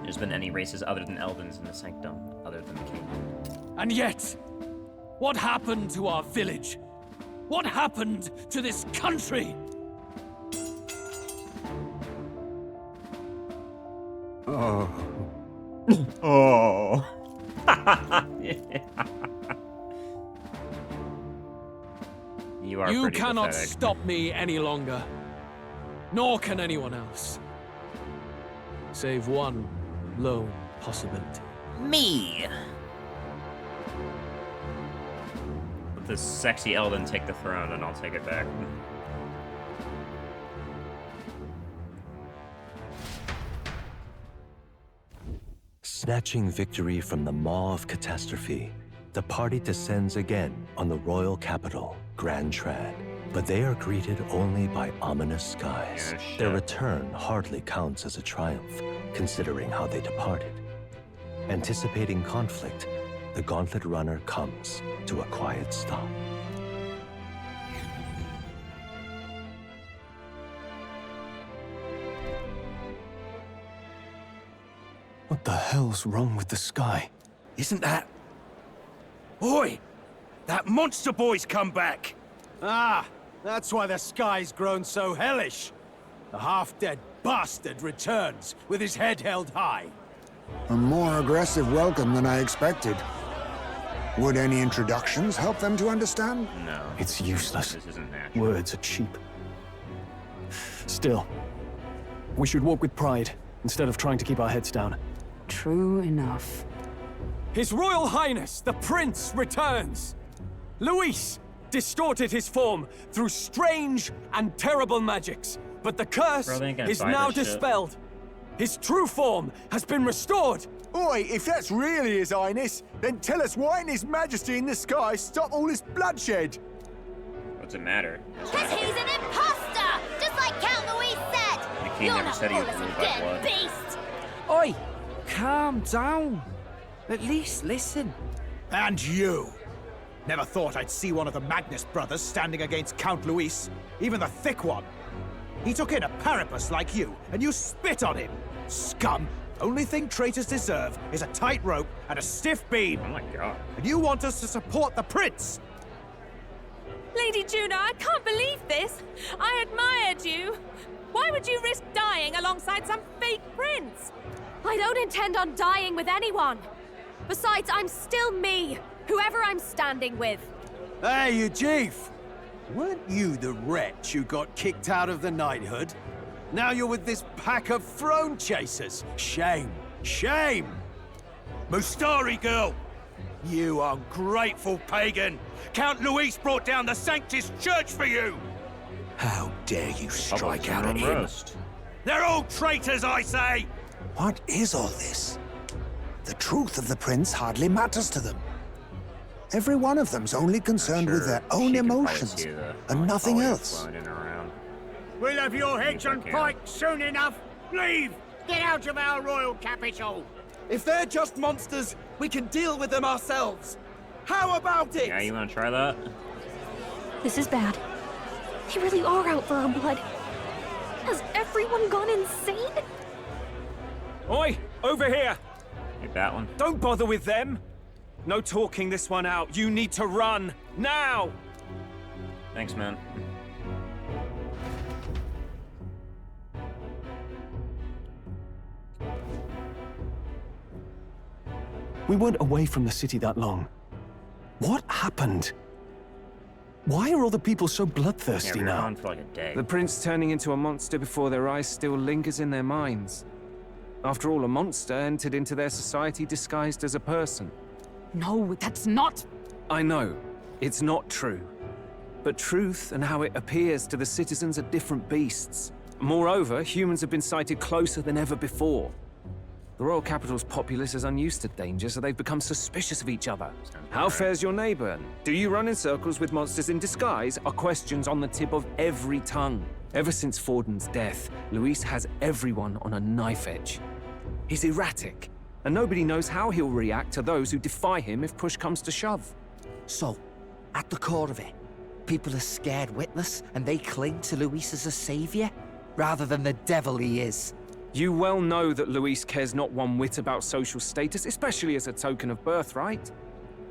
there's been any races other than Eldens in the Sanctum, other than the King. And yet, what happened to our village? What happened to this country? Oh. Oh. Yeah. You cannot stop me any longer. Nor can anyone else. save one lone possibility. Me! Let this sexy Elden take the throne and I'll take it back. Snatching victory from the maw of catastrophe, the party descends again on the royal capital, Grand Trad. But they are greeted only by ominous skies. Their return hardly counts as a triumph, considering how they departed. Anticipating conflict, the Gauntlet Runner comes to a quiet stop. What the hell's wrong with the sky? Isn't that... Oi! That monster boy's come back! Ah, that's why the sky's grown so hellish. The half-dead bastard returns with his head held high. A more aggressive welcome than I expected. Would any introductions help them to understand? No. It's useless. This isn't natural. Words are cheap. Still, we should walk with pride instead of trying to keep our heads down. True enough. His Royal Highness, the Prince, returns! Luis distorted his form through strange and terrible magics, but the curse is now dispelled. His true form has been restored! Oi, if that's really His Highness, then tell us why didn't His Majesty in the sky stop all this bloodshed? What's it matter? Because he's an imposter! Just like Count Louis said! The king You're never not said he was full as ruled a by dead blood. beast! Oi! Calm down. At least listen. And you! Never thought I'd see one of the Magnus brothers standing against Count Luis, even the thick one. He took in a parapus like you, and you spit on him! Scum! Only thing traitors deserve is a tight rope and a stiff beam! Oh my god. And you want us to support the prince! Lady Juna, I can't believe this! I admired you! Why would you risk dying alongside some fake prince? I don't intend on dying with anyone. Besides, I'm still me, whoever I'm standing with. Hey, you chief! Weren't you the wretch who got kicked out of the knighthood? Now you're with this pack of throne chasers. Shame! Shame! Mustari girl! You ungrateful pagan! Count Luis brought down the Sanctus Church for you! How dare you strike out at him? Roast. They're all traitors, I say! What is all this? The truth of the prince hardly matters to them. Every one of them's only concerned with their own emotions and nothing else. We'll have your heads on pike soon enough. Leave! Get out of our royal capital! If they're just monsters, we can deal with them ourselves. How about it? Yeah, you wanna try that? This is bad. They really are out for our blood. Has everyone gone insane? Oi! Over here! Like that one. Don't bother with them! No talking this one out. You need to run! Now! Thanks, man. We weren't away from the city that long. What happened? Why are all the people so bloodthirsty Yeah, we were now? on for like a day. The prince turning into a monster before their eyes still lingers in their minds. After all, a monster entered into their society disguised as a person. No, that's not... I know, it's not true. But truth and how it appears to the citizens are different beasts. Moreover, humans have been sighted closer than ever before. The royal capital's populace is unused to danger, so they've become suspicious of each other. How fares your neighbor? Do you run in circles with monsters in disguise? Are questions on the tip of every tongue. Ever since Forden's death, Luis has everyone on a knife edge. He's erratic, and nobody knows how he'll react to those who defy him if push comes to shove. So, at the core of it, people are scared witless and they cling to Luis as a savior, rather than the devil he is. You well know that Luis cares not one whit about social status, especially as a token of birthright.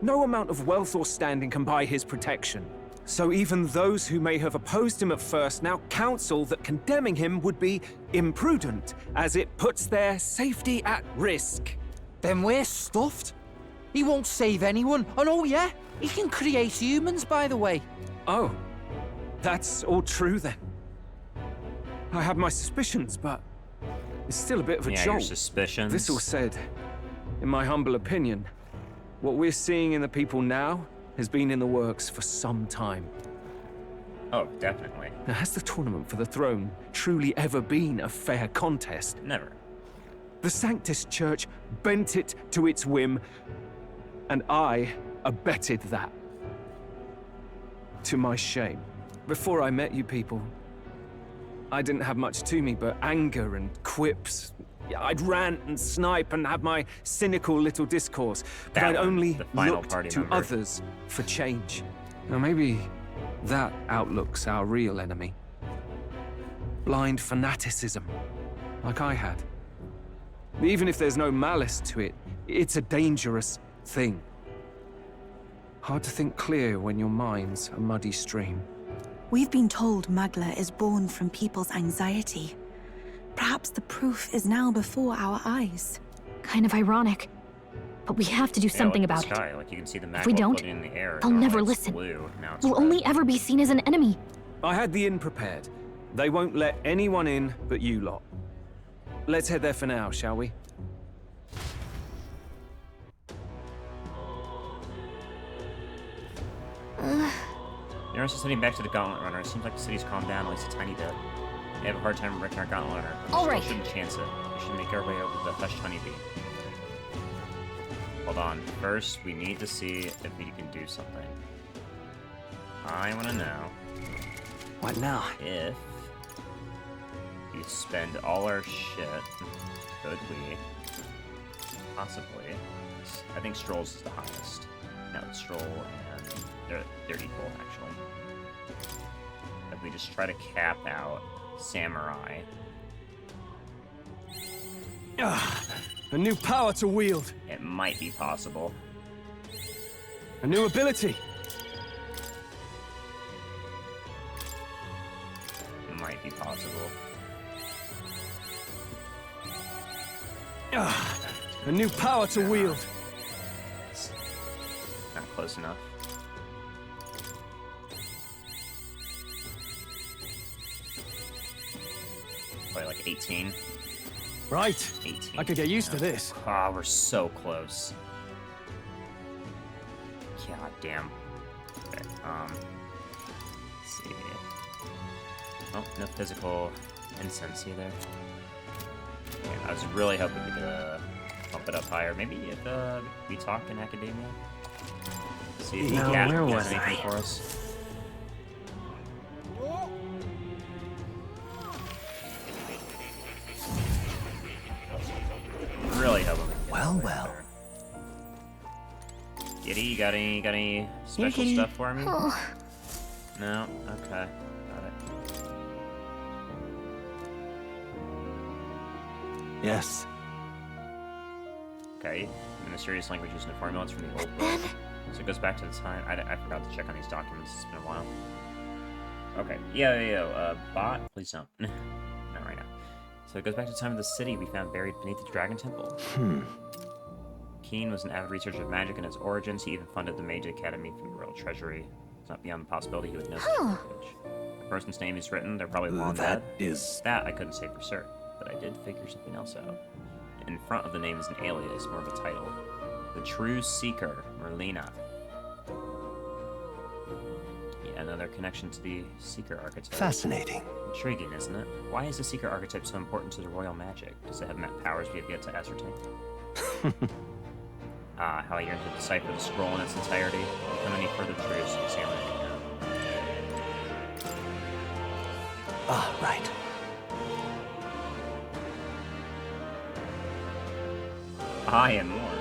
No amount of wealth or standing can buy his protection. So even those who may have opposed him at first now counsel that condemning him would be imprudent, as it puts their safety at risk. Then we're stuffed. He won't save anyone. And oh yeah, he can create humans, by the way. Oh, that's all true then. I had my suspicions, but It's still a bit of a Yeah, jolt. your suspicions. This all said, in my humble opinion, what we're seeing in the people now has been in the works for some time. Oh, definitely. Now, has the tournament for the throne truly ever been a fair contest? Never. The Sanctus Church bent it to its whim, and I abetted that. To my shame. Before I met you people, I didn't have much to me but anger and quips. I'd rant and snipe and have my cynical little discourse, but I'd only looked to others for change. Now maybe that outlook's our real enemy. Blind fanaticism, like I had. Even if there's no malice to it, it's a dangerous thing. Hard to think clear when your mind's a muddy stream. We've been told Magla is born from people's anxiety. Perhaps the proof is now before our eyes. Kind of ironic. But we have to do something about it. Like you can see the If we don't, in the air. they'll never listen. We'll only ever be seen as an enemy. I had the inn prepared. They won't let anyone in but you lot. Let's head there for now, shall we? You're also sitting back to the Gauntlet Runner. It seems like the city's calmed down at least a tiny bit. They have a hard time wrecking our Gauntlet Runner, but we still shouldn't chance it. We should make our way over the hushed honeybee. Hold on. First, we need to see if we can do something. I want to know... What now? If we spend all our shit, could we possibly... I think Stroll's is the highest. No, it's Stroll and... They're equal, actually. If we just try to cap out Samurai. A new power to wield. It might be possible. A new ability. It might be possible. A new power to wield. Not close enough. Probably like 18. Right. 18. I could get used to this. Ah, we're so close. God damn. Okay, let's see. Oh, no physical incense either. Yeah, I was really hoping we could bump it up higher. Maybe if we talk in academia. See if he gets anything for us. Really hoping we can get Well. Giddy, you got any special stuff for me? No? Okay. Got it. Yes. Okay. The mysterious language used in the formulas from the old book. So it goes back to the time. I forgot to check on these documents. It's been a while. Okay. Yeah. Bot? Please don't. Not right now. So it goes back to the time of the city we found buried beneath the Dragon Temple. Keen was an avid researcher of magic and its origins. He even funded the Mage Academy from the Royal Treasury. It's not beyond the possibility he would know such a language. The person's name is written, they're probably long dead. That I couldn't say for certain, but I did figure something else out. In front of the name is an alias, more of a title. The True Seeker, Merlina. Yeah, another connection to the Seeker archetype. Fascinating. Intriguing, isn't it? Why is the Seeker archetype so important to the royal magic? Does it have powers we have yet to ascertain? How I yearn to decipher the scroll in its entirety. Become any further truths, examine it again. Ah, right. I am more.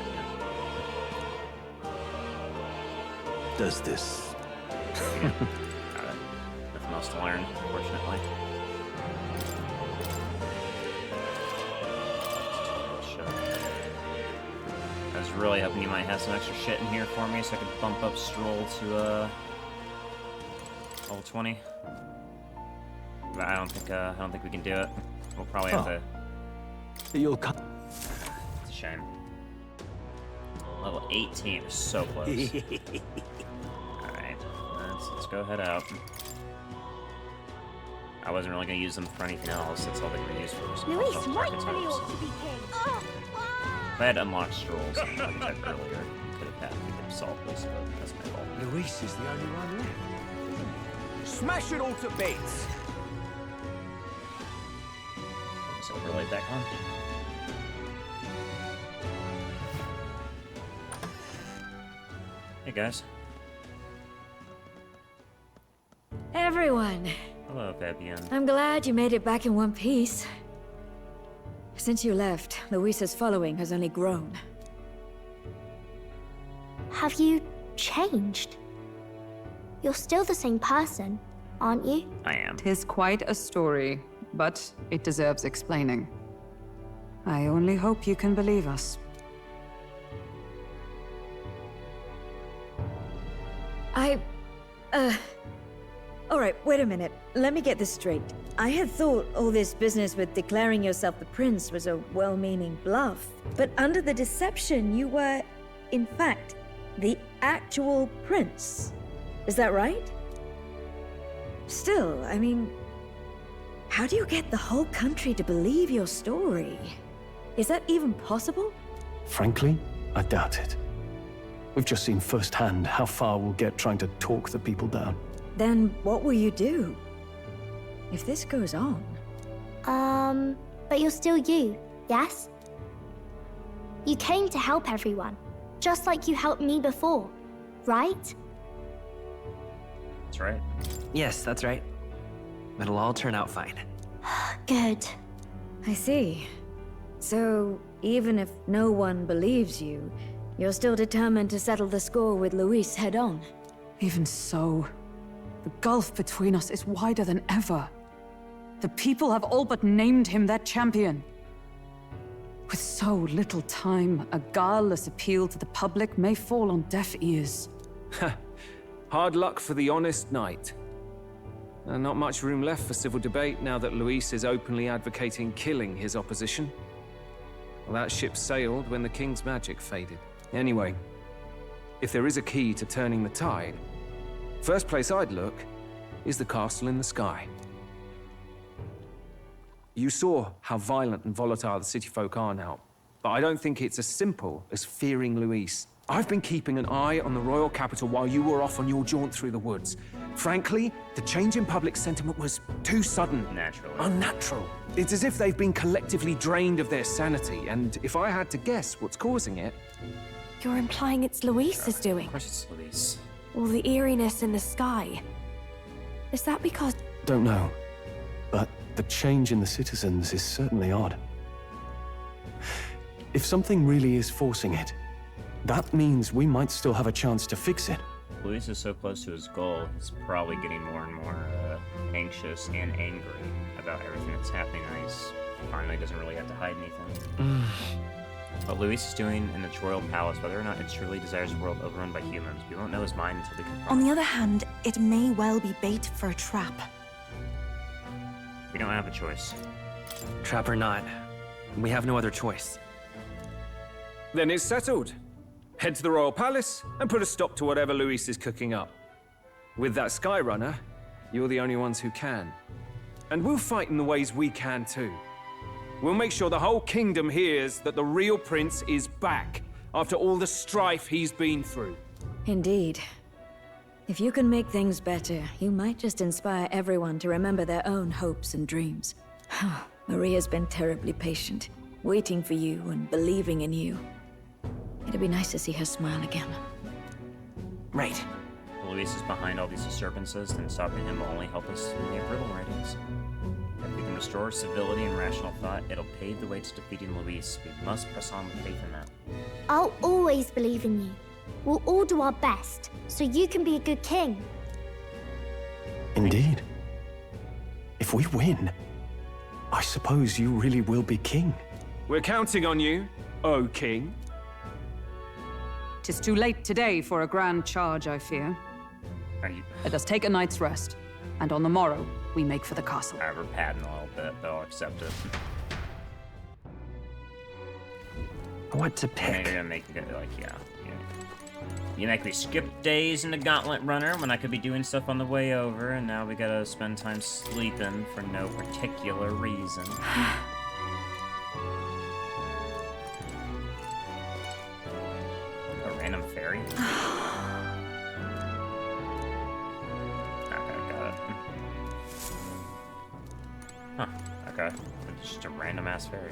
Does this... Got it. Nothing else to learn, unfortunately. I was really hoping you might have some extra shit in here for me so I could bump up Stroll to level 20. But I don't think we can do it. We'll probably have to. You'll come. It's a shame. Level 18 is so close. Alright, let's go head out. I wasn't really gonna use them for anything else. That's all they were used for. Luis rightfully ought to be king. If I had unlocked strolls and archetype earlier, we could have solved this, but that's my fault. Luis is the only one left. Smash it all to bits! Just overlay back on. Hey guys. Everyone. Hello, Fabian. I'm glad you made it back in one piece. Since you left, Luis's following has only grown. Have you changed? You're still the same person, aren't you? I am. 'Tis quite a story, but it deserves explaining. I only hope you can believe us. Alright, wait a minute. Let me get this straight. I had thought all this business with declaring yourself the prince was a well-meaning bluff. But under the deception, you were, in fact, the actual prince. Is that right? Still, I mean, how do you get the whole country to believe your story? Is that even possible? Frankly, I doubt it. We've just seen firsthand how far we'll get trying to talk the people down. Then what will you do? If this goes on... But you're still you, yes? You came to help everyone, just like you helped me before, right? That's right. Yes, that's right. It'll all turn out fine. Good. I see. So, even if no one believes you, you're still determined to settle the score with Luis head-on? Even so, the gulf between us is wider than ever. The people have all but named him their champion. With so little time, a guileless appeal to the public may fall on deaf ears. Hard luck for the honest knight. Not much room left for civil debate now that Luis is openly advocating killing his opposition. Well, that ship sailed when the king's magic faded. Anyway, if there is a key to turning the tide, first place I'd look is the castle in the sky. You saw how violent and volatile the city folk are now, but I don't think it's as simple as fearing Luis. I've been keeping an eye on the royal capital while you were off on your jaunt through the woods. Frankly, the change in public sentiment was too sudden. Unnatural. It's as if they've been collectively drained of their sanity, and if I had to guess what's causing it... You're implying it's Luis's doing? Of course it's Luis. All the eeriness in the sky. Is that because... Don't know, but the change in the citizens is certainly odd. If something really is forcing it, that means we might still have a chance to fix it. Luis is so close to his goal, he's probably getting more and more anxious and angry about everything that's happening, and he's finally doesn't really have to hide anything. What Luis is doing in the royal palace, whether or not it truly desires a world overrun by humans, we won't know his mind until we confront On him. the other hand, it may well be bait for a trap. We don't have a choice. Trap or not, we have no other choice. Then it's settled. Head to the royal palace and put a stop to whatever Luis is cooking up. With that Skyrunner, you're the only ones who can. And we'll fight in the ways we can too. We'll make sure the whole kingdom hears that the real prince is back after all the strife he's been through. Indeed. If you can make things better, you might just inspire everyone to remember their own hopes and dreams. Maria's been terribly patient, waiting for you and believing in you. It'd be nice to see her smile again. Right. If Luis is behind all these disturbances, then stopping him will only help us in the approval ratings. If we can restore civility and rational thought, it'll pave the way to defeating Luis. We must press on with faith in that. I'll always believe in you. We'll all do our best, so you can be a good king. Indeed. If we win, I suppose you really will be king. We're counting on you, O king. 'Tis too late today for a grand charge, I fear. Let us take a night's rest, and on the morrow, we make for the castle. We're padding a little bit, but I'll accept it. What to pick? You're gonna make it like, yeah. You make me skip days in the Gauntlet Runner when I could be doing stuff on the way over, and now we gotta spend time sleeping for no particular reason. A random fairy? Okay, got it. Huh, okay. It's just a random ass fairy.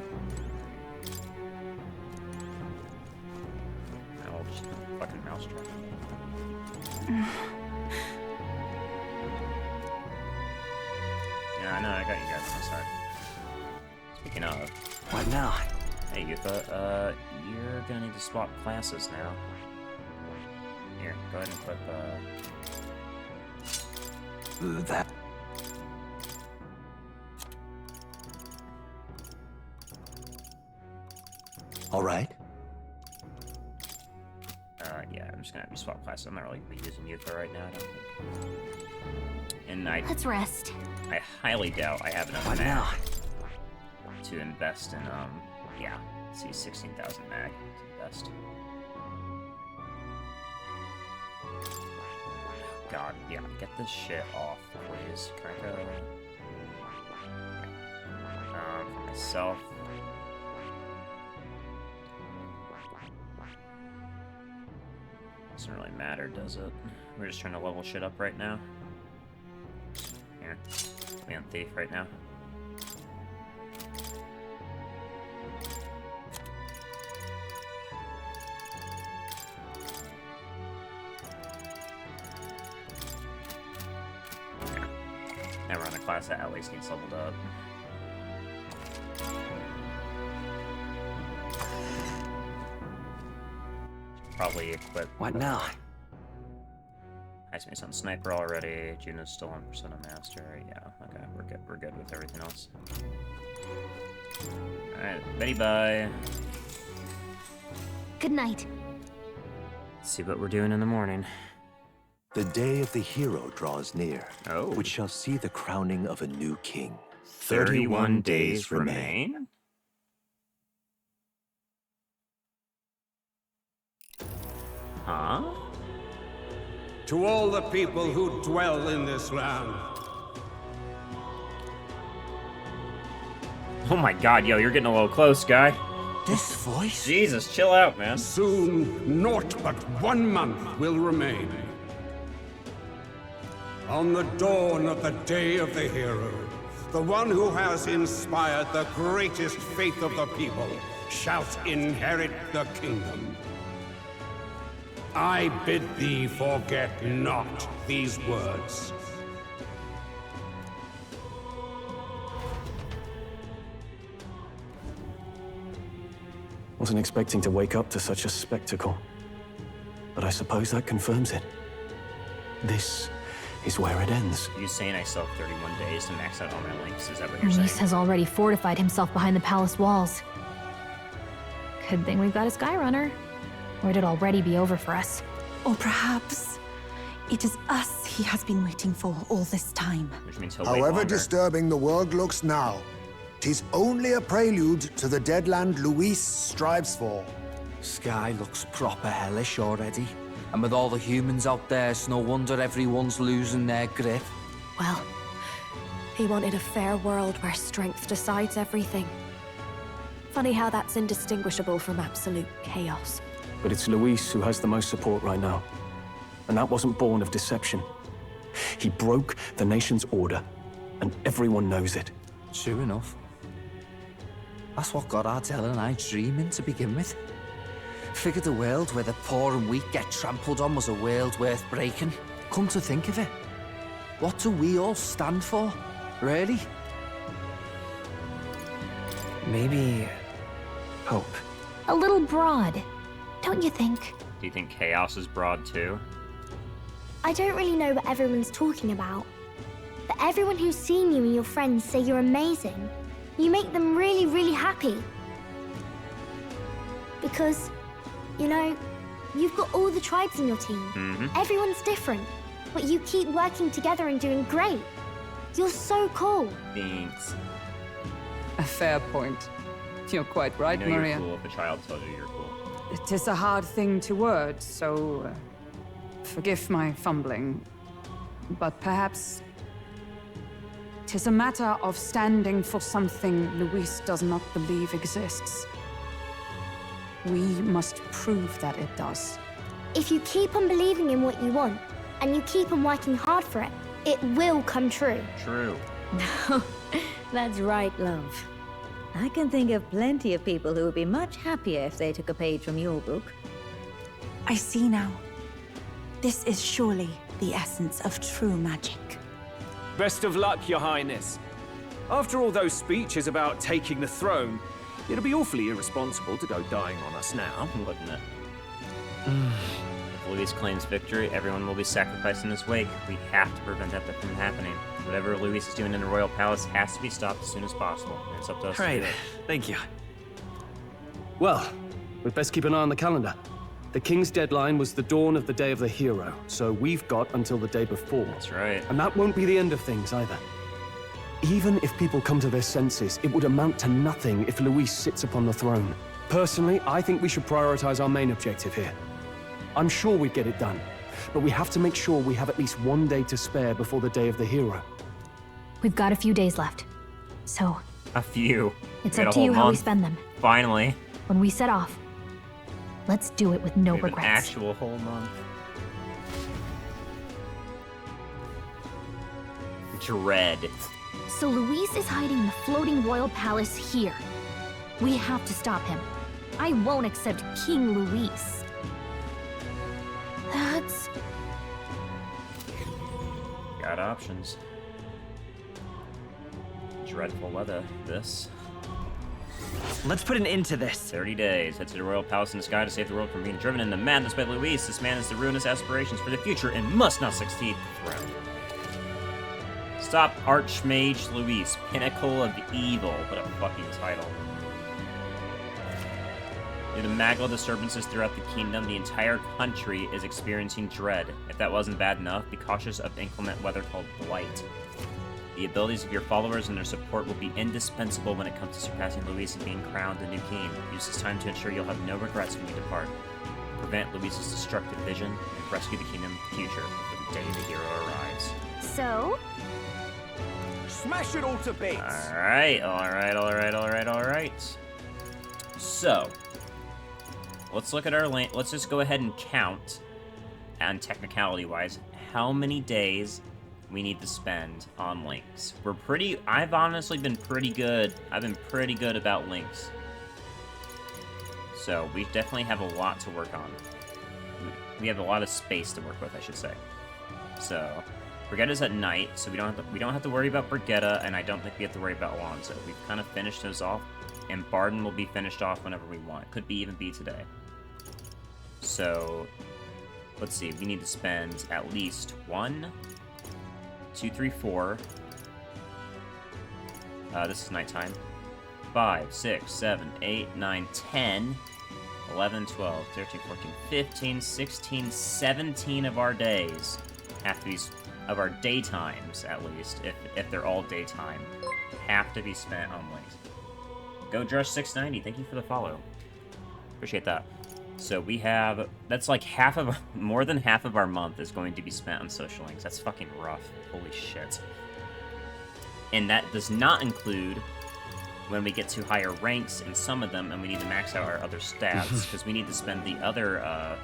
No, just a fucking mousetrap. Yeah, I know, I got you guys on the side. Speaking of. What now? Hey, Yufa, you're gonna need to swap classes now. Here, go ahead and equip, That. All right. Yeah, I'm just gonna have you swap classes. I'm not really gonna be using Yufa right now, I don't think. And Let's rest. I highly doubt I have enough What mag now? to invest in, yeah, see, 16,000 mag to invest. God, yeah, get this shit off, please. Can I go? Yeah. For myself. Doesn't really matter, does it? We're just trying to level shit up right now. Here. We on Thief right now. Now we're on a class that at least needs leveled up. Probably equip. What now? I see on sniper already. Juno's still on Persona Master. Yeah, okay, we're good with everything else. Alright, Betty bye. Good night. Let's see what we're doing in the morning. The day of the hero draws near, Oh. which shall see the crowning of a new king. 31 days remain? Huh? To all the people who dwell in this land. Oh my god, yo, you're getting a little close, guy. This voice? Jesus, chill out, man. Soon, naught but 1 month will remain. On the dawn of the day of the hero, the one who has inspired the greatest faith of the people shall inherit the kingdom. I bid thee forget not these words. Wasn't expecting to wake up to such a spectacle. But I suppose that confirms it. This is where it ends. You saying I still have 31 days to max out all my links? Is that what you're Luis saying? has already fortified himself behind the palace walls. Good thing we've got a Skyrunner. Or it'd already be over for us. Or perhaps it is us he has been waiting for all this time. Which means he'll wait However longer. disturbing the world looks now, 'tis only a prelude to the deadland Luis strives for. Sky looks proper hellish already. And with all the humans out there, it's no wonder everyone's losing their grip. Well, he wanted a fair world where strength decides everything. Funny how that's indistinguishable from absolute chaos. But it's Luis who has the most support right now. And that wasn't born of deception. He broke the nation's order, and everyone knows it. True enough. That's what got Ardell and I dreaming to begin with. Figured the world where the poor and weak get trampled on was a world worth breaking. Come to think of it, what do we all stand for, really? Maybe hope. A little broad, don't you think? Do you think chaos is broad too? I don't really know what everyone's talking about, but everyone who's seen you and your friends say you're amazing. You make them really, really happy. Because, you know, you've got all the tribes in your team. Everyone's different, but you keep working together and doing great. You're so cool. Thanks. A fair point. You're quite right, I know Maria. you're cool if a child tells you you're cool. It is a hard thing to word, so Forgive my fumbling, but perhaps 'tis a matter of standing for something Luis does not believe exists. We must prove that it does. If you keep on believing in what you want, and you keep on working hard for it, it will come true. True. That's right, love. I can think of plenty of people who would be much happier if they took a page from your book. I see now. This is surely the essence of true magic. Best of luck, Your Highness. After all those speeches about taking the throne, it'll be awfully irresponsible to go dying on us now, wouldn't it? If Luis claims victory, everyone will be sacrificed in his wake. We have to prevent that from happening. Whatever Luis is doing in the royal palace has to be stopped as soon as possible. It's up to us to do it. Thank you. Well, we'd best keep an eye on the calendar. The king's deadline was the dawn of the day of the hero, so we've got until the day before. That's right. And that won't be the end of things either. Even if people come to their senses, it would amount to nothing if Luis sits upon the throne. Personally, I think we should prioritize our main objective here. I'm sure we'd get it done, but we have to make sure we have at least one day to spare before the day of the hero. We've got a few days left, so... A few. It's up to you how we spend them. Finally. When we set off, let's do it with no We have regrets. An actual whole month. Dread. So Luis is hiding in the floating royal palace here. We have to stop him. I won't accept King Luis. That's... Got options. Dreadful weather, this. Let's put an end to this. 30 days. Head to the royal palace in the sky to save the world from being driven into madness by Luis. This man has the ruinous aspirations for the future and must not succeed the throne. Stop Archmage Luis, pinnacle of evil. What a fucking title. Due to Magla disturbances throughout the kingdom, the entire country is experiencing dread. If that wasn't bad enough, be cautious of inclement weather called blight. The abilities of your followers and their support will be indispensable when it comes to surpassing Luis and being crowned a new king. Use this time to ensure you'll have no regrets when you depart. Prevent Luis's destructive vision and rescue the kingdom of the future before the day the hero arrives. So? Smash it all to bits! Alright. So, let's look at our lane. Let's just go ahead and count, and technicality-wise, how many days we need to spend on links. I've honestly been pretty good. I've been pretty good about links. So, we definitely have a lot to work on. We have a lot of space to work with, I should say. So, Brigette's at night, so we don't have to worry about Brigetta, and I don't think we have to worry about Alonso. We've kind of finished those off, and Barden will be finished off whenever we want. Could even be today. So, let's see. We need to spend at least 1, 2, 3, 4. This is nighttime. 5, 6, 7, 8, 9, 10, 11, 12, 13, 14, 15, 16, 17 of our days have to be, of our daytimes at least, if they're all daytime, have to be spent on links. Go Drush 690, thank you for the follow. Appreciate that. So we have, that's like more than half of our month is going to be spent on social links. That's fucking rough. Holy shit. And that does not include when we get to higher ranks in some of them and we need to max out our other stats, because we need to spend the other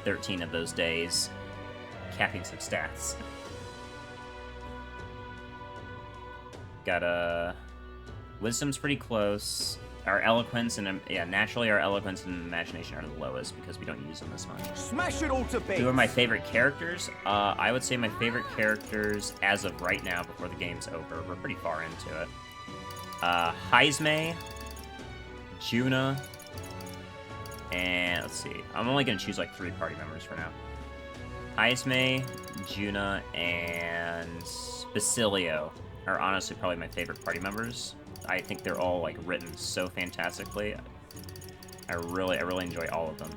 13 of those days capping some stats. Got Wisdom's pretty close. Our eloquence and naturally our eloquence and imagination are the lowest because we don't use them as much. Smash it all to bits. Who are my favorite characters? I would say my favorite characters as of right now, before the game's over. We're pretty far into it. Heisme, Juna, and let's see. I'm only gonna choose like 3 party members for now. Heisme, Juna, and Basilio are honestly probably my favorite party members. I think they're all like written so fantastically. I really enjoy all of them,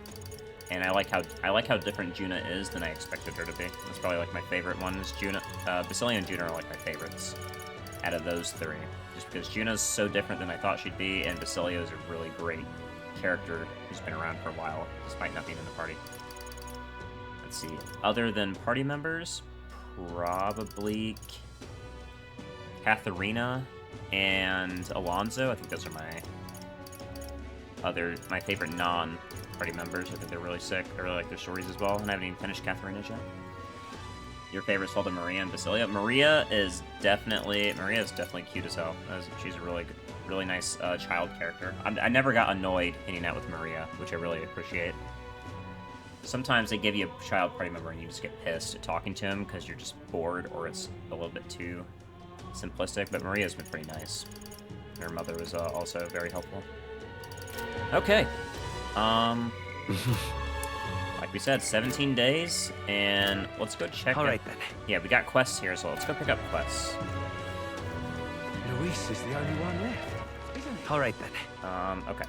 and I like how different Juna is than I expected her to be. That's probably like my favorite one is Juna. Basilio and Juna are like my favorites out of those 3, just because Juna's so different than I thought she'd be, and Basilio is a really great character who's been around for a while, despite not being in the party. Let's see. Other than party members, probably Katharina and Alonso. I think those are my favorite non-party members. I think they're really sick. I really like their stories as well, and I haven't even finished Katharina's yet. Your favorites fall to Maria and Basilia. Maria is definitely cute as hell. She's a really nice child character. I never got annoyed hanging out with Maria, which I really appreciate. Sometimes they give you a child party member and you just get pissed at talking to him because you're just bored or it's a little bit too simplistic, but Maria's been pretty nice. Her mother was also very helpful. Okay. Like we said, 17 days, and let's go check. All right, then. Yeah, we got quests here, so let's go pick up quests. Luis is the only one left, isn't he? All right, then. Okay.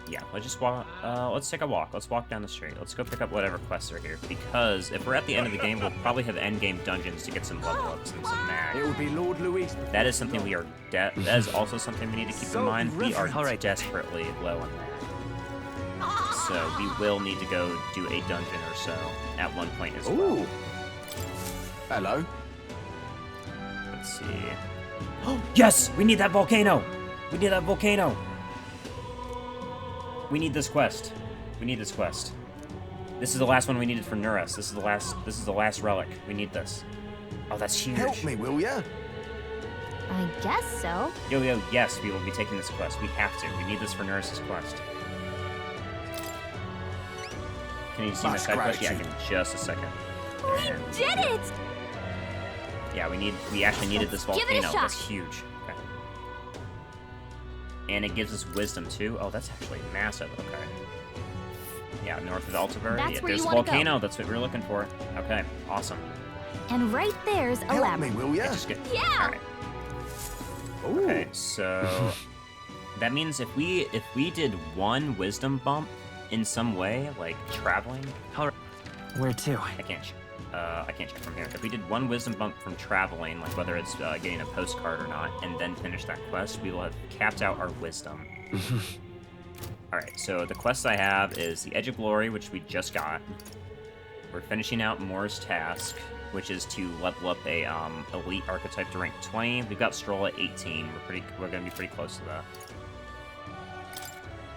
Yeah, let's just walk. Let's take a walk. Let's walk down the street. Let's go pick up whatever quests are here, because if we're at the end of the game, we'll probably have end game dungeons to get some level ups and some mag. It will be Lord Luis. That is something we are. That is also something we need to keep in mind. We are desperately low on mag. So we will need to go do a dungeon or so at one point as well. Ooh. Hello. Let's see. Yes! We need that volcano! We need that volcano! We need this quest. We need this quest. This is the last one we needed for Nuris. This is the last relic. We need this. Oh, that's huge. Help me, will ya? I guess so. Yo, yes, we will be taking this quest. We have to. We need this for Nuris' quest. Can you see my side quest? Yeah, in just a second. We did it! Yeah, we actually needed this volcano. Give it a shot. That's huge. Okay. And it gives us wisdom too. Oh, that's actually massive. Okay. Yeah, north of Altiver. That's Yeah, where there's you a wanna volcano. go. That's what we're looking for. Okay, awesome. And right there's a Help labyrinth. me, will ya? Yeah! Alright. Okay, so that means if we did one wisdom bump in some way, like traveling. Where to? I can't check from here. If we did one wisdom bump from traveling, like whether it's getting a postcard or not, and then finish that quest, we will have capped out our wisdom. Alright, so the quests I have is the Edge of Glory, which we just got. We're finishing out Moore's task, which is to level up a elite archetype to rank 20. We've got Stroll at 18. We're gonna be pretty close to that.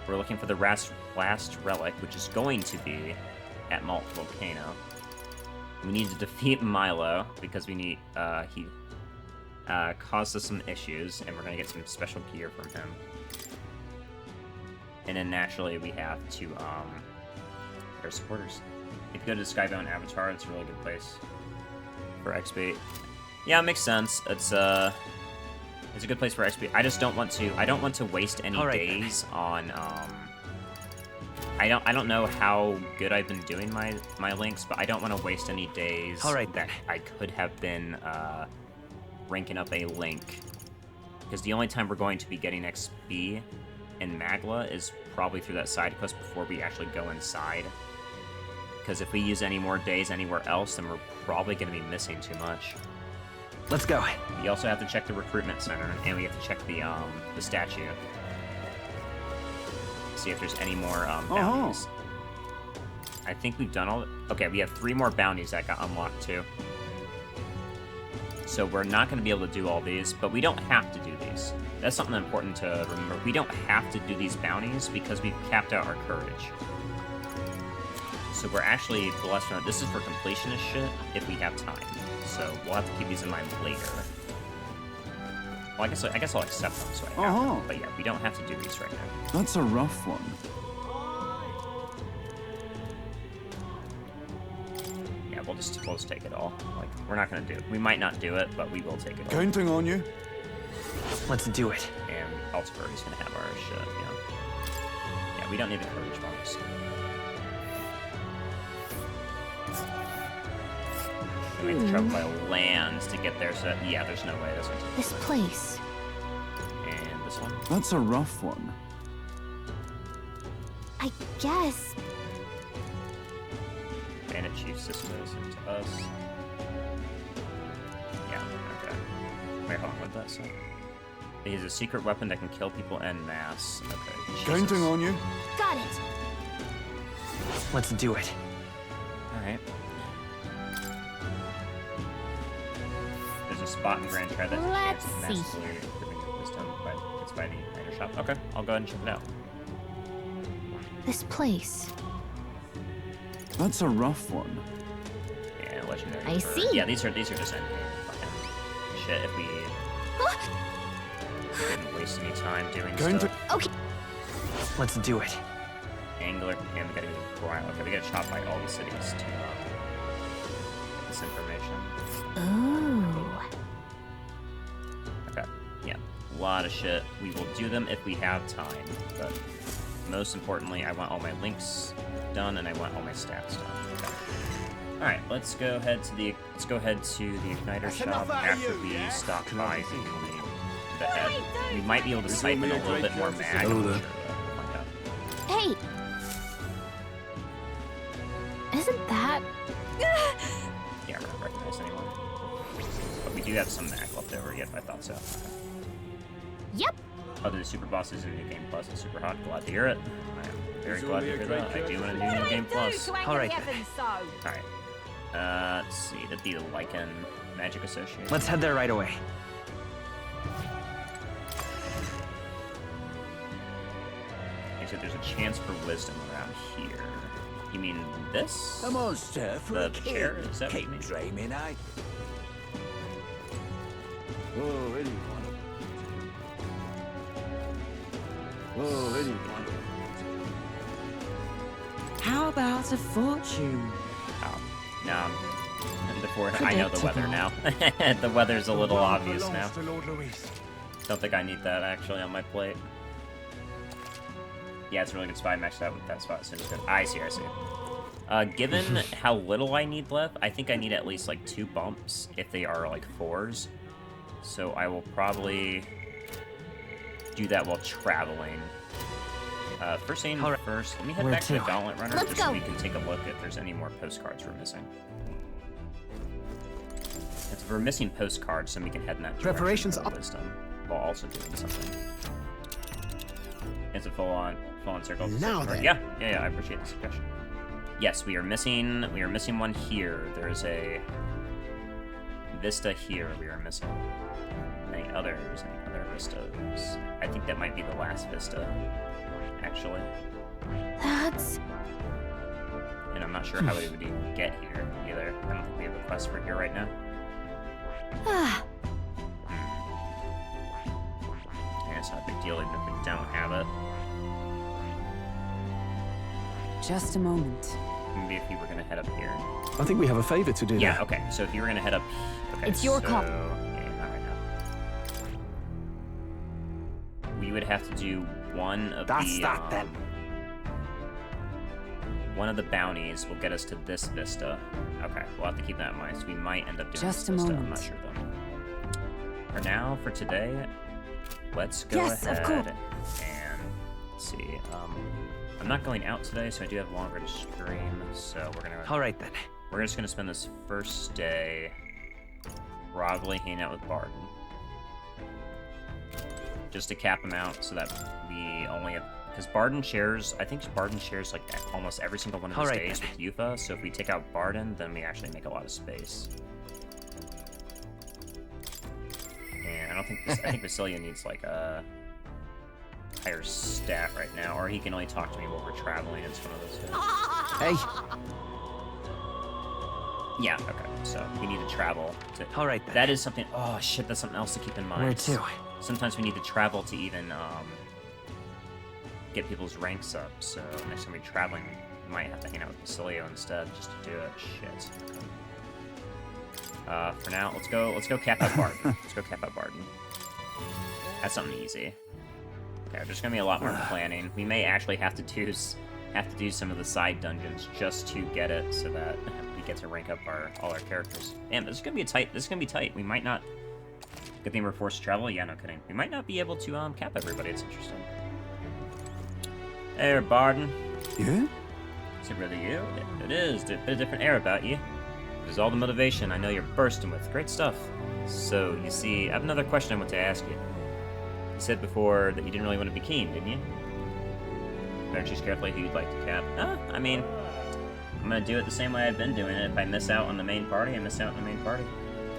We're looking for the last relic, which is going to be at Malt Volcano. We need to defeat Milo because we need he caused us some issues, and we're gonna get some special gear from him. And then naturally we have to our supporters. If you go to the Skybound Avatar, it's a really good place for XP. Yeah, it makes sense. It's a good place for XP. I just don't want to waste any days on I don't know how good I've been doing my links, but I don't want to waste any days that I could have been ranking up a link. Because the only time we're going to be getting XP in Magla is probably through that side quest before we actually go inside. Because if we use any more days anywhere else, then we're probably going to be missing too much. Let's go. We also have to check the recruitment center, and we have to check the statue. See if there's any more bounties. I think we've done all. Okay, we have 3 more bounties that got unlocked too. So we're not going to be able to do all these, but we don't have to do these. That's something important to remember. We don't have to do these bounties because we've capped out our courage. So we're actually blessed from it. This is for completionist shit if we have time. So we'll have to keep these in mind later. Well, I guess I'll accept them so I have them. But yeah, we don't have to do these right now. That's a rough one. Yeah, we'll just take it all. Like, we're not gonna do it. We might not do it, but we will take it all. Counting on you. Let's do it. And Altiver's gonna have our shit, yeah. Yeah, we don't need the courage bonus. We have to travel by land to get there, so yeah, there's no way that's gonna take This place. And this one? That's a rough one. I guess. Bandit Chief system is into us. Yeah, okay. Wait, hold on, what did that say? He has a secret weapon that can kill people en masse. Okay. Jesus. Counting on you. Got it. Let's do it. Alright. a spot in Grand Tri that's Let's a chance see of here. massively improving your wisdom, but it's by the Igniter shop. Okay, I'll go ahead and check it out. This place. That's a rough one. Yeah, legendary. I see. Yeah, these are just endgame fucking shit. If we didn't waste any time doing stuff. Okay. Let's do it. Angler, and we gotta go wild. Okay, we gotta chop by all the cities to this information. Ooh. Okay, yeah, a lot of shit. We will do them if we have time, but most importantly, I want all my links done and I want all my stats done. Okay. All right, let's go ahead to the Igniter shop after we stop by the head. We might be able to siphon a little bit more mag. I'm not sure, though. Hey! Isn't that... Yeah, I don't recognize anyone. But we do have some mag left over, yep, I thought so. Okay. Yep. Other Super Bosses in New Game Plus is super hot. Glad to hear it. I am very glad to hear that. I do want to do New Game Plus. Alright. Alright. Let's see. That'd be the Lycan Magic Association. Let's head there right away. Except there's a chance for wisdom around here. You mean this? A monster for the a chair? Is that what you Keep mean? dreaming, eh? Oh, anyone. Oh, anyone. How about a fortune? Oh, no. I know the weather now. The weather's a little obvious now. Don't think I need that actually on my plate. Yeah, it's a really good spot. I maxed out with that spot as soon as good. I see. Given how little I need left, I think I need at least like 2 bumps if they are like 4s. So I will probably do that while traveling. First thing first, let me head back to the Gauntlet Runner just so we can take a look if there's any more postcards we're missing. If we're missing postcards, then we can head in that direction. Preparations for wisdom while also doing something. It's a full-on circle. Now then. Yeah, I appreciate the suggestion. Yes, we are missing one here. There's a vista here we are missing. Any other vistas? I think that might be the last vista, actually. That's... And I'm not sure how we would even get here either. I don't think we have a quest for here right now. Ah. Yeah, it's not a big deal even if we don't have it. Just a moment. Maybe if you were gonna head up here. I think we have a favor to do. Yeah, okay. So if you were gonna head up... Okay, it's your call. Yeah, not right now. We would have to do one of the... One of the bounties will get us to this vista. Okay, we'll have to keep that in mind. So we might end up doing just this a vista. moment. I'm not sure though. For now, for today, let's go ahead and see. I'm not going out today, so I do have longer to stream. So we're gonna. All right then. We're just gonna spend this first day probably hanging out with Barden, just to cap him out, so that we only have. Because Barden shares, I think Barden shares like almost every single one of his days with Yufa. So if we take out Barden, then we actually make a lot of space. And I think Vasilia needs like a higher stat right now, or he can only talk to me while we're traveling. It's one of those things. Hey. Yeah. Okay. So we need to travel. All right. That is something. Oh shit! That's something else to keep in mind. Where to? Sometimes we need to travel to even get people's ranks up. So next time we're traveling, we might have to hang out with Basilio instead just to do it. Shit. For now, let's go cap out Barden. Let's go cap out Barden. That's something easy. Okay, there's gonna be a lot more planning. We may actually have to do some of the side dungeons just to get it, so that we get to rank up all our characters. Damn, this is gonna be tight. We might not. Good thing we're forced to travel. Yeah, no kidding. We might not be able to cap everybody. It's interesting. Hey, Barden. Yeah? Is it really you? It is. There's a bit of different air about you. There's all the motivation I know you're bursting with. Great stuff. So, you see, I have another question I want to ask you. You said before that you didn't really want to be keen, didn't you? Better choose carefully who you'd like to cap. I mean, I'm gonna do it the same way I've been doing it. If I miss out on the main party, I miss out on the main party.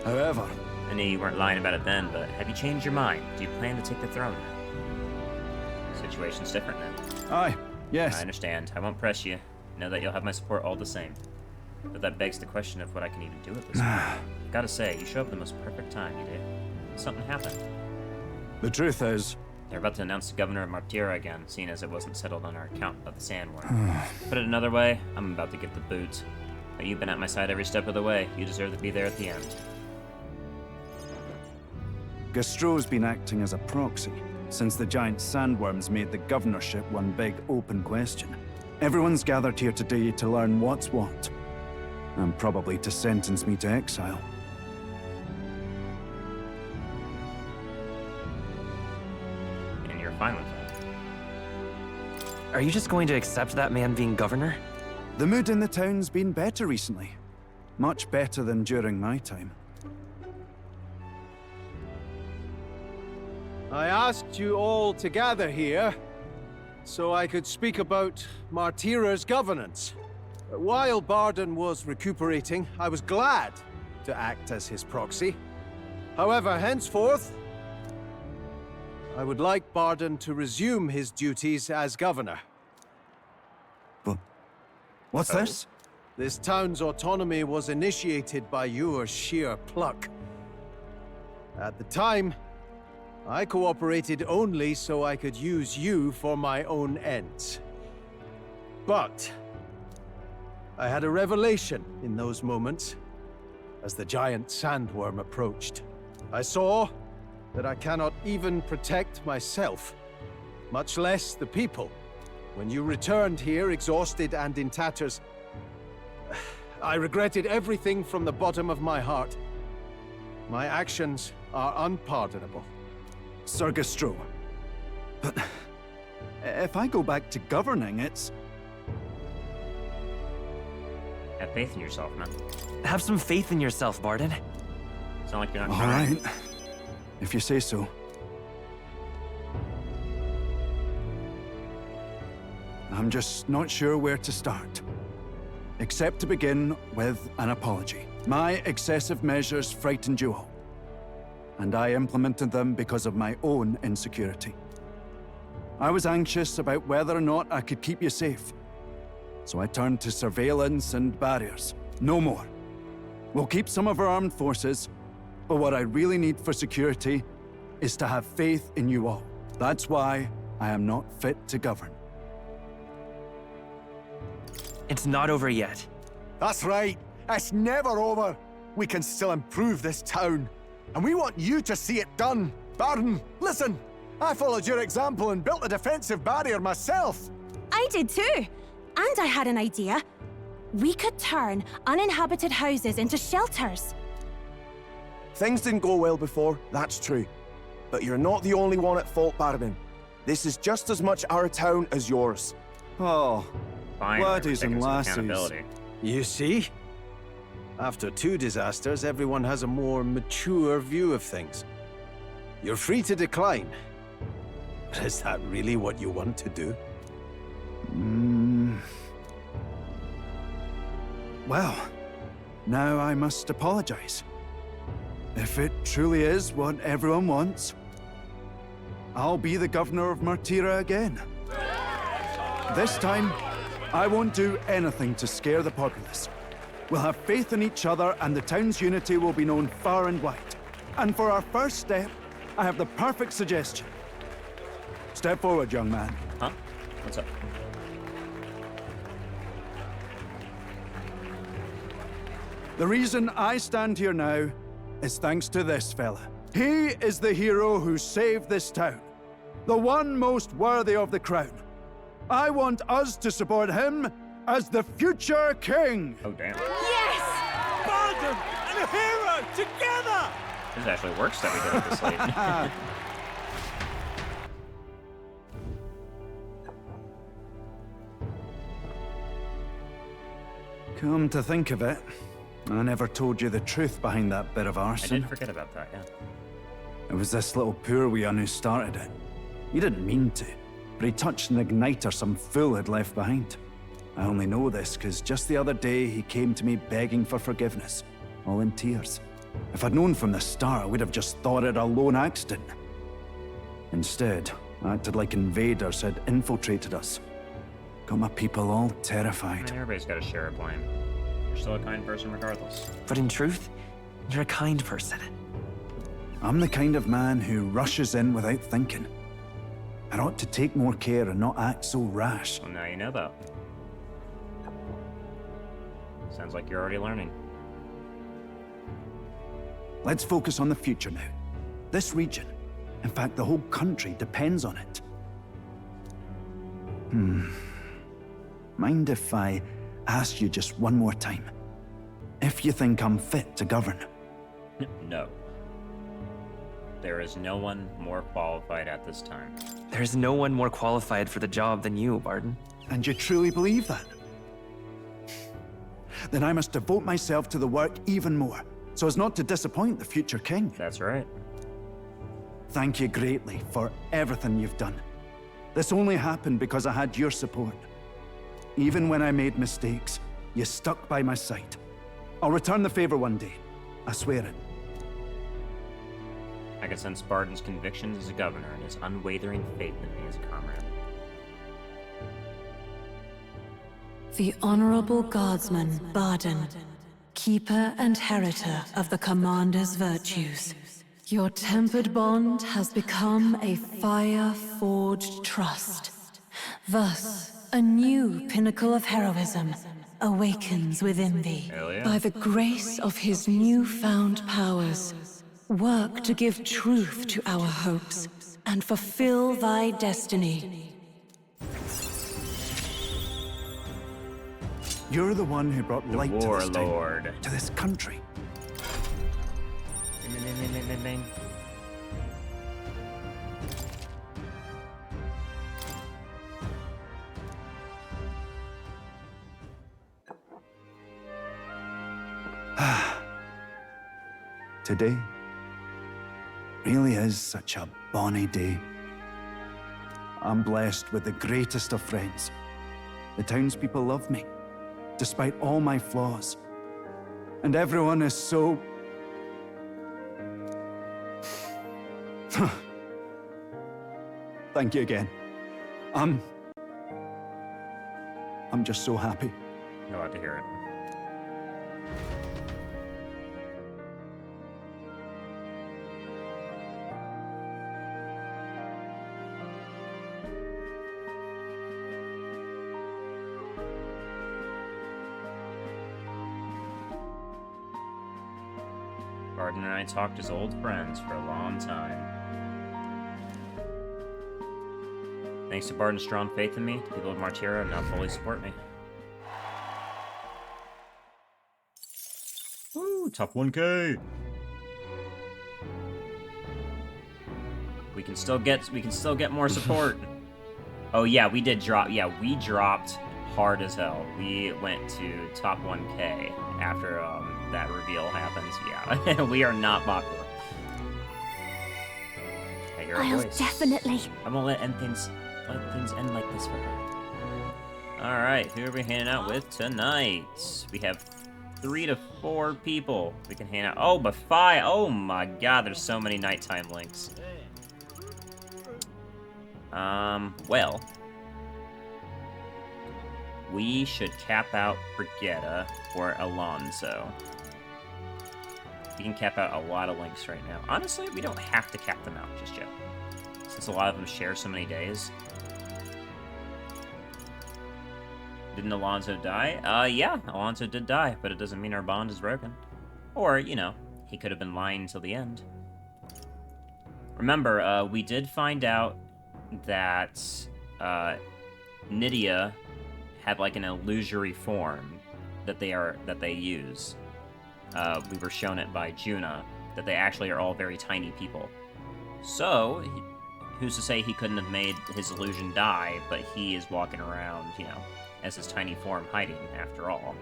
However, I knew you weren't lying about it then, but have you changed your mind? Do you plan to take the throne now? Situation's different now. Aye, yes. I understand. I won't press you. Know that you'll have my support all the same. But that begs the question of what I can even do at this point. Gotta say, you show up at the most perfect time, you do. Something happened. The truth is... They're about to announce the governor of Martira again, seeing as it wasn't settled on our account of the Sandworm. Put it another way, I'm about to get the boot. But you've been at my side every step of the way. You deserve to be there at the end. Gastro's been acting as a proxy since the giant sandworms made the governorship one big open question. Everyone's gathered here today to learn what's what, and probably to sentence me to exile. And you're fine with that? Are you just going to accept that man being governor? The mood in the town's been better recently. Much better than during my time. I asked you all to gather here so I could speak about Martira's governance. While Barden was recuperating, I was glad to act as his proxy. However, henceforth, I would like Barden to resume his duties as governor. But what's this? This town's autonomy was initiated by your sheer pluck. At the time, I cooperated only so I could use you for my own ends. But I had a revelation in those moments as the giant sandworm approached. I saw that I cannot even protect myself, much less the people. When you returned here exhausted and in tatters, I regretted everything from the bottom of my heart. My actions are unpardonable. Sir Gastro. But if I go back to governing, it's... Have faith in yourself, man. Have some faith in yourself, Barden. It's not like you're not all trying. right. If you say so. I'm just not sure where to start. Except to begin with an apology. My excessive measures frightened you all. And I implemented them because of my own insecurity. I was anxious about whether or not I could keep you safe. So I turned to surveillance and barriers. No more. We'll keep some of our armed forces, but what I really need for security is to have faith in you all. That's why I am not fit to govern. It's not over yet. That's right. It's never over. We can still improve this town. And we want you to see it done. Barden, listen. I followed your example and built a defensive barrier myself. I did too. And I had an idea. We could turn uninhabited houses into shelters. Things didn't go well before, that's true. But you're not the only one at fault, Barden. This is just as much our town as yours. Oh, Fine, laddies and lassies. You see? After two disasters, everyone has a more mature view of things. You're free to decline. But is that really what you want to do? Well, now I must apologize. If it truly is what everyone wants, I'll be the governor of Martira again. This time, I won't do anything to scare the populace. We'll have faith in each other and the town's unity will be known far and wide. And for our first step, I have the perfect suggestion. Step forward, young man. Huh? What's up? The reason I stand here now is thanks to this fella. He is the hero who saved this town. The one most worthy of the crown. I want us to support him as the future king. Oh, damn. Yes! Barden and a hero together! This actually works that we did it this late. Come to think of it, I never told you the truth behind that bit of I arson. did forget about that, yeah. It was this little poor wee un who started it. He didn't mean to, but he touched an igniter some fool had left behind. I only know this because just the other day he came to me begging for forgiveness, all in tears. If I'd known from the start, I would have just thought it a lone accident. Instead, I acted like invaders had infiltrated us. Got my people all terrified. I mean, everybody's got a share of blame. You're still a kind person regardless. But in truth, you're a kind person. I'm the kind of man who rushes in without thinking. I ought to take more care and not act so rash. Well, now you know that. Sounds like you're already learning. Let's focus on the future now. This region, in fact, the whole country depends on it. Mind if I ask you just one more time? If you think I'm fit to govern? No. There is no one more qualified at this time. There's no one more qualified for the job than you, Barden. And you truly believe that? Then I must devote myself to the work even more, so as not to disappoint the future king. That's right. Thank you greatly for everything you've done. This only happened because I had your support. Even when I made mistakes, you stuck by my side. I'll return the favor one day. I swear it. I can sense Barden's convictions as a governor and his unwavering faith in me as a comrade. The Honorable Guardsman, Barden, keeper and heriter of the Commander's virtues. Your tempered bond has become a fire-forged trust. Thus, a new pinnacle of heroism awakens within thee. Yeah. By the grace of his newfound powers, work to give truth to our hopes and fulfill thy destiny. You're the one who brought light to this town, Warlord. to this country. Today really is such a bonny day. I'm blessed with the greatest of friends. The townspeople love me, despite all my flaws. And everyone is so... Thank you again. I'm just so happy. Glad to hear it. Barden and I talked as old friends for a long time. Thanks to Barden's strong faith in me, the people of Martira now fully support me. Woo, top 1K. We can still get more support. Oh yeah, we did drop. Yeah, we dropped hard as hell. We went to top 1K after that reveal happens. Yeah, we are not popular. I hear her voice. Definitely. I won't let things end like this for her. All right, who are we hanging out with tonight? We have 3 to 4 people we can hang out. Oh, but 5. Oh my God, there's so many nighttime links. Well, we should cap out Brigetta or Alonso. We can cap out a lot of links right now. Honestly, we don't have to cap them out just yet, since a lot of them share so many days. Didn't Alonso die? Yeah, Alonso did die, but it doesn't mean our bond is broken. Or, you know, he could have been lying until the end. Remember, we did find out that Nydia had like an illusory form that they use. We were shown it by Juna, that they actually are all very tiny people. So, who's to say he couldn't have made his illusion die, but he is walking around, you know, as his tiny form hiding, after all.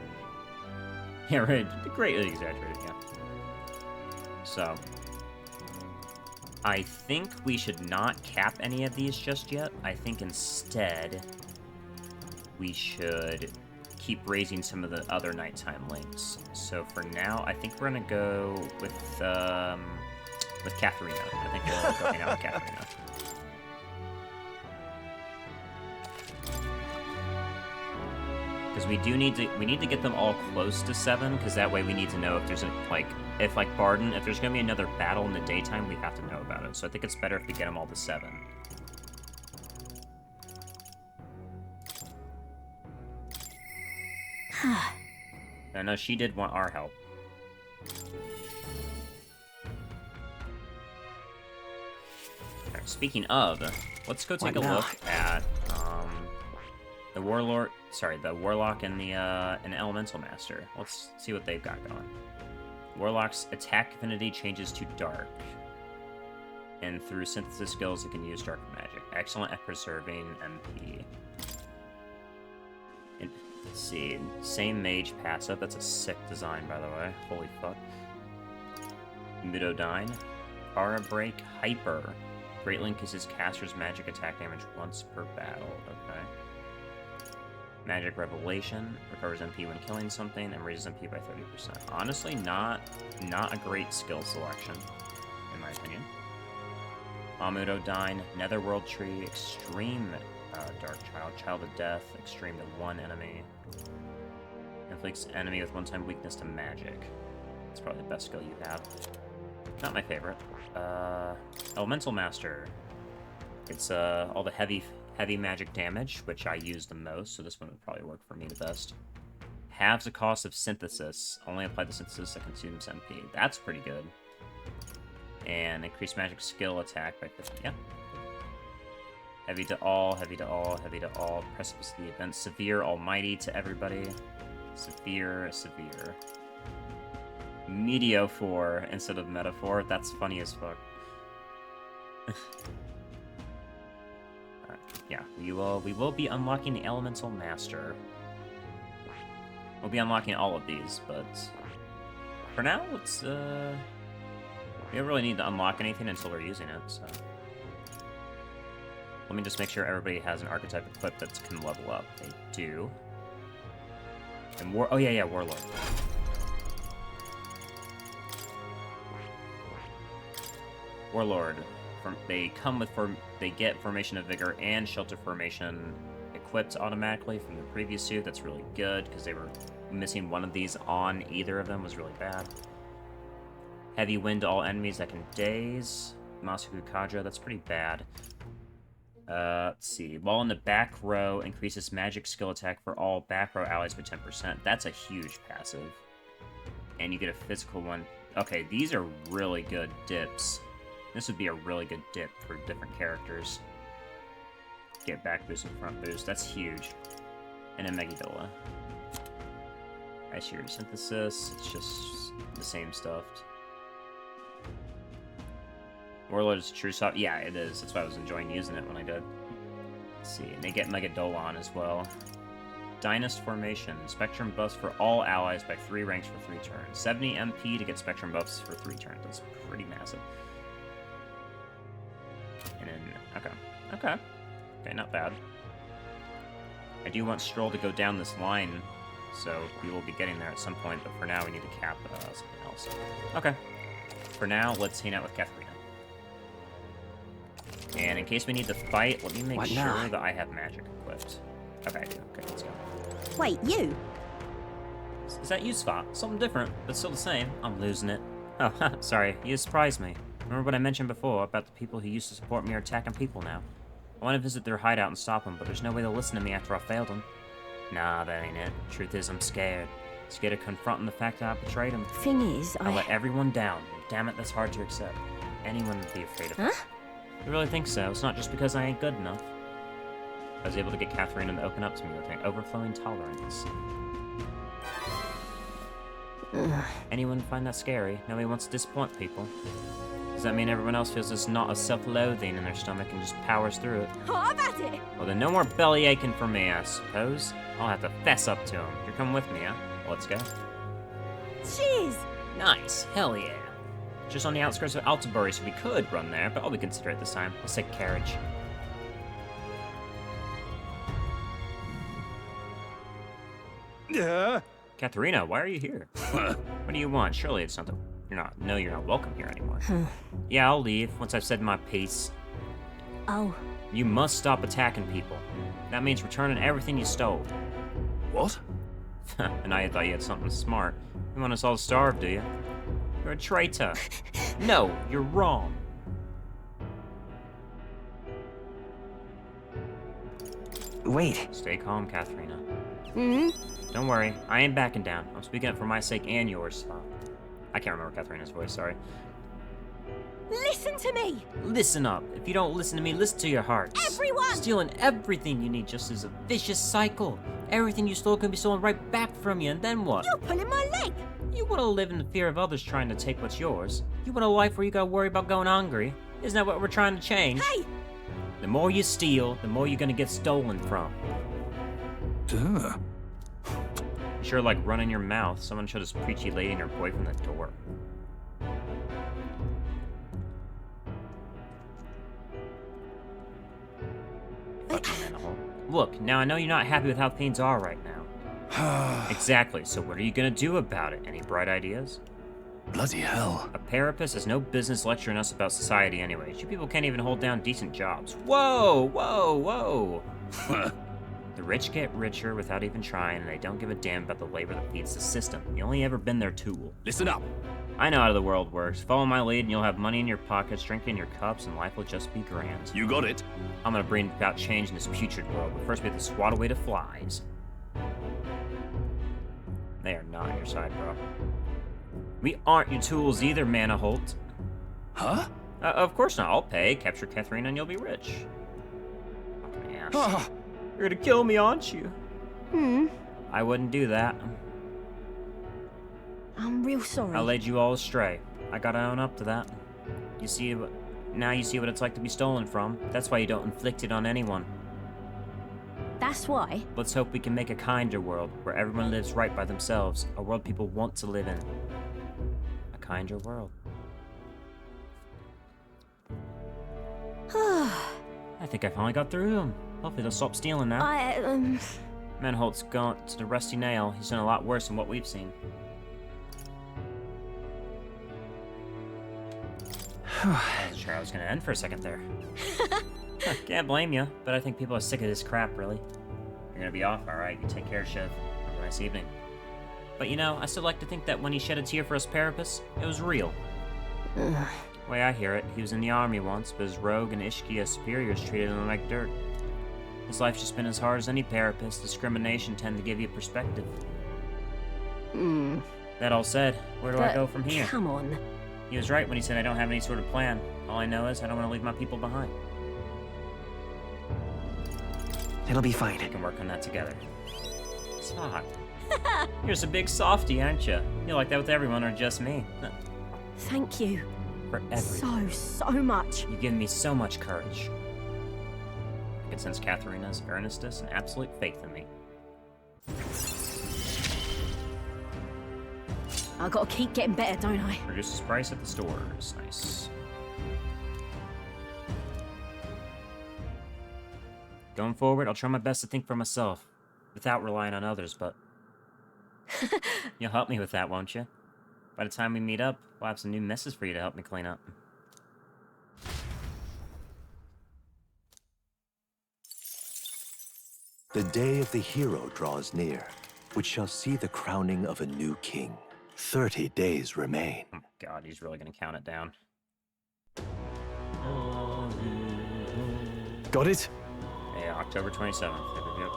Yeah, right, greatly exaggerated, yeah. So, I think we should not cap any of these just yet. I think instead, we should keep raising some of the other nighttime links. So for now, I think we're gonna go with Katharina. I think we'll go hang out with Katharina. Because we need to get them all close to 7, because that way we need to know if there's if Barden, if there's gonna be another battle in the daytime, we have to know about it. So I think it's better if we get them all to 7. I know she did want our help. Alright, speaking of, let's go take a look at the Warlock and the Elemental Master. Let's see what they've got going. Warlock's attack affinity changes to dark. And through synthesis skills, it can use dark magic. Excellent at preserving MP. And, let's see, same mage passive. That's a sick design, by the way. Holy fuck. Mudodyne. Aura Break. Hyper. Great Link is his caster's magic attack damage once per battle. Okay. Magic Revelation. Recovers MP when killing something and raises MP by 30%. Honestly, not a great skill selection, in my opinion. Mudodyne. Netherworld Tree. Extreme Dark Child of Death. Extreme to one enemy. Inflicts enemy with one-time weakness to magic. It's probably the best skill you have. Not my favorite. Elemental Master. It's all the heavy magic damage, which I use the most, so this one would probably work for me the best. Halves the cost of synthesis. Only apply the synthesis that consumes MP. That's pretty good. And increase magic skill attack by 50. Yeah. Heavy to all, heavy to all, heavy to all. Precipice of the event. Severe, almighty to everybody. Severe. Mediophore instead of metaphor. That's funny as fuck. Alright, yeah, we will be unlocking the Elemental Master. We'll be unlocking all of these, but for now, it's we don't really need to unlock anything until we're using it, so. Let me just make sure everybody has an archetype equipped that can level up. They do. And oh yeah, Warlord. Warlord. They get Formation of Vigor and Shelter Formation equipped automatically from the previous two. That's really good, because they were missing one of these on either of them was really bad. Heavy Wind to all enemies that can daze. Masuku Kaja, that's pretty bad. Let's see. While in the back row, increases magic skill attack for all back row allies by 10%. That's a huge passive. And you get a physical one. Okay, these are really good dips. This would be a really good dip for different characters. Get back boost and front boost. That's huge. And a Megiddola. Ice Shear Synthesis. It's just the same stuff. Warlord is true soft. Yeah, it is. That's why I was enjoying using it when I did. Let's see. And they get Megadolon as well. Dynast Formation. Spectrum buffs for all allies by 3 ranks for 3 turns. 70 MP to get Spectrum buffs for 3 turns. That's pretty massive. And then, okay, not bad. I do want Stroll to go down this line, so we will be getting there at some point, but for now we need to cap something else. Okay. For now, let's hang out with Katharina. And in case we need to fight, let me make sure that I have magic equipped. Okay, I do. Okay, let's go. Wait, you? Is that you, Spot? Something different, but still the same. I'm losing it. Oh, sorry. You surprised me. Remember what I mentioned before about the people who used to support me are attacking people now? I want to visit their hideout and stop them, but there's no way they'll listen to me after I failed them. Nah, that ain't it. Truth is, I'm scared. Scared of confronting the fact that I betrayed them. Thing is, I let everyone down. Damn it, that's hard to accept. Anyone would be afraid of it. You really think so? It's not just because I ain't good enough. I was able to get Katharina to open up to me with an overflowing tolerance. Anyone find that scary? Nobody wants to disappoint people. Does that mean everyone else feels this knot of self-loathing in their stomach and just powers through it? Oh, I've had it! Well, then no more belly aching for me, I suppose. I'll have to fess up to him. You're coming with me, huh? Well, let's go. Cheers! Nice. Hell yeah. Just on the outskirts of Altabury, so we could run there, but I'll be considerate this time. Let's take carriage. Katharina, why are you here? What do you want? Surely it's not the... you're not welcome here anymore. Yeah, I'll leave once I've said my piece. Oh. You must stop attacking people. That means returning everything you stole. What? And I thought you had something smart. You want us all to starve, do you? You're a traitor. No, you're wrong. Wait. Stay calm, Katharina. Hmm? Don't worry, I ain't backing down. I'm speaking up for my sake and yours. I can't remember Katharina's voice, sorry. Listen to me! Listen up. If you don't listen to me, listen to your hearts. Everyone! Stealing everything you need just is a vicious cycle. Everything you stole can be stolen right back from you, and then what? You're pulling my leg! You want to live in the fear of others trying to take what's yours. You want a life where you gotta worry about going hungry. Isn't that what we're trying to change? Hey! The more you steal, the more you're gonna get stolen from. Duh. You sure like running your mouth. Someone showed this preachy lady and her boyfriend the door. Look, now I know you're not happy with how things are right now. Exactly, so what are you gonna do about it? Any bright ideas? Bloody hell. A parapus has no business lecturing us about society anyways. You people can't even hold down decent jobs. Whoa, whoa, whoa! The rich get richer without even trying, and they don't give a damn about the labor that feeds the system. You only ever been their tool. Listen up. I know how the world works. Follow my lead and you'll have money in your pockets, drink in your cups, and life will just be grand. You got it. I'm gonna bring about change in this putrid world, but first we have to swat away the flies. They are not on your side, bro. We aren't your tools either, Manaholt. Huh? Of course not. I'll pay. Capture Katharina and you'll be rich. Ass. You're gonna kill me, aren't you? I wouldn't do that. I'm real sorry. I led you all astray. I gotta own up to that. Now you see what it's like to be stolen from. That's why you don't inflict it on anyone. That's why. Let's hope we can make a kinder world, where everyone lives right by themselves. A world people want to live in. A kinder world. I think I finally got through to them. Hopefully they'll stop stealing now. Manholt's gone to the rusty nail. He's done a lot worse than what we've seen. I wasn't sure I was gonna end for a second there. Can't blame you, but I think people are sick of this crap, really. You're gonna be off, alright? You take care, Shiv. Have a nice evening. But you know, I still like to think that when he shed a tear for us Parapus, it was real. The way I hear it, he was in the army once, but his rogue and Ishkia superiors treated him like dirt. His life's just been as hard as any Parapus. Discrimination tend to give you perspective. That all said, where do I go from here? Come on. He was right when he said I don't have any sort of plan. All I know is I don't want to leave my people behind. It'll be fine. We can work on that together. Spot. You're just a big softie, aren't you? You're like that with everyone or just me? Thank you. For everything. So much. You give me so much courage. I can sense Katharina's earnestness and absolute faith in me. I gotta keep getting better, don't I? Reduces price at the stores. Nice. Going forward, I'll try my best to think for myself, without relying on others, but... You'll help me with that, won't you? By the time we meet up, we'll have some new messes for you to help me clean up. The day of the hero draws near, which shall see the crowning of a new king. 30 days remain. Oh God, he's really gonna count it down. Got it? Yeah, October 27th. There we go.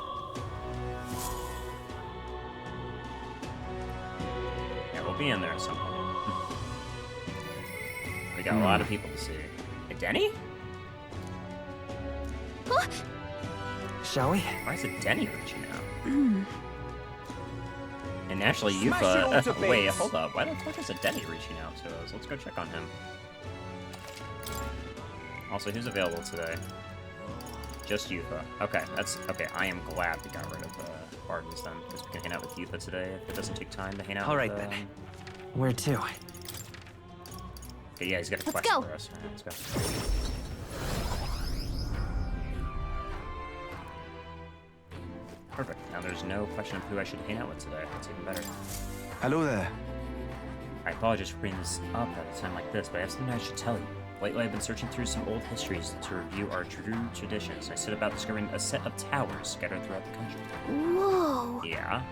Yeah, we'll be in there at some point. We got a lot of people to see. Hey, Denny? Shall we? Why is it Denny reaching out? And actually, Yufa... wait, hold up. Why the fuck is it Denny reaching out to us? Let's go check on him. Also, who's available today? Just Yufa. Okay, that's... Okay, I am glad we got rid of Bardens then, because we can hang out with Yufa today if it doesn't take time to hang out Alright with... then. Where to? Okay, yeah, he's got a quest for us. Alright, let's go. Perfect. Now there's no question of who I should hang out with today. That's even better. Hello there. I apologize for bringing this up at a time like this, but I have something I should tell you. Lately, I've been searching through some old histories to review our true traditions. I set about discovering a set of towers scattered throughout the country. Whoa! Yeah?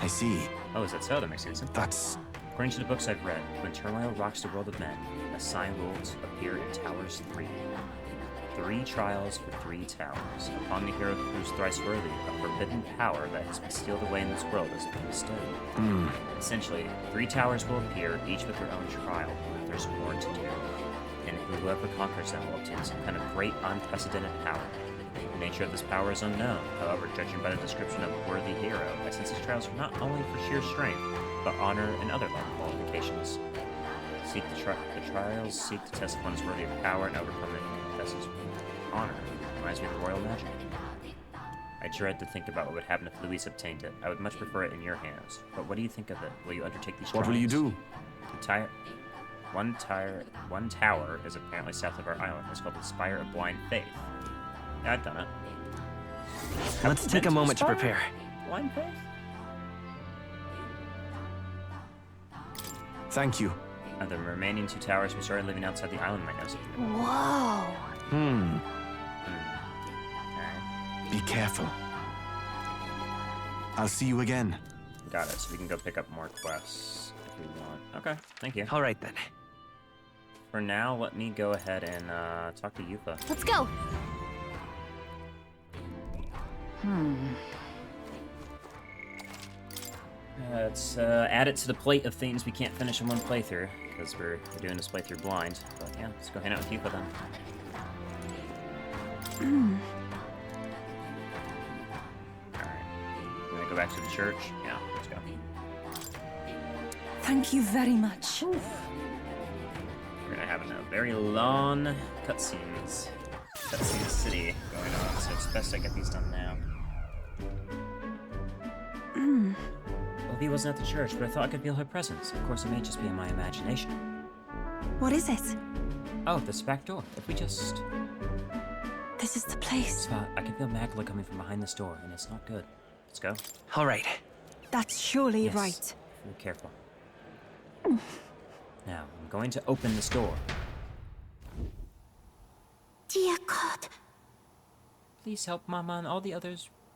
I see. Oh, is that so? That makes sense. That's... According to the books I've read, when turmoil rocks the world of men, a sign will appear in Towers 3. 3 trials for 3 towers. Upon the hero who proves thrice worthy, a forbidden power that has been sealed away in this world is bestowed. Essentially, 3 towers will appear, each with their own trial, but there's more to do. And whoever conquers them will obtain some kind of great, unprecedented power. The nature of this power is unknown. However, judging by the description of worthy hero, I sense these trials are not only for sheer strength, but honor and other life qualifications. The trials seek to test one's worthy of power and overcome it and test his honor. Reminds me of royal magic. I dread to think about what would happen if Luis obtained it. I would much prefer it in your hands. But what do you think of it? Will you undertake these trials? What will you do? One tower is apparently south of our island. It's called the Spire of Blind Faith. Yeah, I've done it. Let's take a moment to prepare. Blind Faith? Thank you. The remaining 2 towers we started living outside the island right now. Whoa! Alright. Be careful. I'll see you again. Got it, so we can go pick up more quests if we want. Okay, thank you. All right, then. For now, let me go ahead and talk to Yufa. Let's go! Let's add it to the plate of things we can't finish in one playthrough, because we're doing this playthrough blind. But yeah, let's go hang out with Yufa then. Alright. We're gonna go back to the church. Yeah, let's go. Thank you very much. We're gonna have a very long cutscene city going on, so it's best I get these done now. He wasn't at the church, but I thought I could feel her presence. Of course, it may just be in my imagination. What is it? Oh, this back door. If we just... This is the place. I can feel Magla coming from behind this door, and it's not good. Let's go. All right. That's surely yes. right. Be careful. Now, I'm going to open this door. Dear God. Please help Mama and all the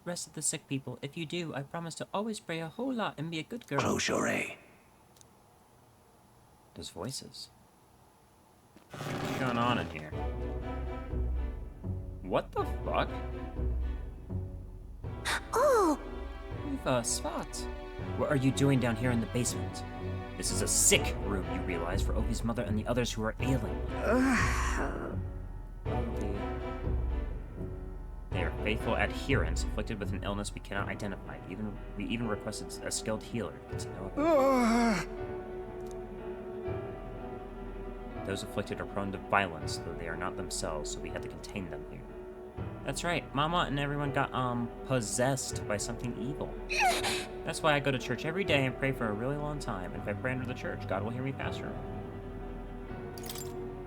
rest of the sick people. If you do, I promise to always pray a whole lot and be a good girl. Close your eye. There's voices. What's going on in here? What the fuck? Oh! Svat. What are you doing down here in the basement? This is a sick room, you realize, for Ovi's mother and the others who are ailing. They are faithful adherents afflicted with an illness we cannot identify. We even requested a skilled healer. Those afflicted are prone to violence, though they are not themselves, so we had to contain them here. That's right, Mama and everyone got, possessed by something evil. That's why I go to church every day and pray for a really long time, and if I pray under the church, God will hear me faster.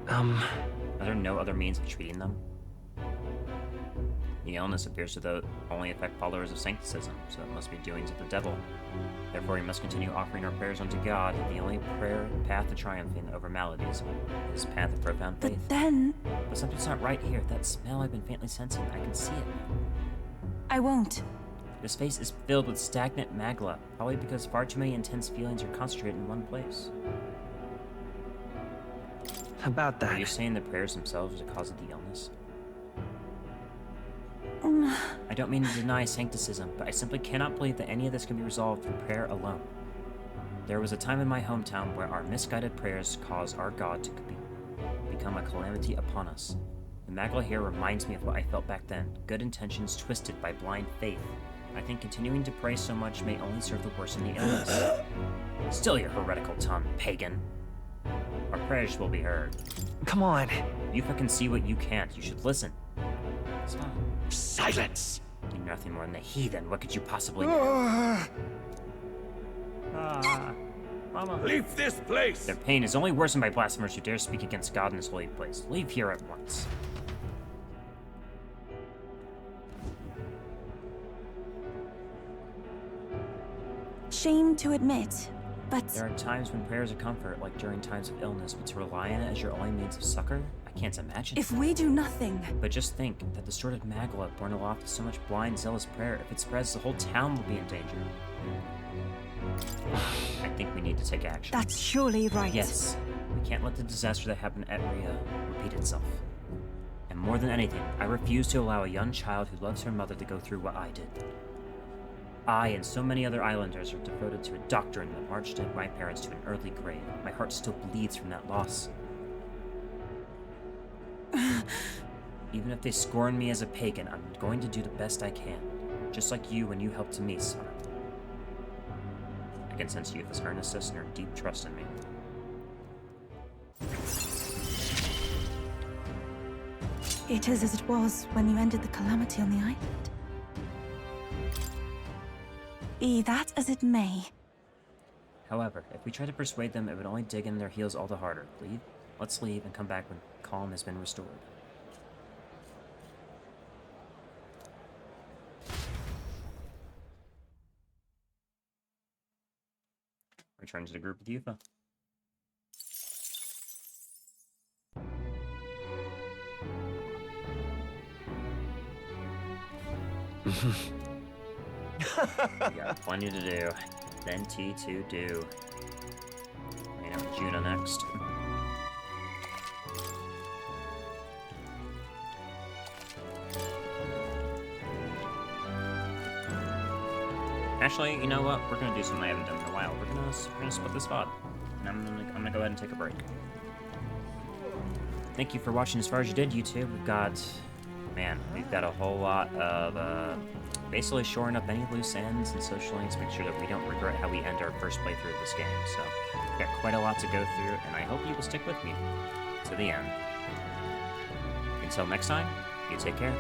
Are there no other means of treating them? The illness appears to only affect followers of sancticism, so it must be doings of the devil. Therefore, we must continue offering our prayers unto God. The only path to triumphing over maladies is the path of profound faith. But something's not right here. That smell I've been faintly sensing, I can see it now. I won't. This space is filled with stagnant magla, probably because far too many intense feelings are concentrated in one place. About that. Are you saying the prayers themselves are the cause of the illness? I don't mean to deny sancticism, but I simply cannot believe that any of this can be resolved through prayer alone. There was a time in my hometown where our misguided prayers caused our God to become a calamity upon us. The magla here reminds me of what I felt back then, good intentions twisted by blind faith. I think continuing to pray so much may only serve the worse in the illness. Still your heretical tongue, pagan. Our prayers will be heard. Come on. You fucking see what you can't. You should listen. Stop. Silence! You're nothing more than a heathen. What could you possibly know? Mama. Leave this place! Their pain is only worsened by blasphemers who dare speak against God in this holy place. Leave here at once. shame to admit, but... There are times when prayers are comfort, like during times of illness, but to rely on it as your only means of succor? I can't imagine. If we do nothing... But just think, that distorted magla born aloft with so much blind, zealous prayer, if it spreads, the whole town will be in danger. I think we need to take action. That's surely right. Yes. We can't let the disaster that happened at Heya repeat itself. And more than anything, I refuse to allow a young child who loves her mother to go through what I did. I and so many other islanders are devoted to a doctrine that marched my parents to an early grave. My heart still bleeds from that loss. Even if they scorn me as a pagan, I'm going to do the best I can. Just like you when you helped me, son. I can sense Yufa's earnestness and her deep trust in me. It is as it was when you ended the calamity on the island. Be that as it may. However, if we try to persuade them, it would only dig in their heels all the harder. Let's leave and come back when calm has been restored. Return to the group with Yufa. We got plenty to do. Plenty to do. You know, Juno next. Actually, you know what? We're gonna do something I haven't done in a while. We're gonna split this VOD. And I'm gonna go ahead and take a break. Thank you for watching as far as you did, YouTube. We've got a whole lot of basically shoring up any loose ends and social links, make sure that we don't regret how we end our first playthrough of this game. So, we've got quite a lot to go through, and I hope you will stick with me to the end. Until next time, you take care.